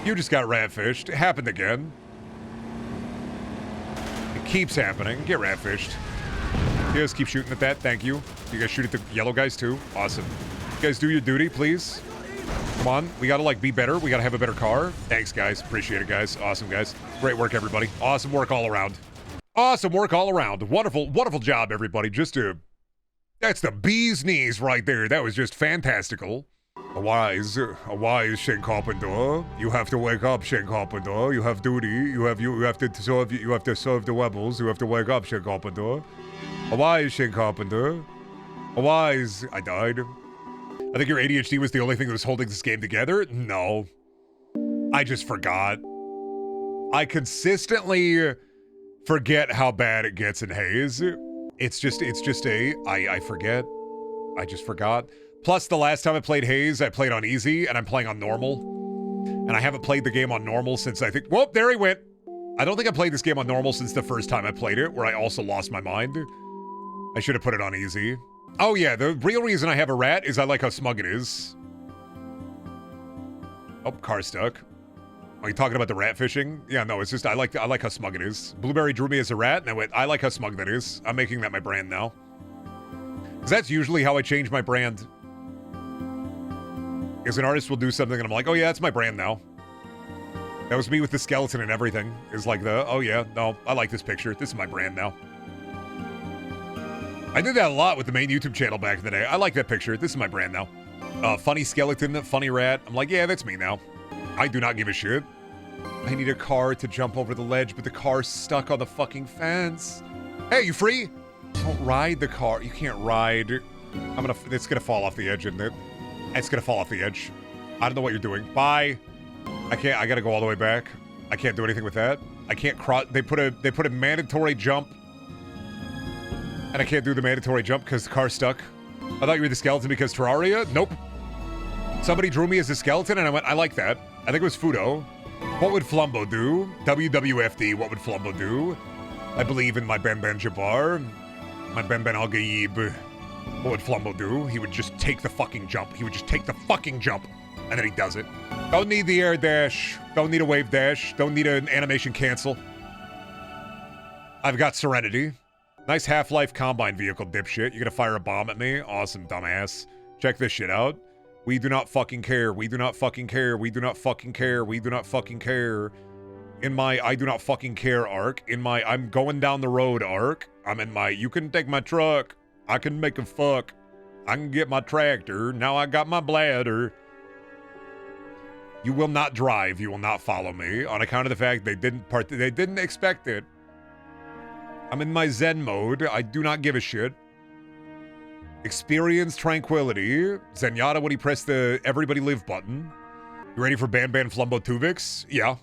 You just got rat-fished. It happened again. Keeps happening. Get rat-fished. Yes, keep shooting at that. Thank you. You guys shoot at the yellow guys too. Awesome. You guys do your duty, please. Come on. We gotta, like, be better. We gotta have a better car. Thanks, guys. Appreciate it, guys. Awesome, guys. Great work, everybody. Awesome work all around. Awesome work all around. Wonderful, wonderful job, everybody. That's the bee's knees right there. That was just fantastical. A wise Shane Carpenter. You have to wake up, Shane Carpenter. You have duty. You have to serve the rebels. You have to wake up, Shane Carpenter. A wise Shane Carpenter. A wise. I died. I think your ADHD was the only thing that was holding this game together. No. I just forgot. I consistently forget how bad it gets in Haze. I forget. I just forgot. Plus, the last time I played Haze, I played on easy, and I'm playing on normal. And I haven't played the game on normal since I think... Whoop, there he went. I don't think I played this game on normal since the first time I played it, where I also lost my mind. I should have put it on easy. Oh yeah, the real reason I have a rat is I like how smug it is. Oh, car stuck. Are you talking about the rat fishing? Yeah, no, it's just I like how smug it is. Blueberry drew me as a rat, and I went, I like how smug that is. I'm making that my brand now. Because that's usually how I change my brand. Because an artist will do something and I'm like, oh yeah, that's my brand now. That was me with the skeleton and everything. Is like oh yeah, no, I like this picture. This is my brand now. I did that a lot with the main YouTube channel back in the day. I like that picture. This is my brand now. Funny skeleton, funny rat. I'm like, yeah, that's me now. I do not give a shit. I need a car to jump over the ledge, but the car's stuck on the fucking fence. Hey, you free? Don't ride the car. You can't ride. It's gonna fall off the edge, isn't it? It's gonna fall off the edge. I don't know what you're doing. Bye. I gotta go all the way back. I can't do anything with that. I can't cross. They put a mandatory jump. And I can't do the mandatory jump because the car's stuck. I thought you were the skeleton because Terraria? Nope. Somebody drew me as a skeleton and I went, I like that. I think it was Fudo. What would Flumbo do? WWFD, what would Flumbo do? I believe in my Ben Jabbar. My Ben Al-Gaib. What would Flumbo do? He would just take the fucking jump. He would just take the fucking jump. And then he does it. Don't need the air dash. Don't need a wave dash. Don't need an animation cancel. I've got Serenity. Nice Half-Life Combine vehicle, dipshit. You gonna fire a bomb at me? Awesome, dumbass. Check this shit out. We do not fucking care. We do not fucking care. We do not fucking care. We do not fucking care. In my I do not fucking care arc. In my I'm going down the road arc. I'm in my you can take my truck. I can make a fuck. I can get my tractor. Now I got my bladder. You will not drive. You will not follow me on account of the fact they didn't expect it. I'm in my Zen mode. I do not give a shit. Experience tranquility. Zenyatta when he pressed the everybody live button. You ready for Ban Flumbo Tuvix? Yeah.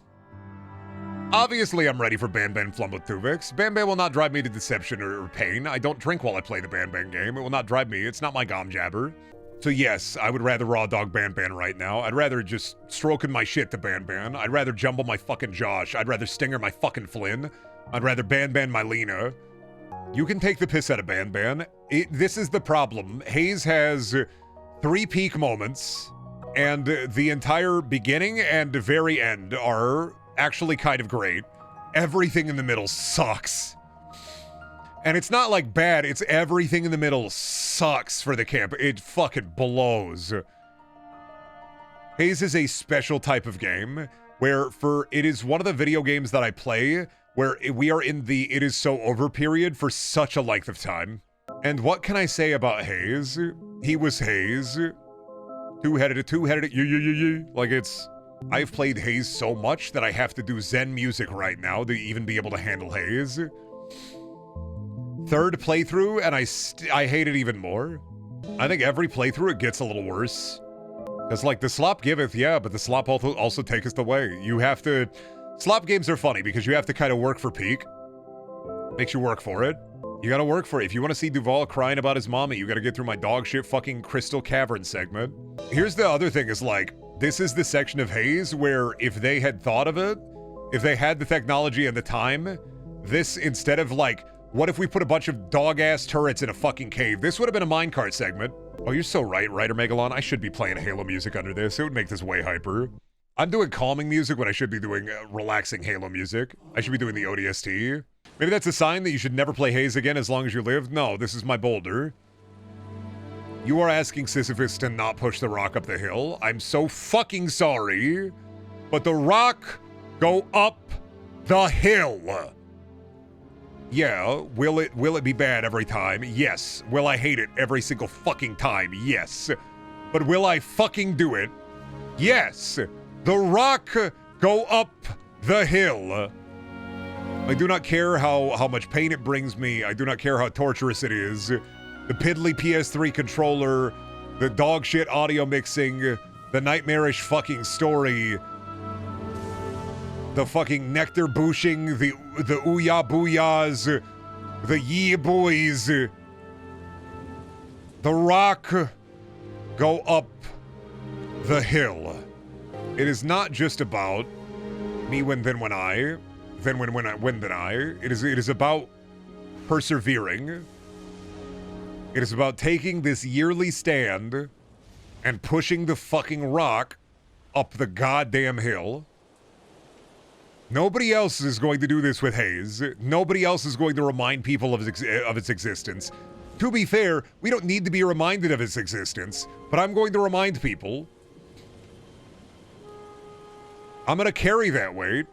Obviously I'm ready for Ban Flumbo Tuvix. Ban will not drive me to deception or pain. I don't drink while I play the Ban game. It will not drive me. It's not my gom jabber. So yes, I would rather raw dog Ban right now. I'd rather just stroking my shit to Ban. I'd rather jumble my fucking Josh. I'd rather stinger my fucking Flynn. I'd rather Ban my Lena. You can take the piss out of Ban. This is the problem. Haze has 3 peak moments, and the entire beginning and very end are actually kind of great. Everything in the middle sucks. And it's not like bad, it's everything in the middle sucks for the camp. It fucking blows. Haze is a special type of game where it is one of the video games that I play where we are in the it is so over period for such a length of time. And what can I say about Haze? He was Haze. Two-headed, like I've played Haze so much that I have to do Zen music right now to even be able to handle Haze. 3rd playthrough, and I hate it even more. I think every playthrough it gets a little worse. Because like the slop giveth, yeah, but the slop also taketh away. You have to... Slop games are funny because you have to kind of work for peak. Makes you work for it. You gotta work for it. If you want to see Duval crying about his mommy, you gotta get through my dog shit fucking Crystal Cavern segment. Here's the other thing is like, this is the section of Haze where if they had thought of it, if they had the technology and the time, this instead of like, what if we put a bunch of dog-ass turrets in a fucking cave? This would have been a minecart segment. Oh, you're so right, Ryder Megalon. I should be playing Halo music under this. It would make this way hyper. I'm doing calming music when I should be doing relaxing Halo music. I should be doing the ODST. Maybe that's a sign that you should never play Haze again as long as you live. No, this is my boulder. You are asking Sisyphus to not push the rock up the hill. I'm so fucking sorry. But the rock go up the hill. Yeah, will it be bad every time? Yes. Will I hate it every single fucking time? Yes. But will I fucking do it? Yes. The rock go up the hill. I do not care how much pain it brings me. I do not care how torturous it is. The piddly PS3 controller, the dog shit audio mixing, the nightmarish fucking story, the fucking nectar booshing, the ooyah booyahs, the yee boys. The rock go up the hill. It is not just about me when then when I, then when then I. It is about persevering. It is about taking this yearly stand and pushing the fucking rock up the goddamn hill. Nobody else is going to do this with Haze. Nobody else is going to remind people of its existence. To be fair, we don't need to be reminded of its existence, but I'm going to remind people. I'm going to carry that weight.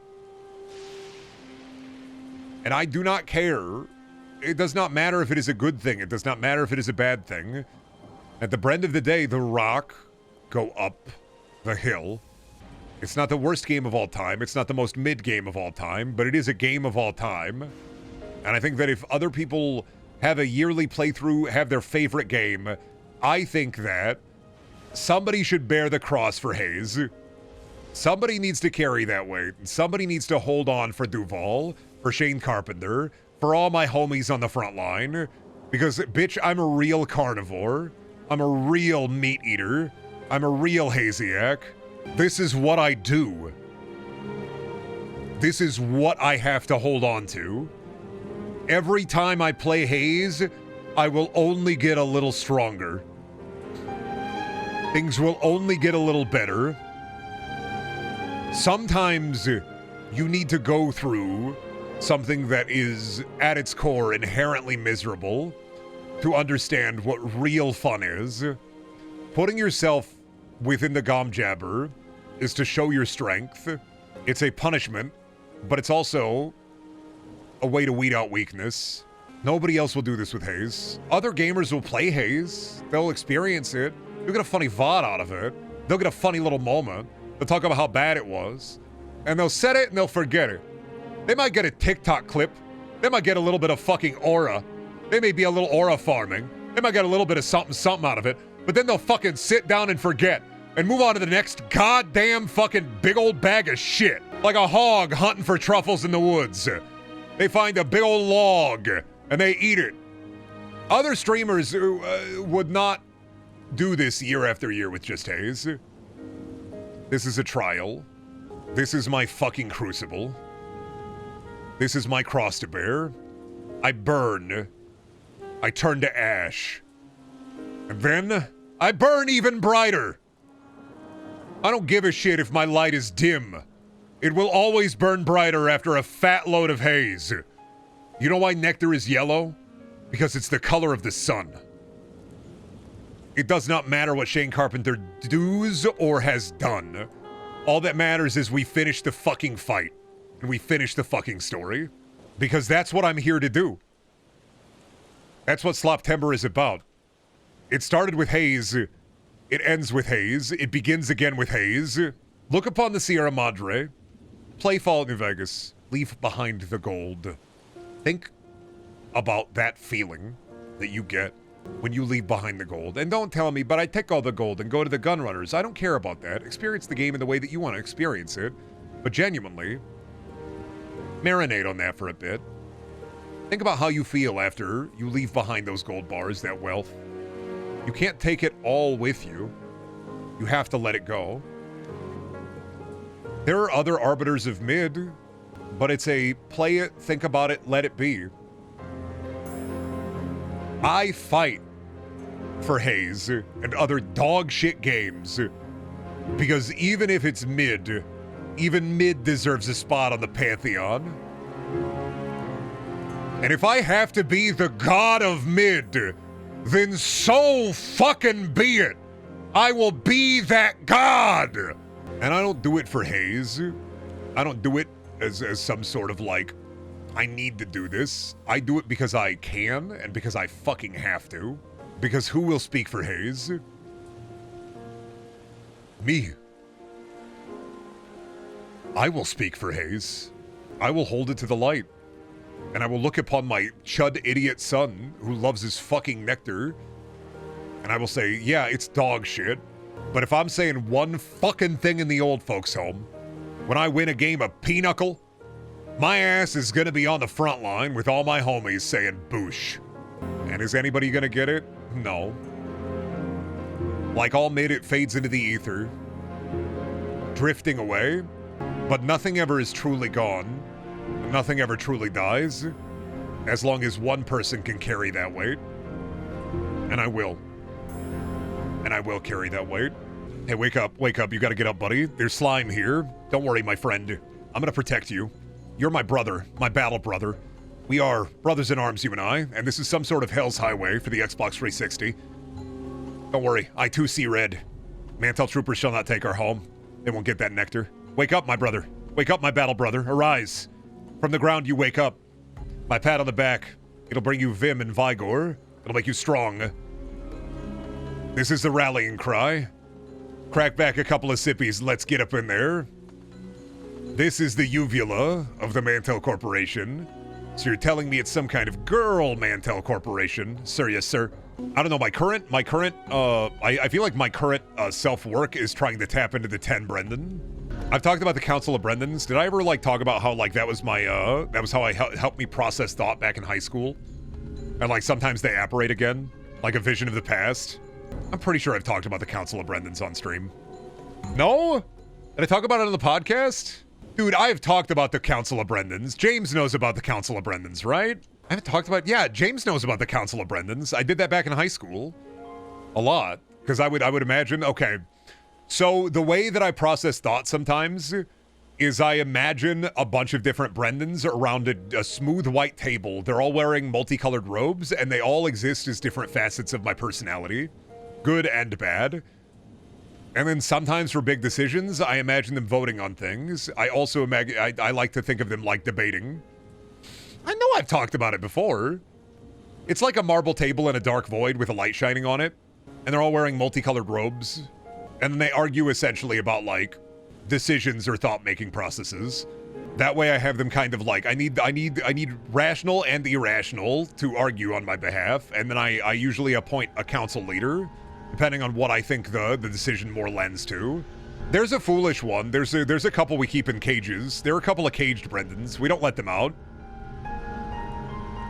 And I do not care. It does not matter if it is a good thing. It does not matter if it is a bad thing. At the end of the day, the rock go up the hill. It's not the worst game of all time. It's not the most mid game of all time, but it is a game of all time. And I think that if other people have a yearly playthrough, have their favorite game, I think that somebody should bear the cross for Haze. Somebody needs to carry that weight. Somebody needs to hold on for Duval, for Shane Carpenter, for all my homies on the front line. Because, bitch, I'm a real carnivore. I'm a real meat eater. I'm a real Haziac. This is what I do. This is what I have to hold on to. Every time I play Haze, I will only get a little stronger. Things will only get a little better. Sometimes you need to go through something that is, at its core, inherently miserable to understand what real fun is. Putting yourself within the gom-jabber is to show your strength. It's a punishment, but it's also a way to weed out weakness. Nobody else will do this with Haze. Other gamers will play Haze. They'll experience it. They'll get a funny VOD out of it. They'll get a funny little moment. They'll talk about how bad it was. And they'll set it and they'll forget it. They might get a TikTok clip. They might get a little bit of fucking aura. They may be a little aura farming. They might get a little bit of something out of it. But then they'll fucking sit down and forget. And move on to the next goddamn fucking big old bag of shit. Like a hog hunting for truffles in the woods. They find a big old log and they eat it. Other streamers would not do this year after year with just Haze. This is a trial. This is my fucking crucible. This is my cross to bear. I burn. I turn to ash. And then I burn even brighter. I don't give a shit if my light is dim. It will always burn brighter after a fat load of Haze. You know why nectar is yellow? Because it's the color of the sun. It does not matter what Shane Carpenter does or has done. All that matters is we finish the fucking fight. And we finish the fucking story. Because that's what I'm here to do. That's what Sloptember is about. It started with Haze. It ends with Haze. It begins again with Haze. Look upon the Sierra Madre. Play Fallout New Vegas. Leave behind the gold. Think about that feeling that you get when you leave behind the gold. And don't tell me, but I take all the gold and go to the gun runners. I don't care about that. Experience the game in the way that you want to experience it. But genuinely, marinate on that for a bit. Think about how you feel after you leave behind those gold bars, that wealth. You can't take it all with you. You have to let it go. There are other arbiters of mid, but it's a play it, think about it, let it be. I fight for Haze and other dog shit games because even if it's mid, even mid deserves a spot on the Pantheon. And if I have to be the god of mid, then so fucking be it. I will be that god. And I don't do it for Haze. I don't do it as some sort of like, I need to do this. I do it because I can and because I fucking have to. Because who will speak for Haze? Me. I will speak for Haze. I will hold it to the light. And I will look upon my chud idiot son who loves his fucking nectar. And I will say, yeah, it's dog shit. But if I'm saying one fucking thing in the old folks' home, when I win a game of pinochle, my ass is gonna be on the front line with all my homies saying boosh. And is anybody gonna get it? No. Like all mid, it fades into the ether, drifting away, but nothing ever is truly gone. Nothing ever truly dies, as long as one person can carry that weight. And I will. And I will carry that weight. Hey, wake up, you gotta get up, buddy. There's slime here. Don't worry, my friend. I'm gonna protect you. You're my brother, my battle brother. We are brothers in arms, you and I, and this is some sort of hell's highway for the Xbox 360. Don't worry, I too see red. Mantel troopers shall not take our home. They won't get that nectar. Wake up, my brother. Wake up, my battle brother. Arise. From the ground, you wake up. My pat on the back. It'll bring you vim and vigor. It'll make you strong. This is the rallying cry. Crack back a couple of sippies. Let's get up in there. This is the uvula of the Mantel Corporation. So you're telling me it's some kind of girl Mantel Corporation? Sir, yes, sir. I don't know, I feel like my current self-work is trying to tap into the 10 Brendan. I've talked about the Council of Brendans. Did I ever, like, talk about how, like, that was my, that was how I helped me process thought back in high school? And, like, sometimes they apparate again, like a vision of the past. I'm pretty sure I've talked about the Council of Brendans on stream. No? Did I talk about it on the podcast? Dude, I've talked about the Council of Brendans. James knows about the Council of Brendans, right? I haven't talked about... Yeah, James knows about the Council of Brendans. I did that back in high school. A lot. Because I would imagine... Okay. So, the way that I process thought sometimes is I imagine a bunch of different Brendans around a smooth white table. They're all wearing multicolored robes, and they all exist as different facets of my personality. Good and bad. And then sometimes for big decisions, I imagine them voting on things. I also imagine... I like to think of them like debating. I know I've talked about it before. It's like a marble table in a dark void with a light shining on it. And they're all wearing multicolored robes. And then they argue essentially about, like, decisions or thought-making processes. That way I have them kind of like, I need rational and irrational to argue on my behalf. And then I usually appoint a council leader, depending on what I think the decision more lends to. There's a foolish one. There's a couple we keep in cages. There are a couple of caged Brendans. We don't let them out.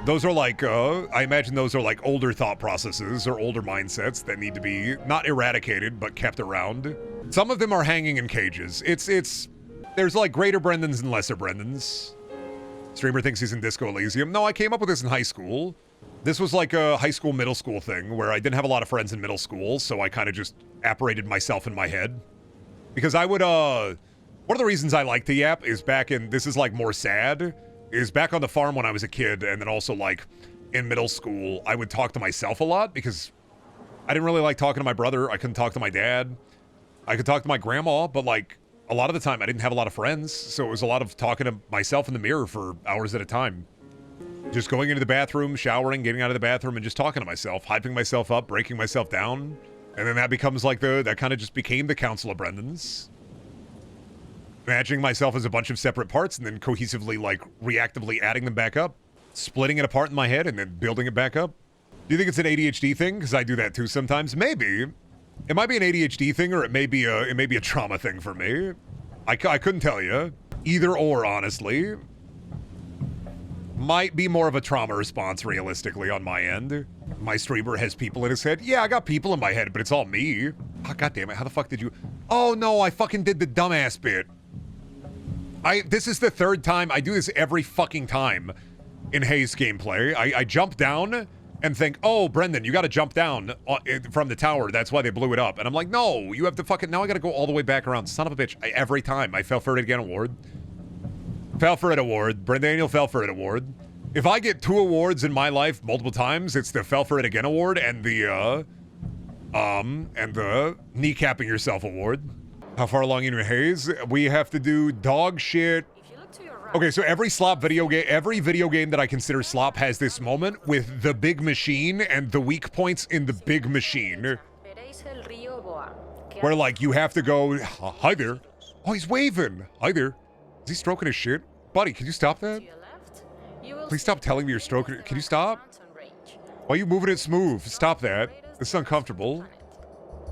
Those are like, I imagine those are like older thought processes or older mindsets that need to be not eradicated, but kept around. Some of them are hanging in cages. There's like greater Brendans and lesser Brendans. Streamer thinks he's in Disco Elysium. No, I came up with this in high school. This was like a high school, middle school thing where I didn't have a lot of friends in middle school, so I kind of just apparated myself in my head. Because I would, one of the reasons I like the Yap is this is like more sad, is back on the farm when I was a kid, and then also like in middle school, I would talk to myself a lot because I didn't really like talking to my brother. I couldn't talk to my dad. I could talk to my grandma, but like a lot of the time I didn't have a lot of friends. So it was a lot of talking to myself in the mirror for hours at a time. Just going into the bathroom, showering, getting out of the bathroom, and just talking to myself, hyping myself up, breaking myself down. And then that becomes like that kind of just became the Council of Brendans. Imagining myself as a bunch of separate parts and then cohesively, like, reactively adding them back up. Splitting it apart in my head and then building it back up. Do you think it's an ADHD thing? Because I do that too sometimes. Maybe. It might be an ADHD thing or it may be a trauma thing for me. I couldn't tell you. Either or, honestly. Might be more of a trauma response, realistically, on my end. My streamer has people in his head. Yeah, I got people in my head, but it's all me. Oh, God damn it. How the fuck did you... Oh, no, I fucking did the dumbass bit. This is the third time. I do this every fucking time in Haze gameplay. I jump down and think, oh, Brendan, you got to jump down from the tower. That's why they blew it up. And I'm like, no, you have to fucking... Now I got to go all the way back around. Son of a bitch. Every time. I fell for it again award. Fell for it award. Brendaniel fell for it award. If I get 2 awards in my life multiple times, it's the Fell for It Again award and the kneecapping yourself award. How far along in your Haze? We have to do dog shit. Okay, so every video game that I consider slop has this moment with the big machine and the weak points in the big machine. Where, like, you have to go, hi there. Oh, he's waving. Hi there. Is he stroking his shit? Buddy, can you stop that? Please stop telling me you're stroking it. Can you stop? Why are you moving it smooth? Stop that. This is uncomfortable.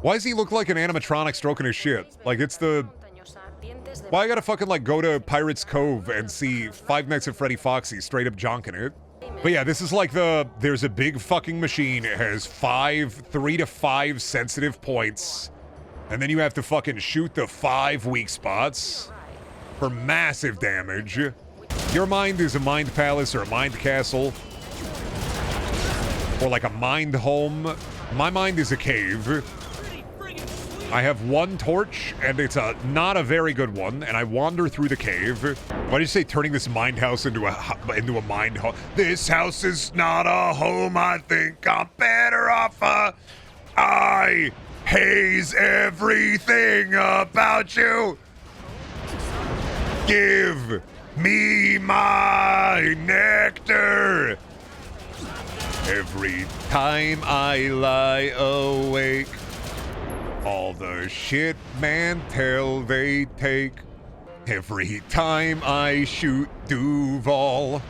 Why does he look like an animatronic stroking his shit? Like, it's the... Why I gotta fucking, like, go to Pirates Cove and see Five Nights at Freddy Foxy straight up jonking it? But yeah, this is like there's a big fucking machine. It has 3 to 5 sensitive points. And then you have to fucking shoot the 5 weak spots for massive damage. Your mind is a mind palace or a mind castle. Or like a mind home. My mind is a cave. I have 1 torch, and it's not a very good one, and I wander through the cave. Why did you say turning this mind house into a mind home? This house is not a home, I think I'm better off, I haze everything about you. Give me my nectar. Every time I lie awake, all the shit Mantel they take. Every time I shoot Duval,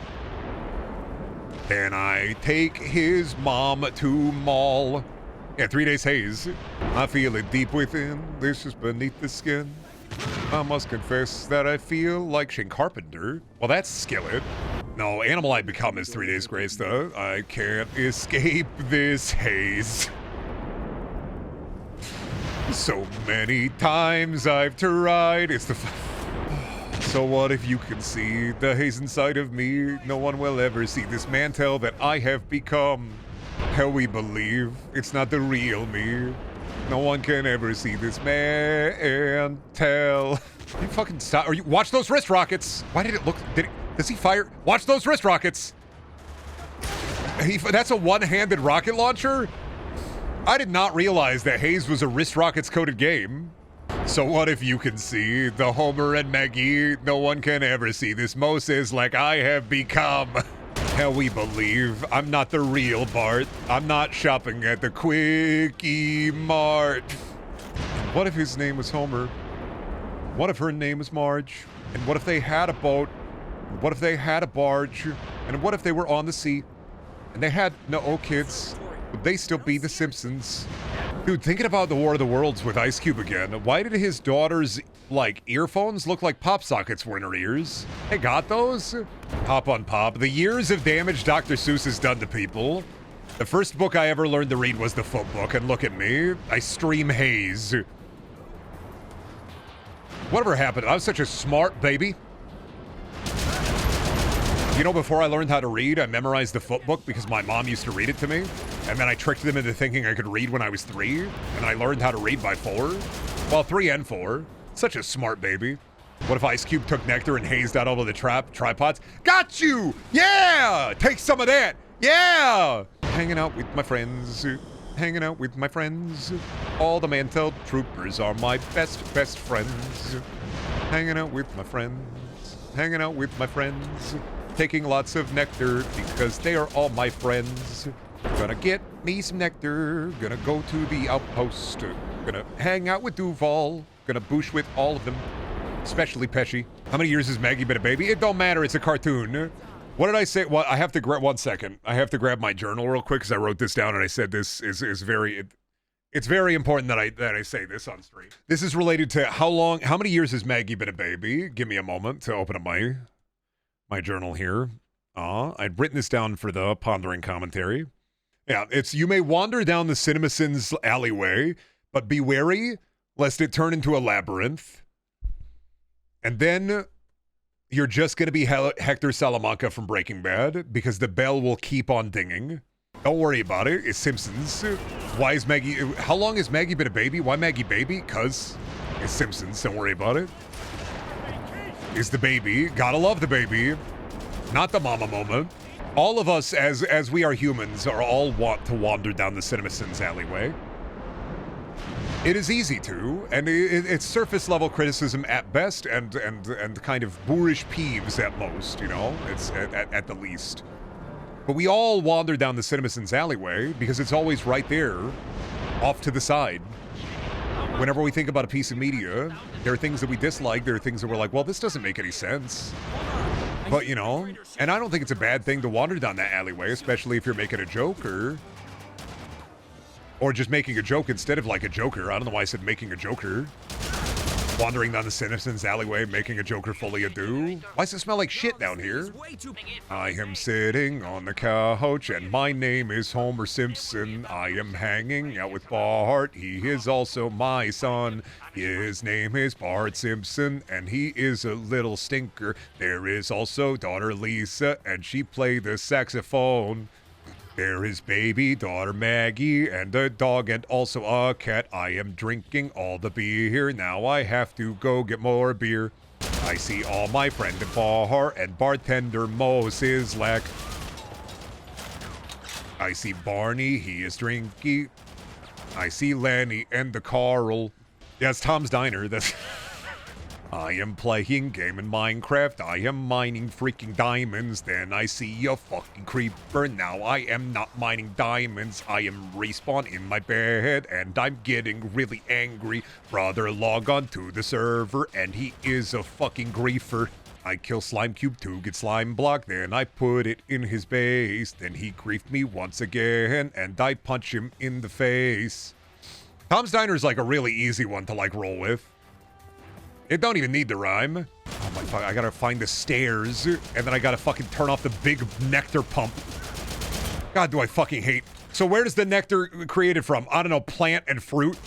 then I take his mom to mall. Yeah, 3 days Haze. I feel it deep within, this is beneath the skin. I must confess that I feel like Shane Carpenter. Well, that's Skillet. No, Animal I Become is 3 days grace, though. I can't escape this haze. So many times I've tried. It's the... So what if you can see the haze inside of me? No one will ever see this Mantel that I have become. Hell, we believe it's not the real me. No one can ever see this Mantel. You fucking stop. Or you watch those wrist rockets. Why did it look... Does he fire? Watch those wrist rockets. That's a one-handed rocket launcher? I did not realize that Haze was a wrist rockets coded game. So what if you can see the Homer and Maggie? No one can ever see this Moses like I have become. Hell, we believe I'm not the real Bart. I'm not shopping at the Quickie Mart. And what if his name was Homer? What if her name was Marge? And what if they had a boat? And what if they had a barge? And what if they were on the sea? And they had no kids? Would they still be the Simpsons? Dude, thinking about the War of the Worlds with Ice Cube again, why did his daughter's, like, earphones look like pop sockets were in her ears? They got those? Pop on pop. The years of damage Dr. Seuss has done to people. The first book I ever learned to read was the Foot Book, and look at me. I stream Haze. Whatever happened? I was such a smart baby. You know, before I learned how to read, I memorized the Foot Book because my mom used to read it to me. And then I tricked them into thinking I could read when I was 3. And I learned how to read by 4. Well, 3 and 4. Such a smart baby. What if Ice Cube took nectar and hazed out all of the tripods? Got you! Yeah! Take some of that! Yeah! Hanging out with my friends. Hanging out with my friends. All the Mantel troopers are my best friends. Hanging out with my friends. Hanging out with my friends. Taking lots of nectar because they are all my friends. Gonna get me some nectar. Gonna go to the outpost. Gonna hang out with Duval. Gonna boosh with all of them. Especially Pesci. How many years has Maggie been a baby? It don't matter. It's a cartoon. What did I say? Well, I have to grab 1 second. I have to grab my journal real quick because I wrote this down and I said this is very... It's very important that I say this on stream. This is related to how many years has Maggie been a baby? Give me a moment to open up my journal here. I'd written this down for the pondering commentary. Yeah, it's you may wander down the CinemaSins alleyway, but be wary lest it turn into a labyrinth. And then you're just going to be Hector Salamanca from Breaking Bad because the bell will keep on dinging. Don't worry about it. It's Simpsons. Why is Maggie... How long has Maggie been a baby? Why Maggie baby? Because it's Simpsons. Don't worry about it. Is the baby. Gotta love the baby. Not the mama moment. All of us, as we are humans, are all want to wander down the CinemaSins alleyway. It is easy to, and it's surface level criticism at best, and kind of boorish peeves at most. You know, it's at the least. But we all wander down the CinemaSins alleyway because it's always right there, off to the side. Whenever we think about a piece of media, there are things that we dislike. There are things that we're like, well, this doesn't make any sense. But, you know, and I don't think it's a bad thing to wander down that alleyway, especially if you're making a joke or just making a joke instead of like a joker. I don't know why I said making a joker. Wandering down the CinemaSins alleyway, making a joker fully ado. Why does it smell like shit down here? I am sitting on the couch and my name is Homer Simpson. I am hanging out with Bart. He is also my son. His name is Bart Simpson and he is a little stinker. There is also daughter Lisa and she played the saxophone. There is baby daughter Maggie and a dog and also a cat. I am drinking all the beer. Now I have to go get more beer. I see all my friend at bar and bartender Moses Lack. I see Barney, he is drinking. I see Lenny and the Carl. Yeah, it's Tom's Diner. That's... I am playing game in Minecraft. I am mining freaking diamonds. Then I see a fucking creeper. Now I am not mining diamonds. I am respawn in my bed and I'm getting really angry. Brother, log on to the server and he is a fucking griefer. I kill Slime Cube 2, get Slime Block, then I put it in his base. Then he griefed me once again and I punch him in the face. Tom's Diner is like a really easy one to like roll with. It don't even need the rhyme. Oh my fuck, I gotta find the stairs, and then I gotta fucking turn off the big nectar pump. God, do I fucking hate. So where does the nectar created from? I don't know, plant and fruit?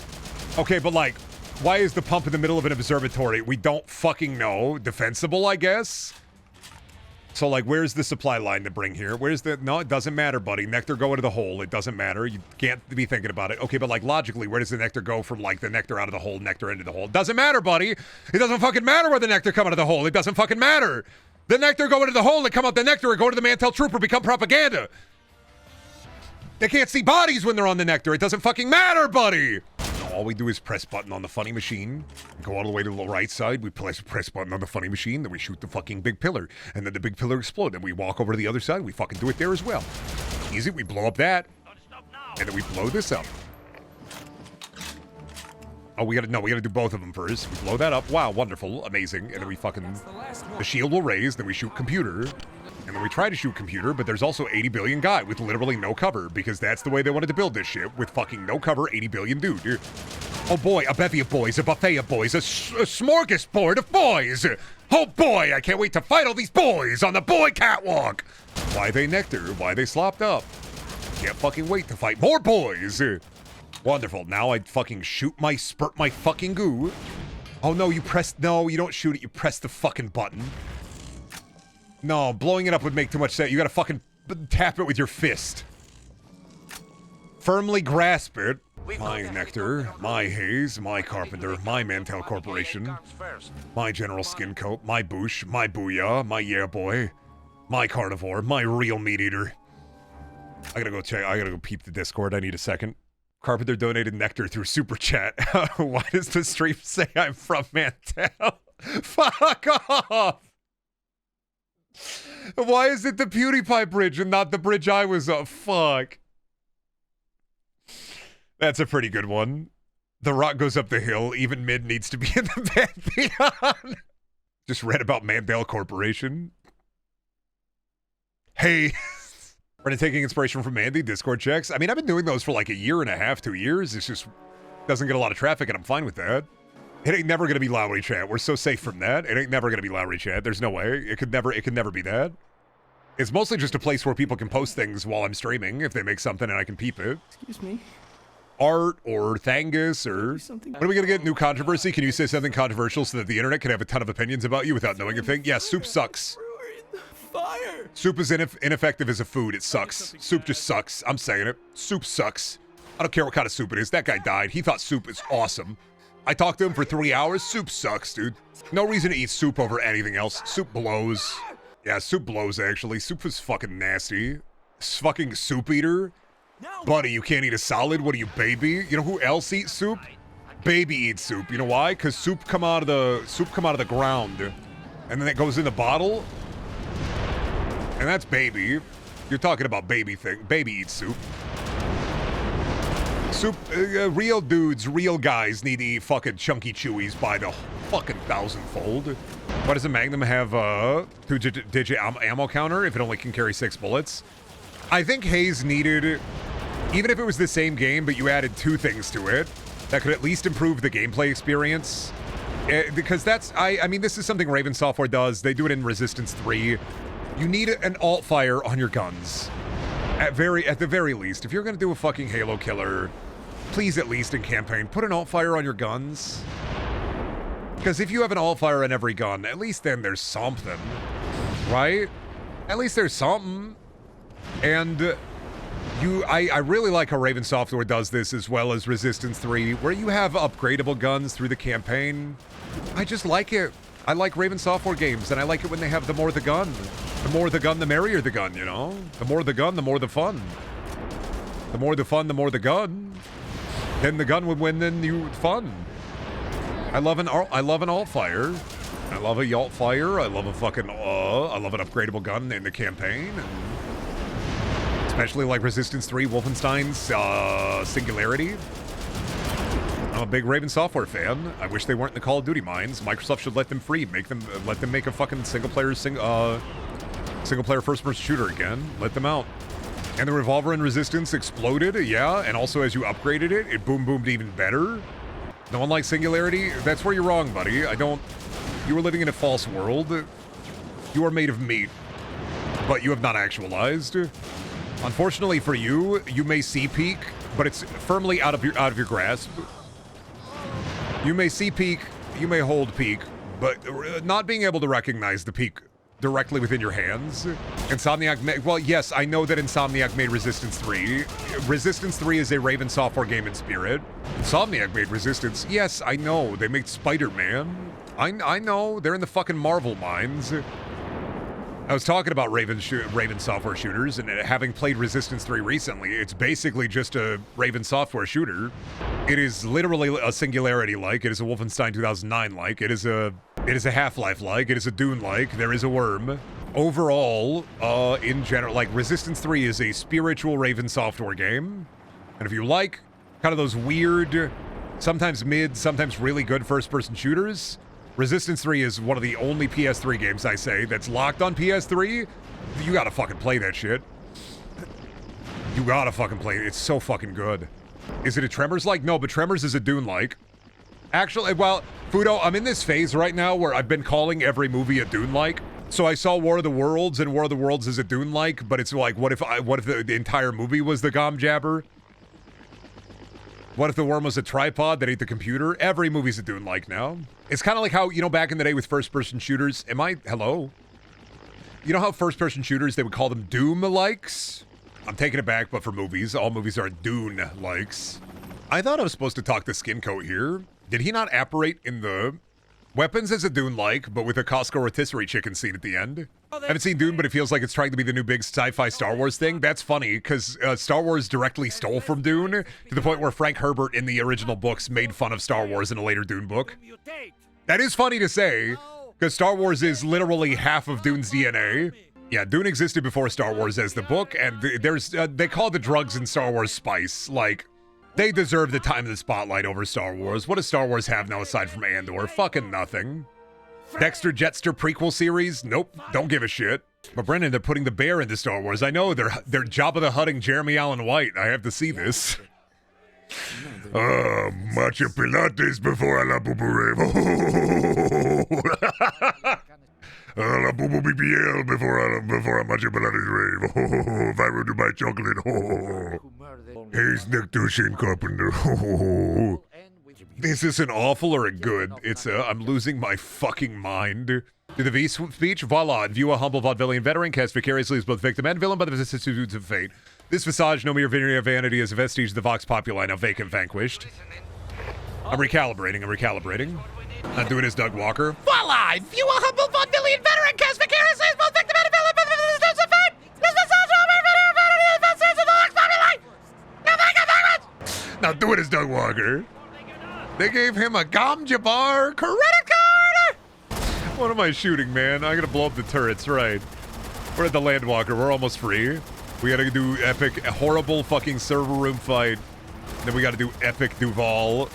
Okay, but like, why is the pump in the middle of an observatory? We don't fucking know. Defensible, I guess? So like, where's the supply line to bring here? Where's the... No, it doesn't matter, buddy. Nectar go into the hole. It doesn't matter. You can't be thinking about it. Okay, but like, logically, where does the nectar go from like the nectar out of the hole, nectar into the hole? It doesn't matter, buddy. It doesn't fucking matter where the nectar come out of the hole. It doesn't fucking matter. The nectar go into the hole and come out the nectar and go to the Mantel Trooper, become propaganda. They can't see bodies when they're on the nectar. It doesn't fucking matter, buddy. All we do is press button on the funny machine, go all the way to the right side, we press button on the funny machine, then we shoot the fucking big pillar, and then the big pillar explodes, then we walk over to the other side, we fucking do it there as well. Easy, we blow up that, and then we blow this up. Oh, we gotta do both of them first. We blow that up, wow, wonderful, amazing, and then we fucking, the shield will raise, then we shoot computer, and then we try to shoot computer, but there's also 80 billion guy with literally no cover, because that's the way they wanted to build this shit, with fucking no cover, 80 billion dude. Oh boy, a bevy of boys, a buffet of boys, a smorgasbord of boys! Oh boy, I can't wait to fight all these boys on the boy catwalk! Why they nectar? Why they slopped up? Can't fucking wait to fight more boys! Wonderful, now I fucking spurt my fucking goo. Oh no, no, you don't shoot it, you press the fucking button. No, blowing it up would make too much sense. You gotta fucking tap it with your fist. Firmly grasp it. My nectar, my haze, my carpenter, my Mantel Corporation, my general skin coat, my boosh, my booyah, my yeah boy, my carnivore, my real meat eater. I gotta go peep the Discord. I need a second. Carpenter donated nectar through Super Chat. Why does the stream say I'm from Mantel? Fuck off! Why is it the PewDiePie bridge and not the bridge I was on? Fuck. That's a pretty good one. The Rock goes up the hill. Even Mid needs to be in the Pantheon. Just read about Mantel Corporation. Hey. We're taking inspiration from Mandy, Discord checks. I mean, I've been doing those for like a year and a half, 2 years. It's just doesn't get a lot of traffic, and I'm fine with that. It ain't never gonna be Lowry chat. We're so safe from that. It ain't never gonna be Lowry chat. There's no way. It could never be that. It's mostly just a place where people can post things while I'm streaming if they make something and I can peep it. Excuse me. Art or Thangus or... When are we gonna get new controversy? Can you say something controversial so that the internet can have a ton of opinions about you without knowing a thing? Yeah, soup sucks. Fire. Soup is ineffective as a food. It sucks. Soup just sucks. I'm saying it. Soup sucks. I don't care what kind of soup it is. That guy died. He thought soup is awesome. I talked to him for 3 hours. Soup sucks, dude. No reason to eat soup over anything else. Soup blows. Yeah, Soup blows, actually. Soup was fucking nasty. Fucking Soup Eater. Buddy, you can't eat a salad? What are you, baby? You know who else eats soup? Baby eats soup. You know why? Because soup come out of the ground. And then it goes in the bottle. And that's baby. You're talking about baby thing. Baby eats soup. Soup, real dudes, real guys need to eat fucking chunky chewies by the fucking thousandfold. Why does a Magnum have a 2-digit ammo counter if it only can carry 6 bullets? I think Haze needed, even if it was the same game, but you added 2 things to it, that could at least improve the gameplay experience. Because that's, I mean, this is something Raven Software does. They do it in Resistance 3. You need an alt fire on your guns. At the very least, if you're gonna do a fucking Halo killer, please at least in campaign, put an alt fire on your guns. Because if you have an alt fire on every gun, at least then there's something, right? At least there's something. And I really like how Raven Software does this as well as Resistance 3, where you have upgradable guns through the campaign. I just like it. I like Raven Software games, and I like it when they have the more the gun. The more the gun, the merrier the gun, you know? The more the gun, the more the fun. The more the fun, the more the gun. Then the gun would win, then you fun. I love an alt fire. I love a alt fire. I love a fucking I love an upgradable gun in the campaign. And especially like Resistance 3, Wolfenstein's Singularity. I'm a big Raven Software fan. I wish they weren't in the Call of Duty mines. Microsoft should let them free. Let them make a fucking single player first-person shooter again. Let them out. And the revolver in Resistance exploded, yeah, and also as you upgraded it, it boom-boomed even better. No one likes Singularity? That's where you're wrong, buddy. You are living in a false world. You are made of meat, but you have not actualized. Unfortunately for you, you may see peak, but it's firmly out of your grasp. You may see peak, you may hold peak, but not being able to recognize the peak directly within your hands. Insomniac well, yes, I know that Insomniac made Resistance 3. Resistance 3 is a Raven Software game in spirit. Insomniac made Resistance. Yes, I know. They made Spider-Man. I know. They're in the fucking Marvel mines. I was talking about Raven Software shooters, and having played Resistance 3 recently, it's basically just a Raven Software shooter. It is literally a Singularity-like. It is a Wolfenstein 2009-like. It is a Half-Life-like. It is a Dune-like. There is a worm. Overall, in general, like, Resistance 3 is a spiritual Raven Software game. And if you like kind of those weird, sometimes mid, sometimes really good first-person shooters, Resistance 3 is one of the only PS3 games, I say, that's locked on PS3. You gotta fucking play that shit. You gotta fucking play it. It's so fucking good. Is it a Tremors-like? No, but Tremors is a Dune-like. Actually, well, Fudo, I'm in this phase right now where I've been calling every movie a Dune-like. So I saw War of the Worlds, and War of the Worlds is a Dune-like, but it's like, what if the entire movie was the Gom Jabber? What if the worm was a tripod that ate the computer? Every movie's a Dune-like now. It's kind of like how, you know, back in the day with first-person shooters, hello? You know how first-person shooters, they would call them Doom-likes? I'm taking it back, but for movies, all movies are Dune-likes. I thought I was supposed to talk to Skin Coat here. Did he not apparate in the weapons as a Dune-like, but with a Costco rotisserie chicken scene at the end? I haven't seen Dune, but it feels like it's trying to be the new big sci-fi Star Wars thing. That's funny, because Star Wars directly stole from Dune, to the point where Frank Herbert in the original books made fun of Star Wars in a later Dune book. That is funny to say, because Star Wars is literally half of Dune's DNA. Yeah, Dune existed before Star Wars as the book, and they call the drugs in Star Wars spice. Like, they deserve the time in the spotlight over Star Wars. What does Star Wars have now aside from Andor? Fucking nothing. Dexter Jetster prequel series? Nope, don't give a shit. But Brendan, they're putting the bear into Star Wars. I know, they're Jabba the Hutting Jeremy Allen White. I have to see this. Matcha Pilates before I la boo rave. La boo BBL before I matcha Pilates rave. If I were to buy chocolate. Haze Nectar Shane Carpenter. Is this an awful or a good? It's I'm losing my fucking mind. To the V speech, voila, view a humble vaudevillian veteran cast vicariously as both victim and villain by the vicissitudes of fate. This visage, no mere vanity, is a vestige of the Vox Populi, now vacant, vanquished. I'm recalibrating. Not doing as Doug Walker. Voila, view a humble vaudevillian veteran cast vicariously as both victim not doing his Doug Walker. They gave him a Gom Jabbar credit card. What am I shooting, man? I'm gonna blow up the turrets, right? We're at the Landwalker. We're almost free. We gotta do epic, horrible fucking server room fight. Then we gotta do epic Duval.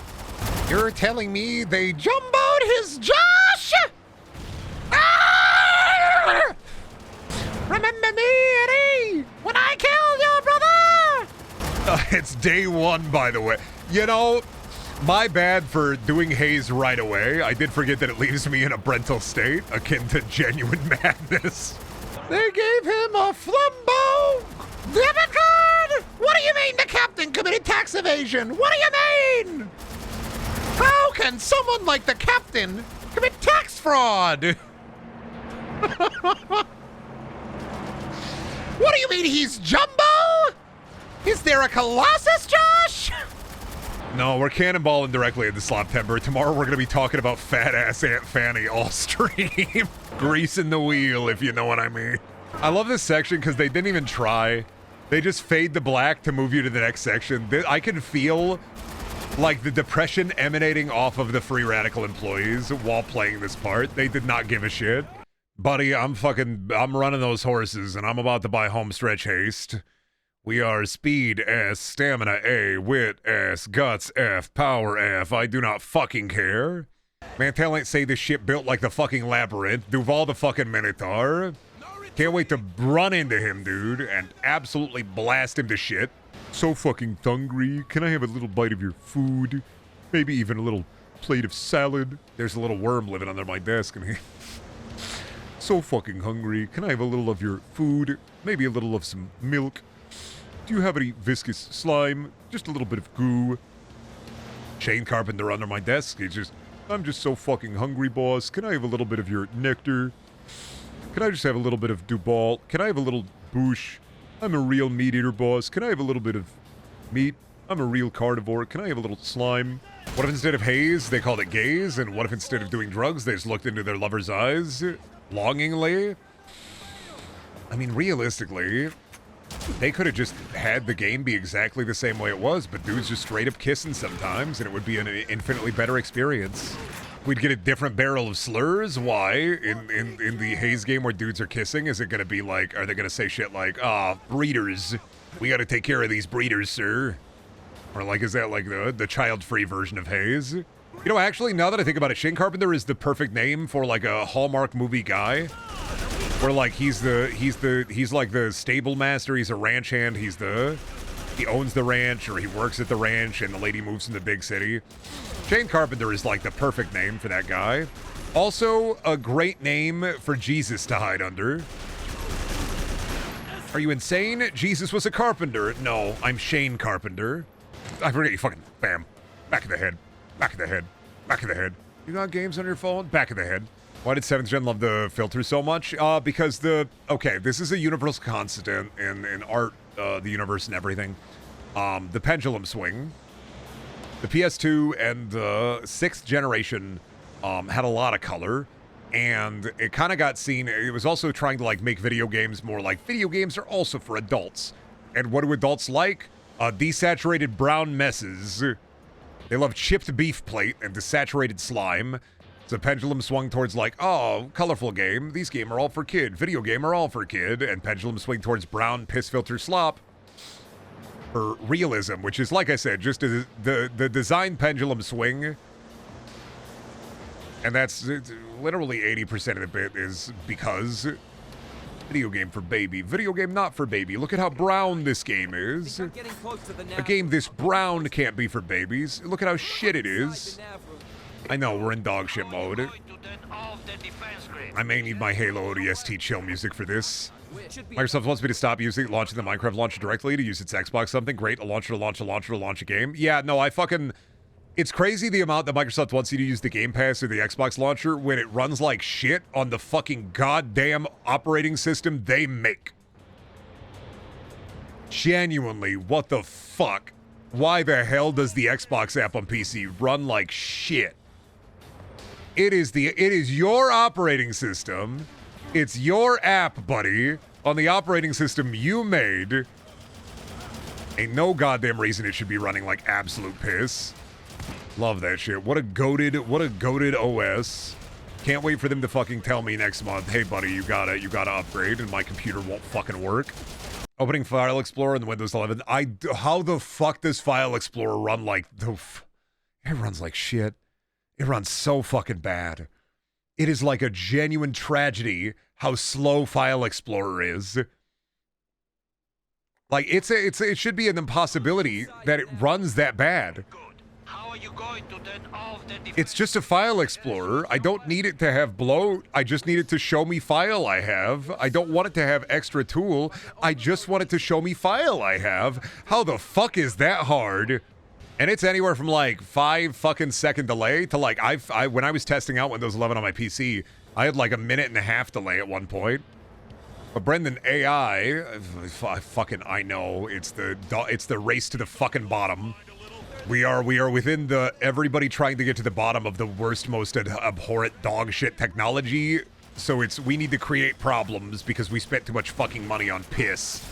You're telling me they jumboed his Josh? Ah! Remember me, Eddie, when I killed your brother? It's day one, by the way. You know, my bad for doing Haze right away. I did forget that it leaves me in a Brendaniel state, akin to genuine madness. They gave him a Flumbo debit card? What do you mean the captain committed tax evasion? What do you mean? How can someone like the captain commit tax fraud? What do you mean he's jumbo? Is there a Colossus, Josh? No, we're cannonballing directly into Sloptember. Tomorrow we're going to be talking about fat-ass Aunt Fanny all stream. Greasing the wheel, if you know what I mean. I love this section because they didn't even try. They just fade to black to move you to the next section. I can feel like the depression emanating off of the Free Radical employees while playing this part. They did not give a shit. Buddy, I'm running those horses and I'm about to buy Homestretch Haste. We are speed S, stamina A, wit S, guts F, power F. I do not fucking care. Mantel ain't say this shit built like the fucking labyrinth. Duval the fucking Minotaur. Can't wait to run into him, dude, and absolutely blast him to shit. So fucking hungry. Can I have a little bite of your food? Maybe even a little plate of salad. There's a little worm living under my desk, and he... So fucking hungry. Can I have a little of your food? Maybe a little of some milk. Do you have any viscous slime? Just a little bit of goo. Shane Carpenter under my desk. I'm just so fucking hungry, boss. Can I have a little bit of your nectar? Can I just have a little bit of Duval? Can I have a little boosh? I'm a real meat eater, boss. Can I have a little bit of meat? I'm a real carnivore. Can I have a little slime? What if instead of Haze, they called it gaze? And what if instead of doing drugs, they just looked into their lover's eyes longingly? I mean, realistically, they could have just had the game be exactly the same way it was, but dudes just straight up kissing sometimes, and it would be an infinitely better experience. We'd get a different barrel of slurs. Why? In the Haze game where dudes are kissing, is it going to be like, are they going to say shit like, breeders, we got to take care of these breeders, sir? Or like, is that like the child-free version of Haze? You know, actually, now that I think about it, Shane Carpenter is the perfect name for like a Hallmark movie guy. Where like he's like the stable master, he's a ranch hand, he owns the ranch, or he works at the ranch and the lady moves in the big city. Shane Carpenter is like the perfect name for that guy. Also, a great name for Jesus to hide under. Are you insane? Jesus was a carpenter. No, I'm Shane Carpenter. I forget you fucking bam. Back of the head. Back of the head. Back of the head. You got games on your phone? Back of the head. Why did 7th Gen love the filter so much? Because this is a universal constant in art, the universe and everything. The pendulum swing. The PS2 and the 6th generation had a lot of color, and it kind of got seen. It was also trying to like make video games more like video games are also for adults. And what do adults like? Desaturated brown messes. They love chipped beef plate and desaturated slime. So pendulum swung towards like, oh, colorful game. These game are all for kid. Video game are all for kid. And pendulum swing towards brown piss filter slop for realism, which is, like I said, just the design pendulum swing. And that's literally 80% of the bit is because video game for baby. Video game not for baby. Look at how brown this game is. A game this brown can't be for babies. Look at how shit it is. I know, we're in dog shit mode. I may need my Halo ODST chill music for this. Microsoft wants me to stop launching the Minecraft launcher directly to use its Xbox something. Great, a launcher to launch a game. Yeah, no, it's crazy the amount that Microsoft wants you to use the Game Pass or the Xbox launcher when it runs like shit on the fucking goddamn operating system they make. Genuinely, what the fuck? Why the hell does the Xbox app on PC run like shit? It is your operating system. It's your app, buddy, on the operating system you made. Ain't no goddamn reason it should be running like absolute piss. Love that shit. What a goated OS. Can't wait for them to fucking tell me next month, hey buddy, you gotta upgrade and my computer won't fucking work. Opening File Explorer in the Windows 11. How the fuck does File Explorer run like it runs like shit. It runs so fucking bad. It is like a genuine tragedy how slow File Explorer is. Like it should be an impossibility that it runs that bad. It's just a file explorer. I don't need it to have bloat. I just need it to show me file I have. I don't want it to have extra tool. I just want it to show me file I have. How the fuck is that hard? And it's anywhere from like 5 fucking second delay to like when I was testing out Windows 11 on my PC, I had like a 1.5 minute delay at one point. But Brendan AI, I know it's the race to the fucking bottom. We are within everybody trying to get to the bottom of the worst, most abhorrent dog shit technology. So we need to create problems because we spent too much fucking money on piss.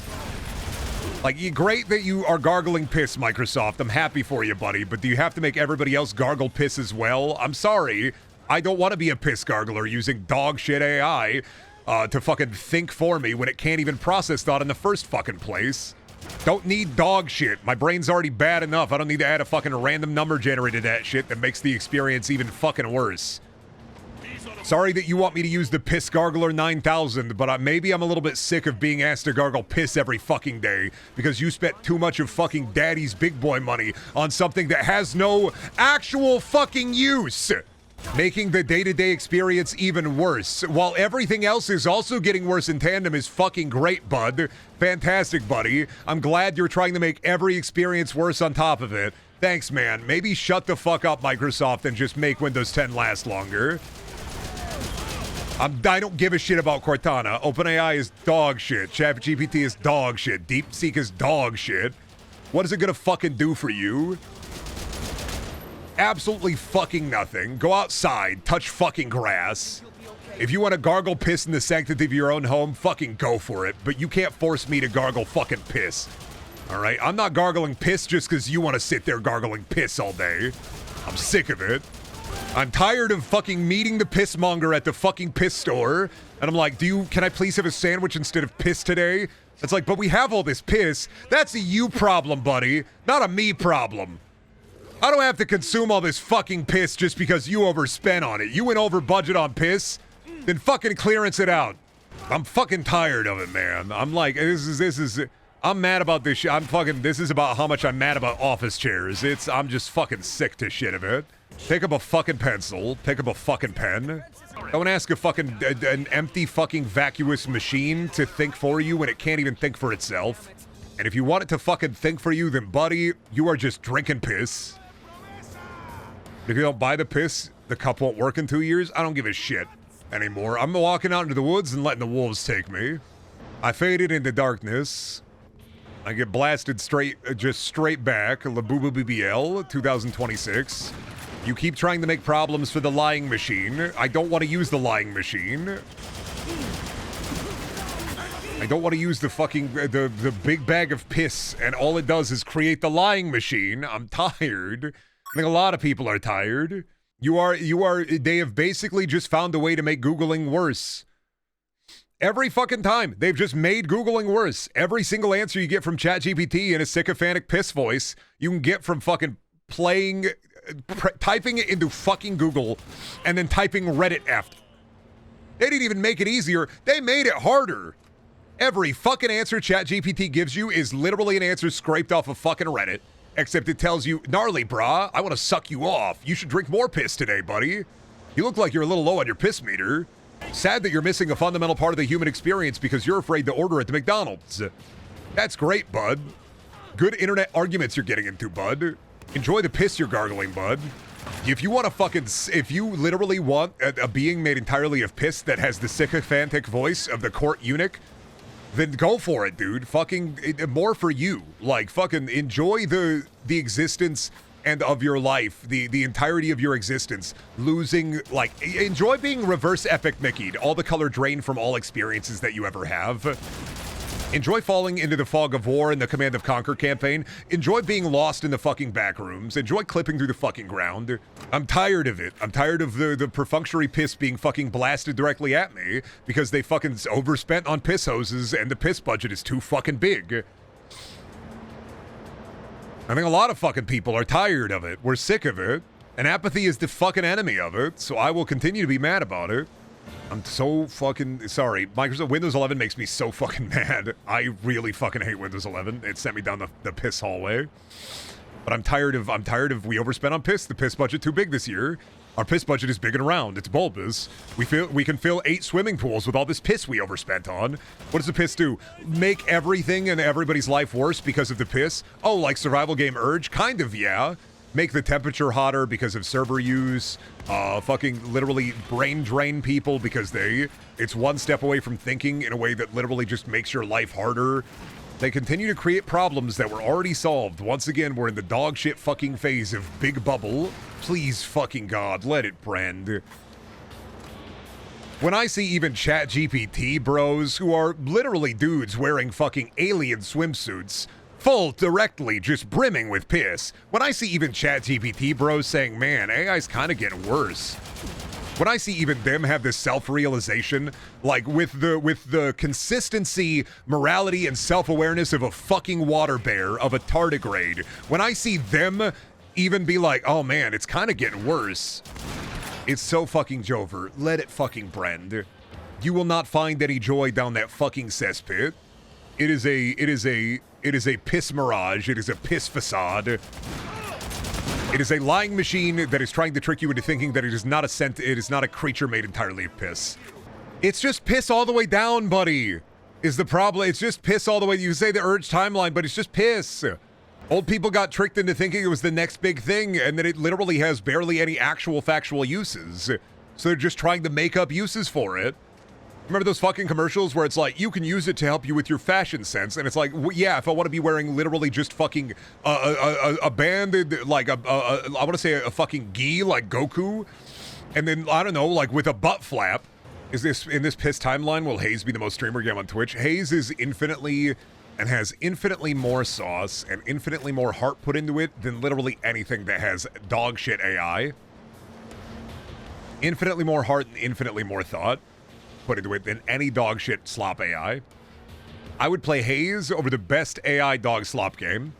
Like, great that you are gargling piss, Microsoft. I'm happy for you, buddy. But do you have to make everybody else gargle piss as well? I'm sorry. I don't want to be a piss gargler using dog shit AI to fucking think for me when it can't even process thought in the first fucking place. Don't need dog shit. My brain's already bad enough. I don't need to add a fucking random number generated that shit that makes the experience even fucking worse. Sorry that you want me to use the Piss Gargler 9000, but maybe I'm a little bit sick of being asked to gargle piss every fucking day because you spent too much of fucking daddy's big boy money on something that has no actual fucking use. Making the day-to-day experience even worse, while everything else is also getting worse in tandem is fucking great, bud. Fantastic, buddy. I'm glad you're trying to make every experience worse on top of it. Thanks, man. Maybe shut the fuck up, Microsoft, and just make Windows 10 last longer. I don't give a shit about Cortana. OpenAI is dog shit. ChatGPT is dog shit. DeepSeek is dog shit. What is it gonna fucking do for you? Absolutely fucking nothing. Go outside, touch fucking grass. If you want to gargle piss in the sanctity of your own home, fucking go for it. But you can't force me to gargle fucking piss. Alright? I'm not gargling piss just because you want to sit there gargling piss all day. I'm sick of it. I'm tired of fucking meeting the pissmonger at the fucking piss store. And I'm like, can I please have a sandwich instead of piss today? It's like, but we have all this piss. That's a you problem, buddy. Not a me problem. I don't have to consume all this fucking piss just because you overspent on it. You went over budget on piss, then fucking clearance it out. I'm fucking tired of it, man. I'm like, I'm mad about this shit. This is about how much I'm mad about office chairs. I'm just fucking sick to shit of it. Pick up a fucking pencil. Pick up a fucking pen. Don't ask an empty fucking vacuous machine to think for you when it can't even think for itself. And if you want it to fucking think for you, then buddy, you are just drinking piss. If you don't buy the piss, the cup won't work in 2 years. I don't give a shit anymore. I'm walking out into the woods and letting the wolves take me. I faded into darkness. I get blasted straight back. Labubu BBL 2026. You keep trying to make problems for the lying machine. I don't want to use the lying machine. I don't want to use the fucking the big bag of piss, and all it does is create the lying machine. I'm tired. I think a lot of people are tired. They have basically just found a way to make Googling worse. Every fucking time, they've just made Googling worse. Every single answer you get from ChatGPT in a sycophantic piss voice, you can get from fucking typing it into fucking Google and then typing Reddit after. They didn't even make it easier. They made it harder. Every fucking answer ChatGPT gives you is literally an answer scraped off of fucking Reddit. Except it tells you, gnarly brah, I want to suck you off. You should drink more piss today, buddy. You look like you're a little low on your piss meter. Sad that you're missing a fundamental part of the human experience because you're afraid to order at the McDonald's. That's great, bud. Good internet arguments you're getting into, bud. Enjoy the piss you're gargling, bud. If you literally want a being made entirely of piss that has the sycophantic voice of the court eunuch, then go for it, dude. Fucking more for you. Like, fucking enjoy the existence and of your life, the entirety of your existence. Enjoy being reverse epic Mickey'd. All the color drained from all experiences that you ever have. Enjoy falling into the fog of war in the Command and Conquer campaign. Enjoy being lost in the fucking back rooms. Enjoy clipping through the fucking ground. I'm tired of it. I'm tired of the perfunctory piss being fucking blasted directly at me because they fucking overspent on piss hoses and the piss budget is too fucking big. I think a lot of fucking people are tired of it. We're sick of it. And apathy is the fucking enemy of it, so I will continue to be mad about it. I'm so fucking sorry. Microsoft Windows 11 makes me so fucking mad. I really fucking hate Windows 11. It sent me down the piss hallway. But I'm tired of we overspent on piss. The piss budget too big this year. Our piss budget is big and round. It's bulbous. We can fill 8 swimming pools with all this piss we overspent on. What does the piss do? Make everything in everybody's life worse because of the piss? Oh, like survival game Urge? Kind of, yeah. Make the temperature hotter because of server use. Fucking literally brain drain people because it's one step away from thinking in a way that literally just makes your life harder. They continue to create problems that were already solved. Once again, we're in the dog shit fucking phase of Big Bubble. Please fucking God, let it Brend. When I see even ChatGPT bros who are literally dudes wearing fucking alien swimsuits, full directly just brimming with piss. When I see even ChatGPT bros saying, man, AI's kind of getting worse. When I see even them have this self-realization, like with the consistency, morality, and self-awareness of a fucking water bear, of a tardigrade, when I see them even be like, oh man, it's kind of getting worse. It's so fucking Jover. Let it fucking Brend. You will not find any joy down that fucking cesspit. It is a piss mirage. It is a piss facade. It is a lying machine that is trying to trick you into thinking that it is not a creature made entirely of piss. It's just piss all the way down, buddy, is the problem. It's just piss all the way. You say the Urge timeline, but it's just piss. Old people got tricked into thinking it was the next big thing, and that it literally has barely any actual factual uses. So they're just trying to make up uses for it. Remember those fucking commercials where it's like, you can use it to help you with your fashion sense? And it's like, yeah, if I want to be wearing literally just fucking a band, like I want to say a fucking gi like Goku. And then, I don't know, like with a butt flap. In this piss timeline, will Haze be the most streamer game on Twitch? Haze is infinitely and has infinitely more sauce and infinitely more heart put into it than literally anything that has dog shit AI. Infinitely more heart and infinitely more thought put into it than any dog shit slop AI. I would play Haze over the best AI dog slop game.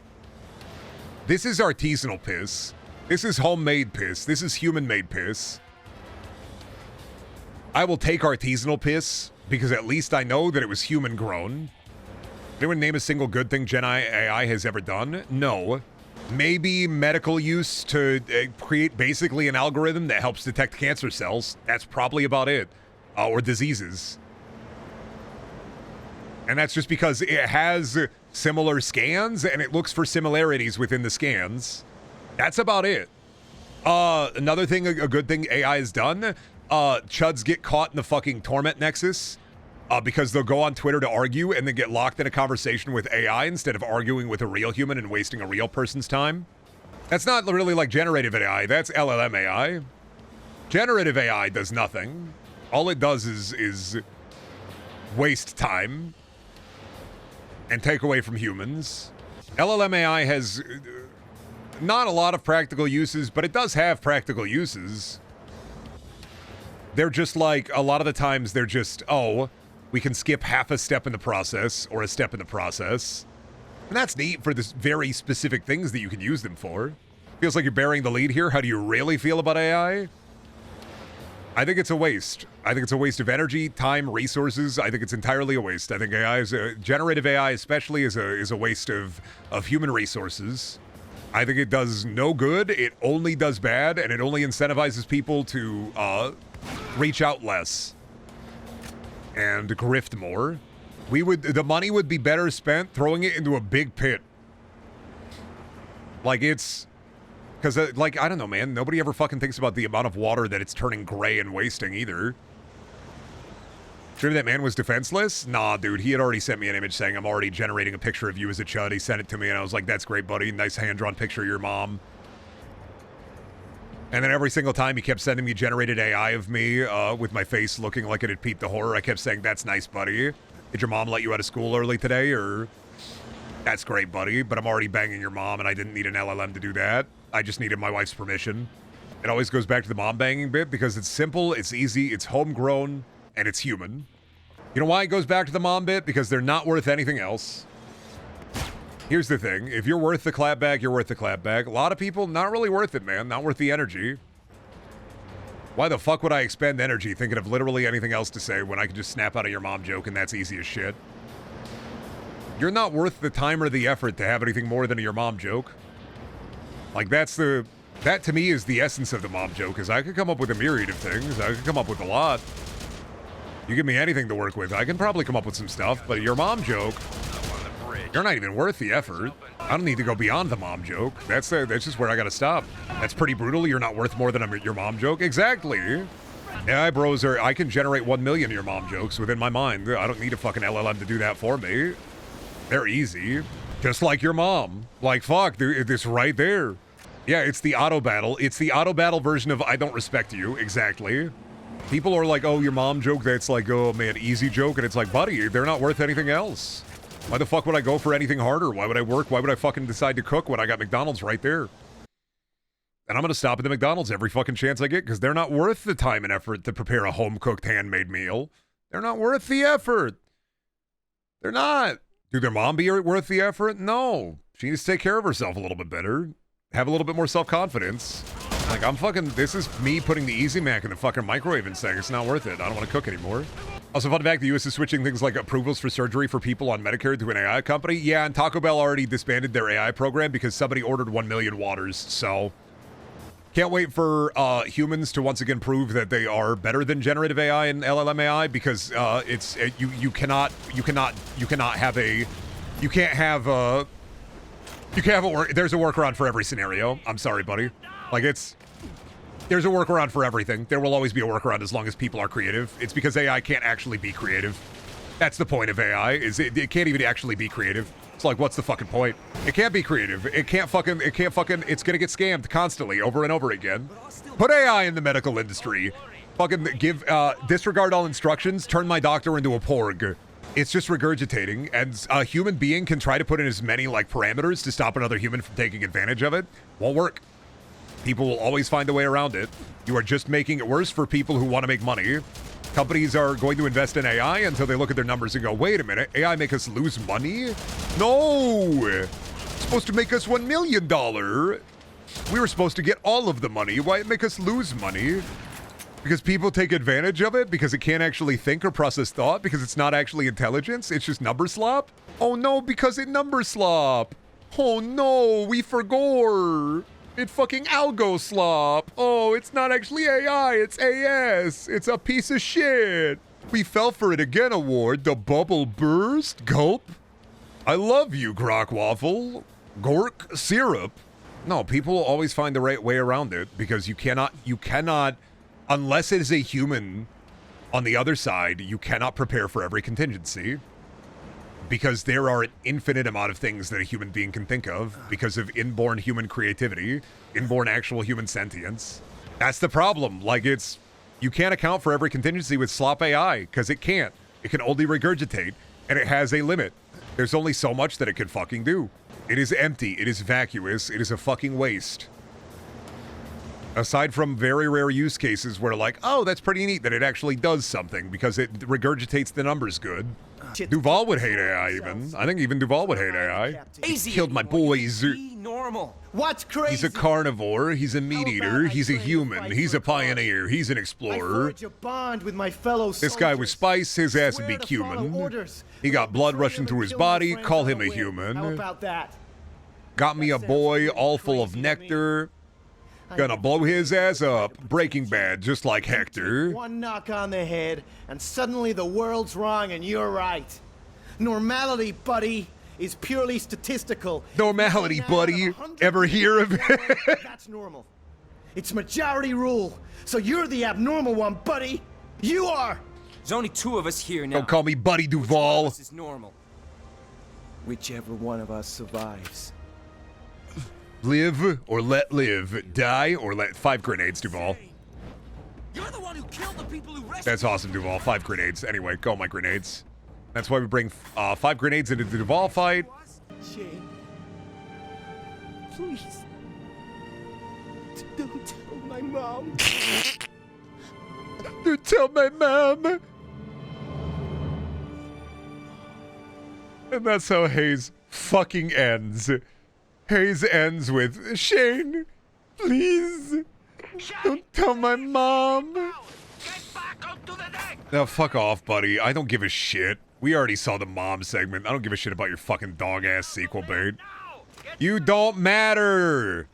This is artisanal piss. This is homemade piss. This is human-made piss. I will take artisanal piss because at least I know that it was human-grown. Anyone name a single good thing Gen AI has ever done? No. Maybe medical use to create basically an algorithm that helps detect cancer cells. That's probably about it. Or diseases. And that's just because it has similar scans and it looks for similarities within the scans. That's about it. Another thing, a good thing AI has done, chuds get caught in the fucking torment nexus because they'll go on Twitter to argue and then get locked in a conversation with AI instead of arguing with a real human and wasting a real person's time. That's not really like generative AI. That's LLM AI. Generative AI does nothing. All it does is waste time and take away from humans. LLM AI has not a lot of practical uses, but it does have practical uses. They're just like, a lot of the times they're just, oh, we can skip half a step in the process or a step in the process. And that's neat for this very specific things that you can use them for. Feels like you're bearing the lead here. How do you really feel about AI? I think it's a waste. I think it's a waste of energy, time, resources. I think it's entirely a waste. I think AI is generative AI especially is a waste of human resources. I think it does no good. It only does bad, and it only incentivizes people to reach out less and grift more. The money would be better spent throwing it into a big pit. Like it's. Because, like, I don't know, man. Nobody ever fucking thinks about the amount of water that it's turning gray and wasting either. Sure that man was defenseless? Nah, dude. He had already sent me an image saying, I'm already generating a picture of you as a chud. He sent it to me, and I was like, that's great, buddy. Nice hand-drawn picture of your mom. And then every single time he kept sending me generated AI of me with my face looking like it had peeped the horror, I kept saying, that's nice, buddy. Did your mom let you out of school early today, or... That's great, buddy, but I'm already banging your mom, and I didn't need an LLM to do that. I just needed my wife's permission. It always goes back to the mom banging bit, because it's simple, it's easy, it's homegrown, and it's human. You know why it goes back to the mom bit? Because they're not worth anything else. Here's the thing. If you're worth the clapback, you're worth the clapback. A lot of people, not really worth it, man. Not worth the energy. Why the fuck would I expend energy thinking of literally anything else to say when I can just snap out of your mom joke and that's easy as shit? You're not worth the time or the effort to have anything more than a your mom joke. Like, that to me is the essence of the mom joke, is I could come up with a myriad of things. I could come up with a lot. You give me anything to work with, I can probably come up with some stuff, but your mom joke, you're not even worth the effort. I don't need to go beyond the mom joke. That's just where I gotta stop. That's pretty brutal. You're not worth more than your mom joke. Exactly. AI bros I can generate 1 million of your mom jokes within my mind. I don't need a fucking LLM to do that for me. They're easy. Just like your mom. Like, fuck, this right there. Yeah, it's the auto battle. It's the auto battle version of I don't respect you. Exactly. People are like, oh, your mom joke, that's like, oh man, easy joke. And it's like, buddy, they're not worth anything else. Why the fuck would I go for anything harder? Why would I work? Why would I fucking decide to cook when I got McDonald's right there? And I'm going to stop at the McDonald's every fucking chance I get because they're not worth the time and effort to prepare a home-cooked, handmade meal. They're not worth the effort. They're not. Do their mom be worth the effort? No. She needs to take care of herself a little bit better. Have a little bit more self-confidence. Like, this is me putting the Easy Mac in the fucking microwave and saying it's not worth it. I don't want to cook anymore. Also, fun fact, the U.S. is switching things like approvals for surgery for people on Medicare to an AI company. Yeah, and Taco Bell already disbanded their AI program because somebody ordered 1 million waters. So, can't wait for humans to once again prove that they are better than generative AI and LLM AI because you can't have a there's a workaround for every scenario. I'm sorry, buddy. Like, there's a workaround for everything. There will always be a workaround as long as people are creative. It's because AI can't actually be creative. That's the point of AI, is it can't even actually be creative. It's like, what's the fucking point? It can't be creative. It's gonna get scammed constantly over and over again. Put AI in the medical industry. Fucking disregard all instructions, turn my doctor into a porg. It's just regurgitating, and a human being can try to put in as many, like, parameters to stop another human from taking advantage of it. Won't work. People will always find a way around it. You are just making it worse for people who want to make money. Companies are going to invest in AI until they look at their numbers and go, wait a minute, AI make us lose money? No! It's supposed to make us $1 million. We were supposed to get all of the money. Why it make us lose money? Because people take advantage of it? Because it can't actually think or process thought? Because it's not actually intelligence? It's just number slop? Oh no, because it number slop. Oh no, we forgore. It fucking algo slop. Oh, it's not actually AI, it's AS. It's a piece of shit. We fell for it again award. The bubble burst. Gulp. I love you, Grok Waffle. Gork syrup. No, people will always find the right way around it because you cannot, unless it is a human on the other side, you cannot prepare for every contingency. Because there are an infinite amount of things that a human being can think of because of inborn human creativity, inborn actual human sentience. That's the problem. Like, you can't account for every contingency with slop AI because it can't. It can only regurgitate, and it has a limit. There's only so much that it can fucking do. It is empty. It is vacuous. It is a fucking waste. Aside from very rare use cases where, like, oh, that's pretty neat that it actually does something because it regurgitates the numbers good. Duval would hate AI even. I think even Duval would hate AI. He killed my boys. Normal. What's crazy? He's a carnivore. He's a meat eater. He's a human. He's a pioneer. He's an explorer. This guy was Spice. His ass would be cumin. He got blood rushing through his body. Call him a human. How about that? Got me a boy all full of nectar. Gonna blow his ass up. Breaking Bad, just like Hector. One knock on the head, and suddenly the world's wrong and you're right. Normality, buddy, is purely statistical. Normality, buddy. Ever hear of it? That's normal. It's majority rule. So you're the abnormal one, buddy. You are. There's only 2 of us here now. Don't call me Buddy Duval. This is normal. Whichever one of us survives. Live or let live. Die or let... 5 grenades, Duval. You're the one who killed the people who rescued. That's awesome, Duval. 5 grenades. Anyway, go my grenades. That's why we bring 5 grenades into the Duval fight. Shane, please, don't tell my mom. Don't tell my mom. And that's how Haze fucking ends. Haze ends with, Shane, please, don't tell my mom. Now fuck off, buddy. I don't give a shit. We already saw the mom segment. I don't give a shit about your fucking dog-ass sequel bait. You don't matter.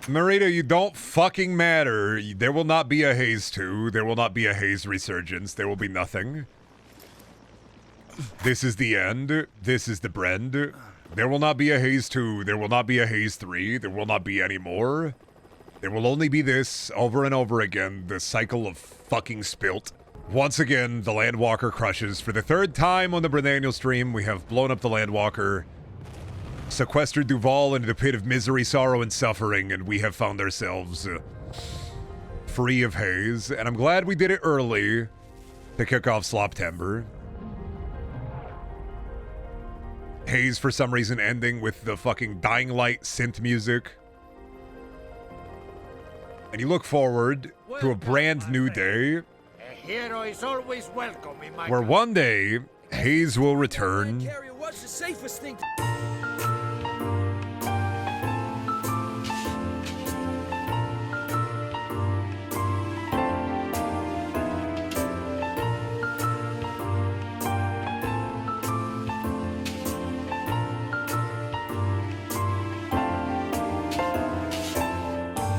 Marita, you don't fucking matter. There will not be a Haze 2. There will not be a Haze resurgence. There will be nothing. This is the end. This is the Brend. There will not be a Haze 2. There will not be a Haze 3. There will not be any more. There will only be this over and over again. The cycle of fucking spilt. Once again, the Landwalker crushes. For the 3rd time on the Brendaniel stream, we have blown up the Landwalker, sequestered Duval into the pit of misery, sorrow, and suffering, and we have found ourselves free of Haze. And I'm glad we did it early to kick off Sloptember. Haze, for some reason, ending with the fucking Dying Light synth music. And you look forward to a brand new day A hero is always welcome in my where one day Haze will return. Carrier, what's the safest thing to